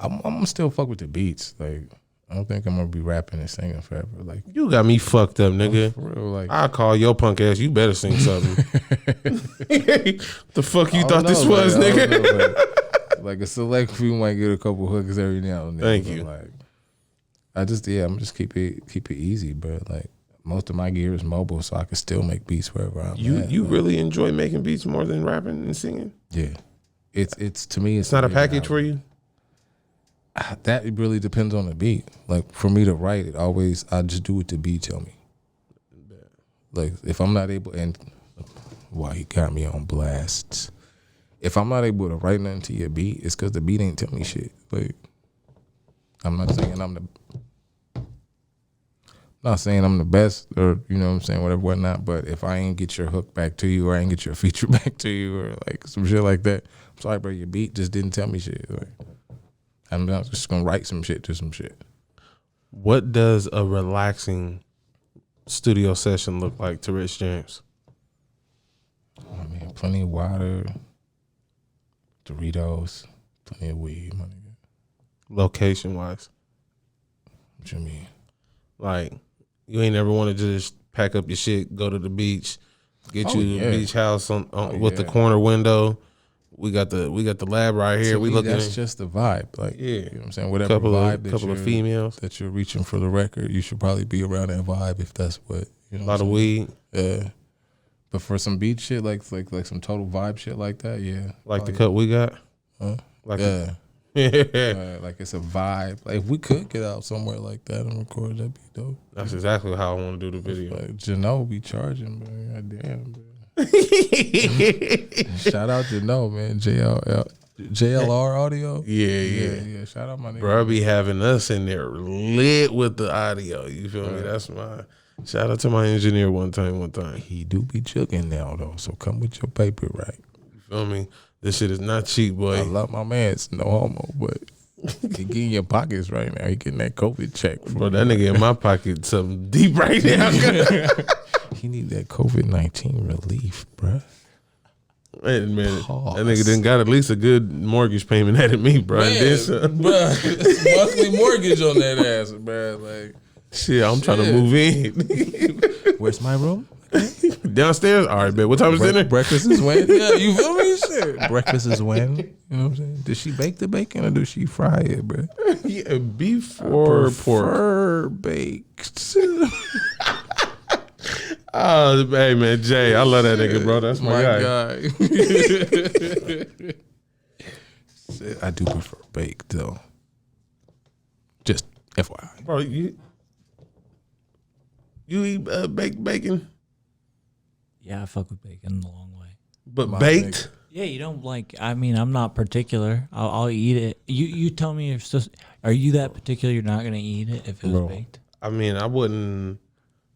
[SPEAKER 3] I'm still fuck with the beats. Like, I don't think I'm gonna be rapping and singing forever. Like,
[SPEAKER 2] You got me fucked up, nigga.
[SPEAKER 3] for real, like,
[SPEAKER 2] I'll call your punk ass. You better sing something. The fuck you
[SPEAKER 3] I
[SPEAKER 2] thought
[SPEAKER 3] don't
[SPEAKER 2] this
[SPEAKER 3] know,
[SPEAKER 2] was,
[SPEAKER 3] like, I
[SPEAKER 2] nigga?
[SPEAKER 3] don't know, like a select few might get a couple hookers every now and then.
[SPEAKER 2] Thank
[SPEAKER 3] but,
[SPEAKER 2] you.
[SPEAKER 3] Like, I'm just keep it easy, bro. Like, most of my gear is mobile, so I can still make beats wherever I'm at.
[SPEAKER 2] You
[SPEAKER 3] like,
[SPEAKER 2] really enjoy making beats more than rapping and singing?
[SPEAKER 3] yeah. It's to me,
[SPEAKER 2] It's not a package for you?
[SPEAKER 3] That really depends on the beat. Like, for me to write it, I just do what the beat tell me. Like, if I'm not able, and why he got me on blast. If I'm not able to write nothing to your beat, it's because the beat ain't tell me shit. Like, I'm not saying I'm the best, or, you know what I'm saying, whatever, whatnot, but if I ain't get your hook back to you, or I ain't get your feature back to you, or like some shit like that, I'm sorry, bro, your beat just didn't tell me shit. Like, I'm not just gonna write some shit to some shit.
[SPEAKER 2] What does a relaxing studio session look like to Rich James?
[SPEAKER 3] I mean, plenty of water, Doritos, plenty of weed, my nigga.
[SPEAKER 2] Location wise?
[SPEAKER 3] What you mean?
[SPEAKER 2] Like, you ain't ever want to just pack up your shit, go to the beach, get you a beach house with the corner window. We got the lab right here.
[SPEAKER 3] To
[SPEAKER 2] we
[SPEAKER 3] me,
[SPEAKER 2] looking.
[SPEAKER 3] That's just the vibe. Like,
[SPEAKER 2] Yeah.
[SPEAKER 3] you know what I'm saying? Whatever
[SPEAKER 2] couple
[SPEAKER 3] vibe
[SPEAKER 2] of females,
[SPEAKER 3] that you're reaching for the record, you should probably be around that vibe if that's what, you know.
[SPEAKER 2] a lot of weed,
[SPEAKER 3] Yeah. But for some beach shit, like some total vibe shit like that, yeah.
[SPEAKER 2] like the cut we got.
[SPEAKER 3] Huh?
[SPEAKER 2] Like
[SPEAKER 3] Yeah.
[SPEAKER 2] yeah,
[SPEAKER 3] Like, it's a vibe. Like, if we could get out somewhere like that and record, that'd be dope.
[SPEAKER 2] that's exactly how I want to do the video.
[SPEAKER 3] Like, Jano be charging, man. Goddamn, man. Shout out to man. JLR audio.
[SPEAKER 2] Yeah.
[SPEAKER 3] Shout out my nigga.
[SPEAKER 2] Bro, I be having us in there lit with the audio. You feel me? That's my shout out to my engineer one time.
[SPEAKER 3] He do be chugging now though, so come with your paper, right?
[SPEAKER 2] You feel me? This shit is not cheap, boy.
[SPEAKER 3] I love my man. It's no homo, but he getting your pockets right now. He getting that COVID check.
[SPEAKER 2] Bro, that nigga in my pocket something deep right now.
[SPEAKER 3] He need that COVID-19 relief, bruh.
[SPEAKER 2] Wait a minute.
[SPEAKER 3] Pause.
[SPEAKER 2] That nigga done got at least a good mortgage payment out of me, bro. And then some.
[SPEAKER 3] Bruh, it's monthly mortgage on that ass, bruh. Like,
[SPEAKER 2] Shit, I'm trying to move in.
[SPEAKER 3] where's my room?
[SPEAKER 2] Downstairs? All right, bet. What time is dinner?
[SPEAKER 3] Breakfast is when? Yeah, you feel me? Shit. Breakfast is when? You know what I'm saying? Does she bake the bacon or does she fry it, bro?
[SPEAKER 2] Yeah, beef or pork?
[SPEAKER 3] Baked.
[SPEAKER 2] Oh, hey, man, Jay. I love that nigga, bro. That's my guy.
[SPEAKER 3] Shit, I do prefer baked, though. Just FYI.
[SPEAKER 2] Bro, you eat baked bacon?
[SPEAKER 4] Yeah, I fuck with bacon the long way.
[SPEAKER 2] But
[SPEAKER 3] My
[SPEAKER 2] baked?
[SPEAKER 4] Yeah, you don't like. I mean, I'm not particular. I'll eat it. You tell me if are you that particular? You're not gonna eat it if it was baked.
[SPEAKER 2] I mean, I wouldn't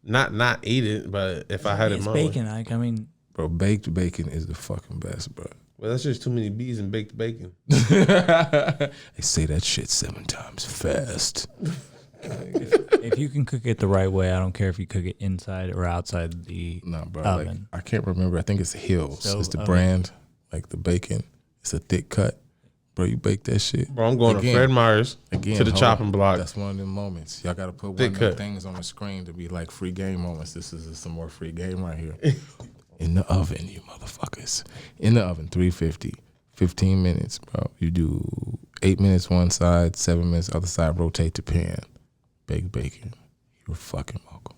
[SPEAKER 2] not eat it, but if I had it
[SPEAKER 4] It's
[SPEAKER 2] my
[SPEAKER 4] bacon.
[SPEAKER 2] way.
[SPEAKER 4] I mean,
[SPEAKER 3] Bro, baked bacon is the fucking best, bro.
[SPEAKER 2] Well, that's just too many bees in baked bacon.
[SPEAKER 3] They say that shit 7 times fast.
[SPEAKER 4] if you can cook it the right way, I don't care if you cook it inside or outside the
[SPEAKER 3] Bro.
[SPEAKER 4] oven.
[SPEAKER 3] Like, I can't remember. I think it's Hills.
[SPEAKER 4] So,
[SPEAKER 3] it's the brand. Like the bacon. It's a thick cut. Bro, you bake that shit.
[SPEAKER 2] Bro, I'm going to Fred Meyer's to the
[SPEAKER 3] hold
[SPEAKER 2] chopping
[SPEAKER 3] on.
[SPEAKER 2] block.
[SPEAKER 3] That's one of them moments. Y'all got to put one
[SPEAKER 2] Thick
[SPEAKER 3] of them
[SPEAKER 2] cut.
[SPEAKER 3] things on the screen to be like free game moments. This is some more free game right here. In the oven, you motherfuckers. In the oven, 350. 15 minutes, bro. You do 8 minutes one side, 7 minutes other side, rotate the pan. Baked bacon. You're fucking welcome.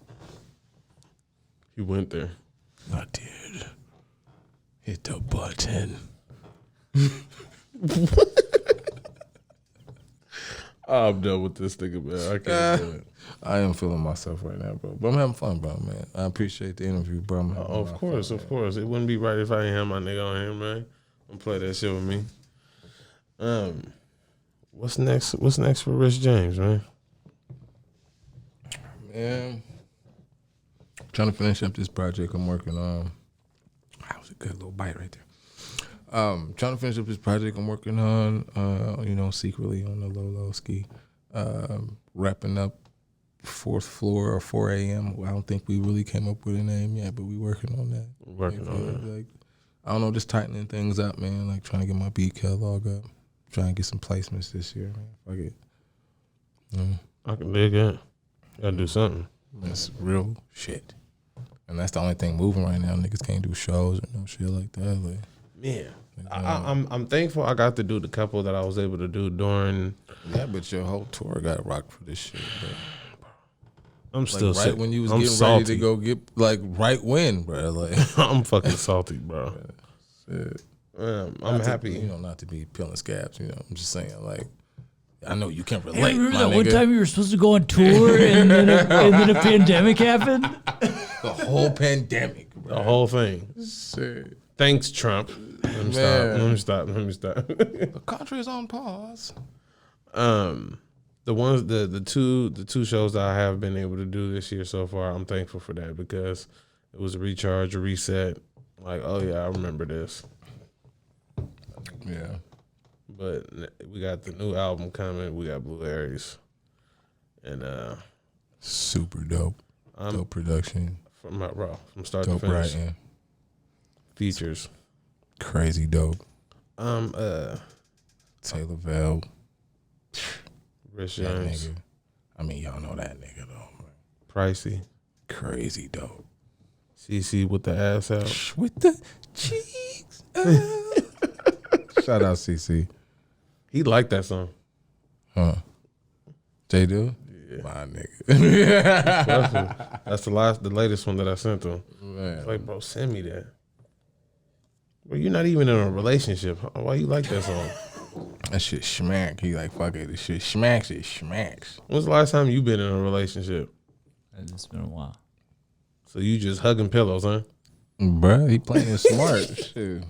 [SPEAKER 2] You went there.
[SPEAKER 3] I did. Hit the button.
[SPEAKER 2] I'm done with this nigga, man. I can't do it.
[SPEAKER 3] I am feeling myself right now, bro. But I'm having fun, bro, man. I appreciate the interview, bro.
[SPEAKER 2] Of course. It wouldn't be right if I ain't have my nigga on here, man. Don't play that shit with me. What's next? What's next for Rich James, man?
[SPEAKER 3] Man, trying to finish up this project I'm working on. That was a good little bite right there. Trying to finish up this project I'm working on, secretly on the low ski. Wrapping up 4th floor or 4 a.m. I don't think we really came up with a name yet, but we working on that. Like, I don't know, just tightening things up, man. Like trying to get my beat catalog up. Trying to get some placements this year, man. Fuck it.
[SPEAKER 2] I can dig that. Gotta do something.
[SPEAKER 3] That's real shit. And that's the only thing moving right now. Niggas can't do shows or no shit like that. Like,
[SPEAKER 2] Yeah. I'm thankful I got to do the couple that I was able to do during.
[SPEAKER 3] yeah, but your whole tour got rocked for this shit, bro.
[SPEAKER 2] I'm
[SPEAKER 3] Like
[SPEAKER 2] still
[SPEAKER 3] right
[SPEAKER 2] sick.
[SPEAKER 3] when you was
[SPEAKER 2] I'm
[SPEAKER 3] getting
[SPEAKER 2] salty.
[SPEAKER 3] ready to go get, like, right when, bro. Like,
[SPEAKER 2] I'm fucking salty, bro.
[SPEAKER 3] shit.
[SPEAKER 2] I'm happy.
[SPEAKER 3] Not to be peeling scabs, I'm just saying, like, I know you can't
[SPEAKER 4] Hey,
[SPEAKER 3] relate,
[SPEAKER 4] remember
[SPEAKER 3] my
[SPEAKER 4] that one
[SPEAKER 3] nigga.
[SPEAKER 4] time you were supposed to go on tour and then a pandemic happened?
[SPEAKER 3] The whole pandemic, bro.
[SPEAKER 2] The whole thing.
[SPEAKER 3] Shit.
[SPEAKER 2] Thanks, Trump. Let me stop.
[SPEAKER 3] The country is on pause.
[SPEAKER 2] The two shows that I have been able to do this year so far, I'm thankful for that because it was a recharge, a reset. Like, oh yeah, I remember this.
[SPEAKER 3] Yeah.
[SPEAKER 2] But we got the new album coming. We got Blue Aries, and
[SPEAKER 3] Super dope. Dope production.
[SPEAKER 2] from start
[SPEAKER 3] Dope
[SPEAKER 2] to finish,
[SPEAKER 3] writing.
[SPEAKER 2] features.
[SPEAKER 3] Crazy dope.
[SPEAKER 2] Taylor
[SPEAKER 3] Taylor Vale.
[SPEAKER 2] Rich
[SPEAKER 3] That
[SPEAKER 2] James,
[SPEAKER 3] nigga. I mean, y'all know that nigga, though. Man.
[SPEAKER 2] Pricey,
[SPEAKER 3] Crazy dope.
[SPEAKER 2] CC with the ass out.
[SPEAKER 3] With the cheeks. Shout out, CC.
[SPEAKER 2] He liked that song.
[SPEAKER 3] Huh. Jay do? Yeah. My nigga.
[SPEAKER 2] That's the latest one that I sent him.
[SPEAKER 3] Man.
[SPEAKER 2] Like, bro, send me that. Bro, you're not even in a relationship. Why you like that song?
[SPEAKER 3] That shit schmack. He like, fuck it. This shit schmacks. It schmacks.
[SPEAKER 2] When's the last time you been in a relationship?
[SPEAKER 4] It's been a while.
[SPEAKER 2] So you just hugging pillows, huh?
[SPEAKER 3] Bruh, he playing it smart. Shit.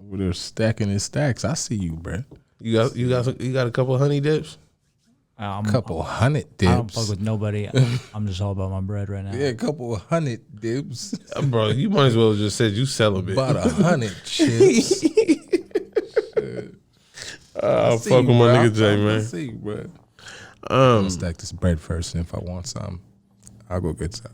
[SPEAKER 3] Over there stacking his stacks. I see you, bruh.
[SPEAKER 2] You got a couple of honey dips?
[SPEAKER 3] Couple hundred dips.
[SPEAKER 4] I don't fuck with nobody. I'm just all about my bread right now.
[SPEAKER 3] Yeah, a couple of hundred dips.
[SPEAKER 2] Bro, you might as well have just said you celibate.
[SPEAKER 3] About 100 chips.
[SPEAKER 2] I'll fuck with my nigga Jay, man.
[SPEAKER 3] I see you, bro. I'm gonna stack this bread first, and if I want some, I'll go get some.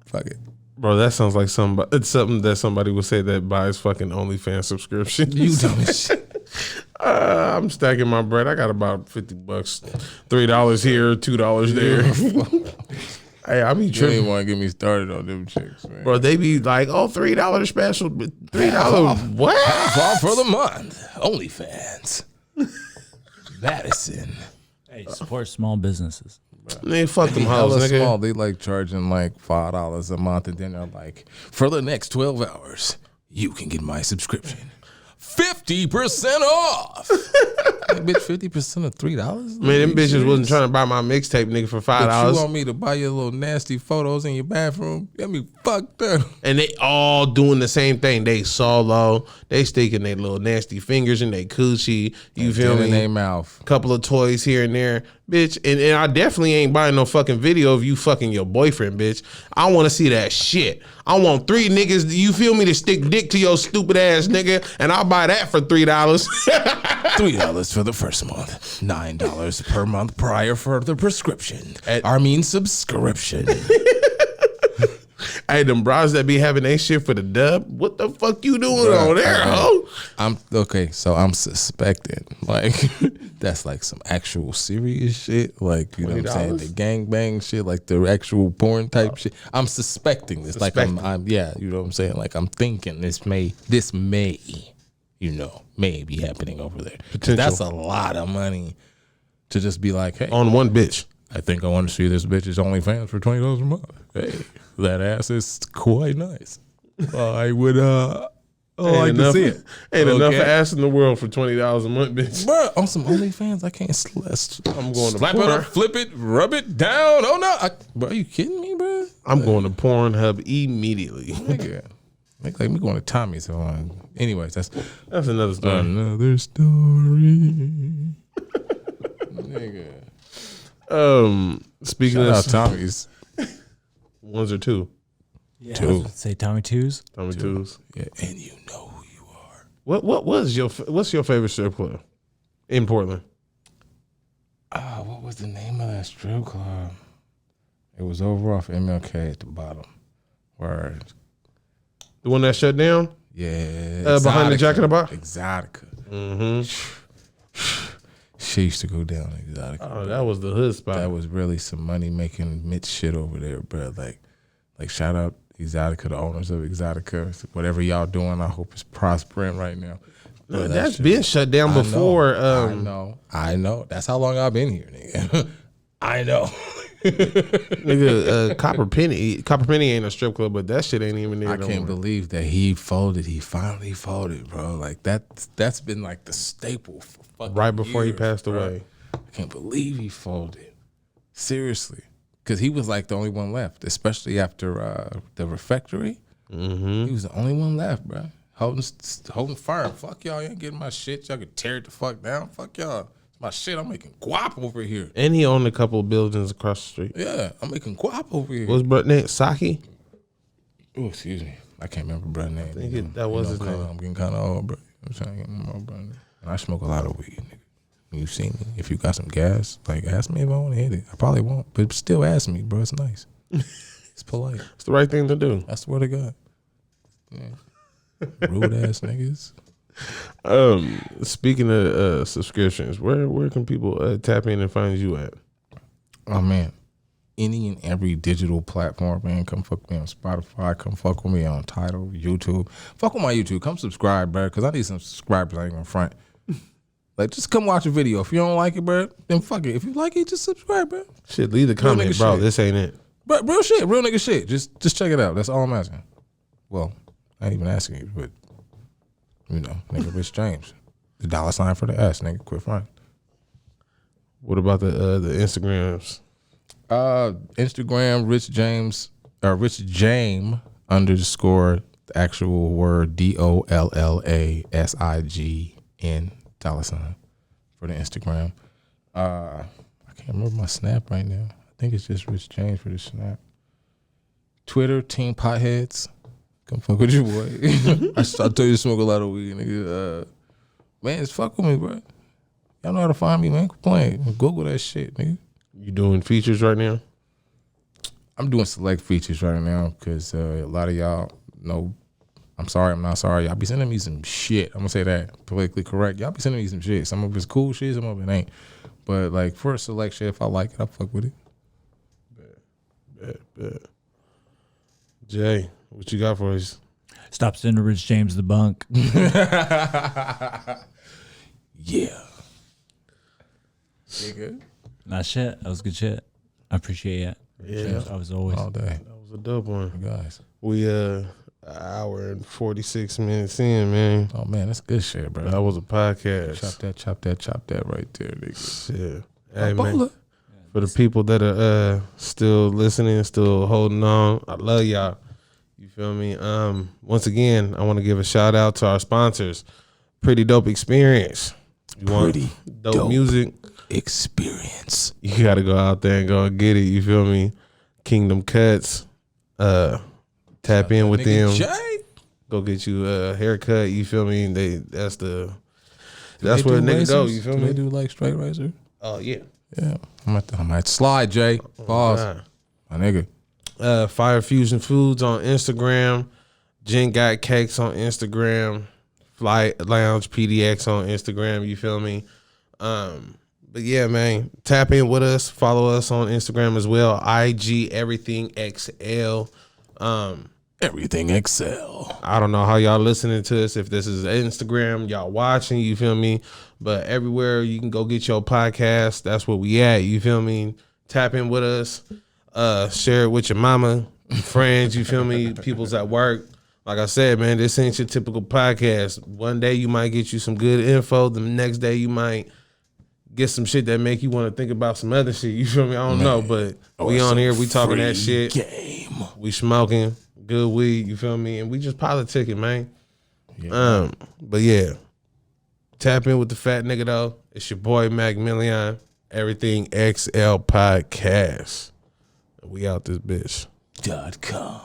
[SPEAKER 3] Fuck it.
[SPEAKER 2] Bro, that sounds like it's something that somebody would say that buys fucking OnlyFans subscription.
[SPEAKER 3] You dumb as shit.
[SPEAKER 2] I'm stacking my bread. I got about $50, $3 here, $2 there. Hey, I be
[SPEAKER 3] You
[SPEAKER 2] tripping.
[SPEAKER 3] didn't want to get me started on them chicks, man.
[SPEAKER 2] Bro, they be like, oh, $3 special, but $3. What?
[SPEAKER 3] Fall for the month. OnlyFans. Madison.
[SPEAKER 4] Hey, support small businesses.
[SPEAKER 2] Man, fuck them
[SPEAKER 3] Hella
[SPEAKER 2] hoes, nigga.
[SPEAKER 3] small. They like charging like $5 a month, and then they're like, for the next 12 hours, you can get my subscription 50% off. Hey, bitch, 50% of $3?
[SPEAKER 2] Man, them bitches wasn't trying to buy my mixtape, nigga, for
[SPEAKER 3] But you
[SPEAKER 2] $5.
[SPEAKER 3] want me to buy your little nasty photos in your bathroom? Get me fucked up.
[SPEAKER 2] And they all doing the same thing. They solo. They sticking their little nasty fingers in their coochie. You feel
[SPEAKER 3] In
[SPEAKER 2] me?
[SPEAKER 3] their mouth.
[SPEAKER 2] Couple of toys here and there, bitch. And I definitely ain't buying no fucking video of you fucking your boyfriend, bitch. I want to see that shit. I want 3 niggas, you feel me, to stick dick to your stupid ass nigga, and I'll buy that for $3.
[SPEAKER 3] $3 for the first month. $9 per month prior for the prescription. Subscription.
[SPEAKER 2] Hey, them bras that be having that shit for the dub, what the fuck you doing on there, ho?
[SPEAKER 3] I'm okay, so I'm suspecting like that's like some actual serious shit, like you know what I'm saying, the gangbang shit, like the actual porn type shit. I'm suspecting this, like I'm yeah, you know what I'm saying, like I'm thinking this may, you know, may be happening over there.
[SPEAKER 2] Potential.
[SPEAKER 3] That's a lot of money to just be like, hey,
[SPEAKER 2] On one bitch.
[SPEAKER 3] I think I want to see this bitch's OnlyFans for $20 a month. Hey, that ass is quite nice. I would like to see it.
[SPEAKER 2] Ain't enough
[SPEAKER 3] Okay.
[SPEAKER 2] ass in the world for $20 a month, bitch.
[SPEAKER 3] Bro, on some OnlyFans, I can't
[SPEAKER 2] I'm going to
[SPEAKER 3] slap it
[SPEAKER 2] porn.
[SPEAKER 3] up, flip it, rub it down. Oh no, bro, are you kidding me, bro?
[SPEAKER 2] I'm going to Pornhub immediately.
[SPEAKER 3] Nigga, like me going to Tommy's. Anyways, that's
[SPEAKER 2] Another story.
[SPEAKER 3] another story. Nigga,
[SPEAKER 2] Speaking
[SPEAKER 3] shout out
[SPEAKER 2] of
[SPEAKER 3] Tommy's.
[SPEAKER 2] ones or two,
[SPEAKER 4] Yeah,
[SPEAKER 3] Two.
[SPEAKER 4] say Tommy Twos.
[SPEAKER 2] Tommy twos.
[SPEAKER 3] Yeah, and you know who you are.
[SPEAKER 2] What's your favorite strip club in Portland?
[SPEAKER 3] What was the name of that strip club? It was over off MLK at the bottom. Word.
[SPEAKER 2] The one that shut down?
[SPEAKER 3] Yeah.
[SPEAKER 2] Behind the Jack in the Box?
[SPEAKER 3] Exotica. She used to go down in Exotica.
[SPEAKER 2] Oh, that was the hood spot.
[SPEAKER 3] That was really some money making Mitch shit over there, bro. Like shout out Exotica, the owners of Exotica. Whatever y'all doing, I hope it's prospering right now. But
[SPEAKER 2] That's
[SPEAKER 3] shit-
[SPEAKER 2] been shut down before.
[SPEAKER 3] I know. That's how long I've been here, nigga. I know.
[SPEAKER 2] Nigga, Copper Penny ain't a strip club, but that shit ain't even there.
[SPEAKER 3] I
[SPEAKER 2] no
[SPEAKER 3] can't
[SPEAKER 2] more.
[SPEAKER 3] believe that he folded. He finally folded, bro. Like that's been like the staple for fucking
[SPEAKER 2] Right before he
[SPEAKER 3] years,
[SPEAKER 2] passed
[SPEAKER 3] bro.
[SPEAKER 2] away.
[SPEAKER 3] I can't believe he folded. Seriously, because he was like the only one left, especially after the refectory.
[SPEAKER 2] Mm-hmm.
[SPEAKER 3] He was the only one left, bro. Holding firm. Fuck y'all, you ain't getting my shit. Y'all can tear it the fuck down. Fuck y'all. It's my shit. I'm making guap over here.
[SPEAKER 2] And he owned a couple of buildings across the street.
[SPEAKER 3] Yeah, I'm making guap over here.
[SPEAKER 2] What's brother name? Saki?
[SPEAKER 3] Oh, excuse me. I can't remember brother name.
[SPEAKER 2] think that was his name.
[SPEAKER 3] I'm getting kind of old, bro. I'm trying to get more, bro. And I smoke a lot of weed, nigga. You see me. If you got some gas, like ask me if I want to hit it. I probably won't, but still ask me, bro. It's nice. It's polite.
[SPEAKER 2] It's the right thing to do.
[SPEAKER 3] I swear to God. Yeah. Rude ass niggas.
[SPEAKER 2] Speaking of subscriptions, where can people tap in and find you at?
[SPEAKER 3] Oh man, any and every digital platform, man. Come fuck with me on Spotify. Come fuck with me on Tidal, YouTube. Fuck with my YouTube. Come subscribe, bro, because I need some subscribers. I ain't gonna front. Like, just come watch a video. If you don't like it, bro, then fuck it. If you like it, just subscribe, bro.
[SPEAKER 2] Shit, leave the comment,
[SPEAKER 3] nigga
[SPEAKER 2] bro.
[SPEAKER 3] shit.
[SPEAKER 2] This ain't it.
[SPEAKER 3] But real shit, real nigga shit. Just check it out. That's all I'm asking. Well, I ain't even asking you, but you know, nigga, Rich James, the $ for the S, nigga, quit fronting.
[SPEAKER 2] What about the Instagrams?
[SPEAKER 3] Instagram, Rich James, Rich Jame _, the actual word DOLLASIGN $ for the Instagram. I can't remember my Snap right now. I think it's just Rich James for the Snap. Twitter, Team Potheads. Come fuck with your boy. I told you to smoke a lot of weed, nigga. Man, just fuck with me, bro. Y'all know how to find me, man. Quit playing. Google that shit, nigga.
[SPEAKER 2] You doing features right now?
[SPEAKER 3] I'm doing select features right now because a lot of y'all know. I'm sorry, I'm not sorry. Y'all be sending me some shit. I'm gonna say that politically correct. Y'all be sending me some shit. Some of it's cool shit, some of it ain't. But like for a select shit, if I like it, I fuck with it.
[SPEAKER 2] Bet. Jay, what you got for us?
[SPEAKER 4] Stop sending Rich James the bunk.
[SPEAKER 3] Yeah. You good?
[SPEAKER 4] Nah, shit. That was good shit. I appreciate it.
[SPEAKER 2] Yeah.
[SPEAKER 4] I was always.
[SPEAKER 3] All day.
[SPEAKER 2] That was a dope one.
[SPEAKER 3] Guys.
[SPEAKER 2] We an hour and 46 minutes in, man.
[SPEAKER 3] Oh, man, that's good shit, bro.
[SPEAKER 2] That was a podcast.
[SPEAKER 3] Chop that right there, nigga.
[SPEAKER 2] Shit. Hey, man. For the people that are still listening, still holding on, I love y'all. You feel me? Once again, I want to give a shout out to our sponsors. Pretty Dope Experience. You want dope music?
[SPEAKER 3] Experience.
[SPEAKER 2] You got to go out there and go and get it. You feel me? Kingdom Cuts. Tap in with them.
[SPEAKER 3] Jay.
[SPEAKER 2] Go get you a haircut. You feel me? That's where a nigga go. You feel
[SPEAKER 3] Do
[SPEAKER 2] me?
[SPEAKER 3] they do like straight razor?
[SPEAKER 2] Oh yeah.
[SPEAKER 3] Yeah. I might slide, Jay. Pause. My nigga.
[SPEAKER 2] Fire Fusion Foods on Instagram. Jen Got Cakes on Instagram. Flight Lounge PDX on Instagram. You feel me? But yeah, man, tap in with us. Follow us on Instagram as well. IG Everything XL.
[SPEAKER 3] Everything Excel.
[SPEAKER 2] I don't know how y'all listening to us. If this is Instagram, y'all watching, you feel me? But everywhere you can go get your podcast, that's where we at. You feel me? Tap in with us. Share it with your mama, your friends, you feel me? People's at work. Like I said, man, this ain't your typical podcast. One day you might get you some good info. The next day you might get some shit that make you want to think about some other shit. You feel me? I don't know, but we on here, we talking that shit.
[SPEAKER 3] Game.
[SPEAKER 2] We smoking good weed, you feel me? And we just politicking, man.
[SPEAKER 3] Yeah.
[SPEAKER 2] But yeah, tap in with the fat nigga though. It's your boy Macc Milliaon. Everything XL Podcast. We out this bitch.
[SPEAKER 3] .com.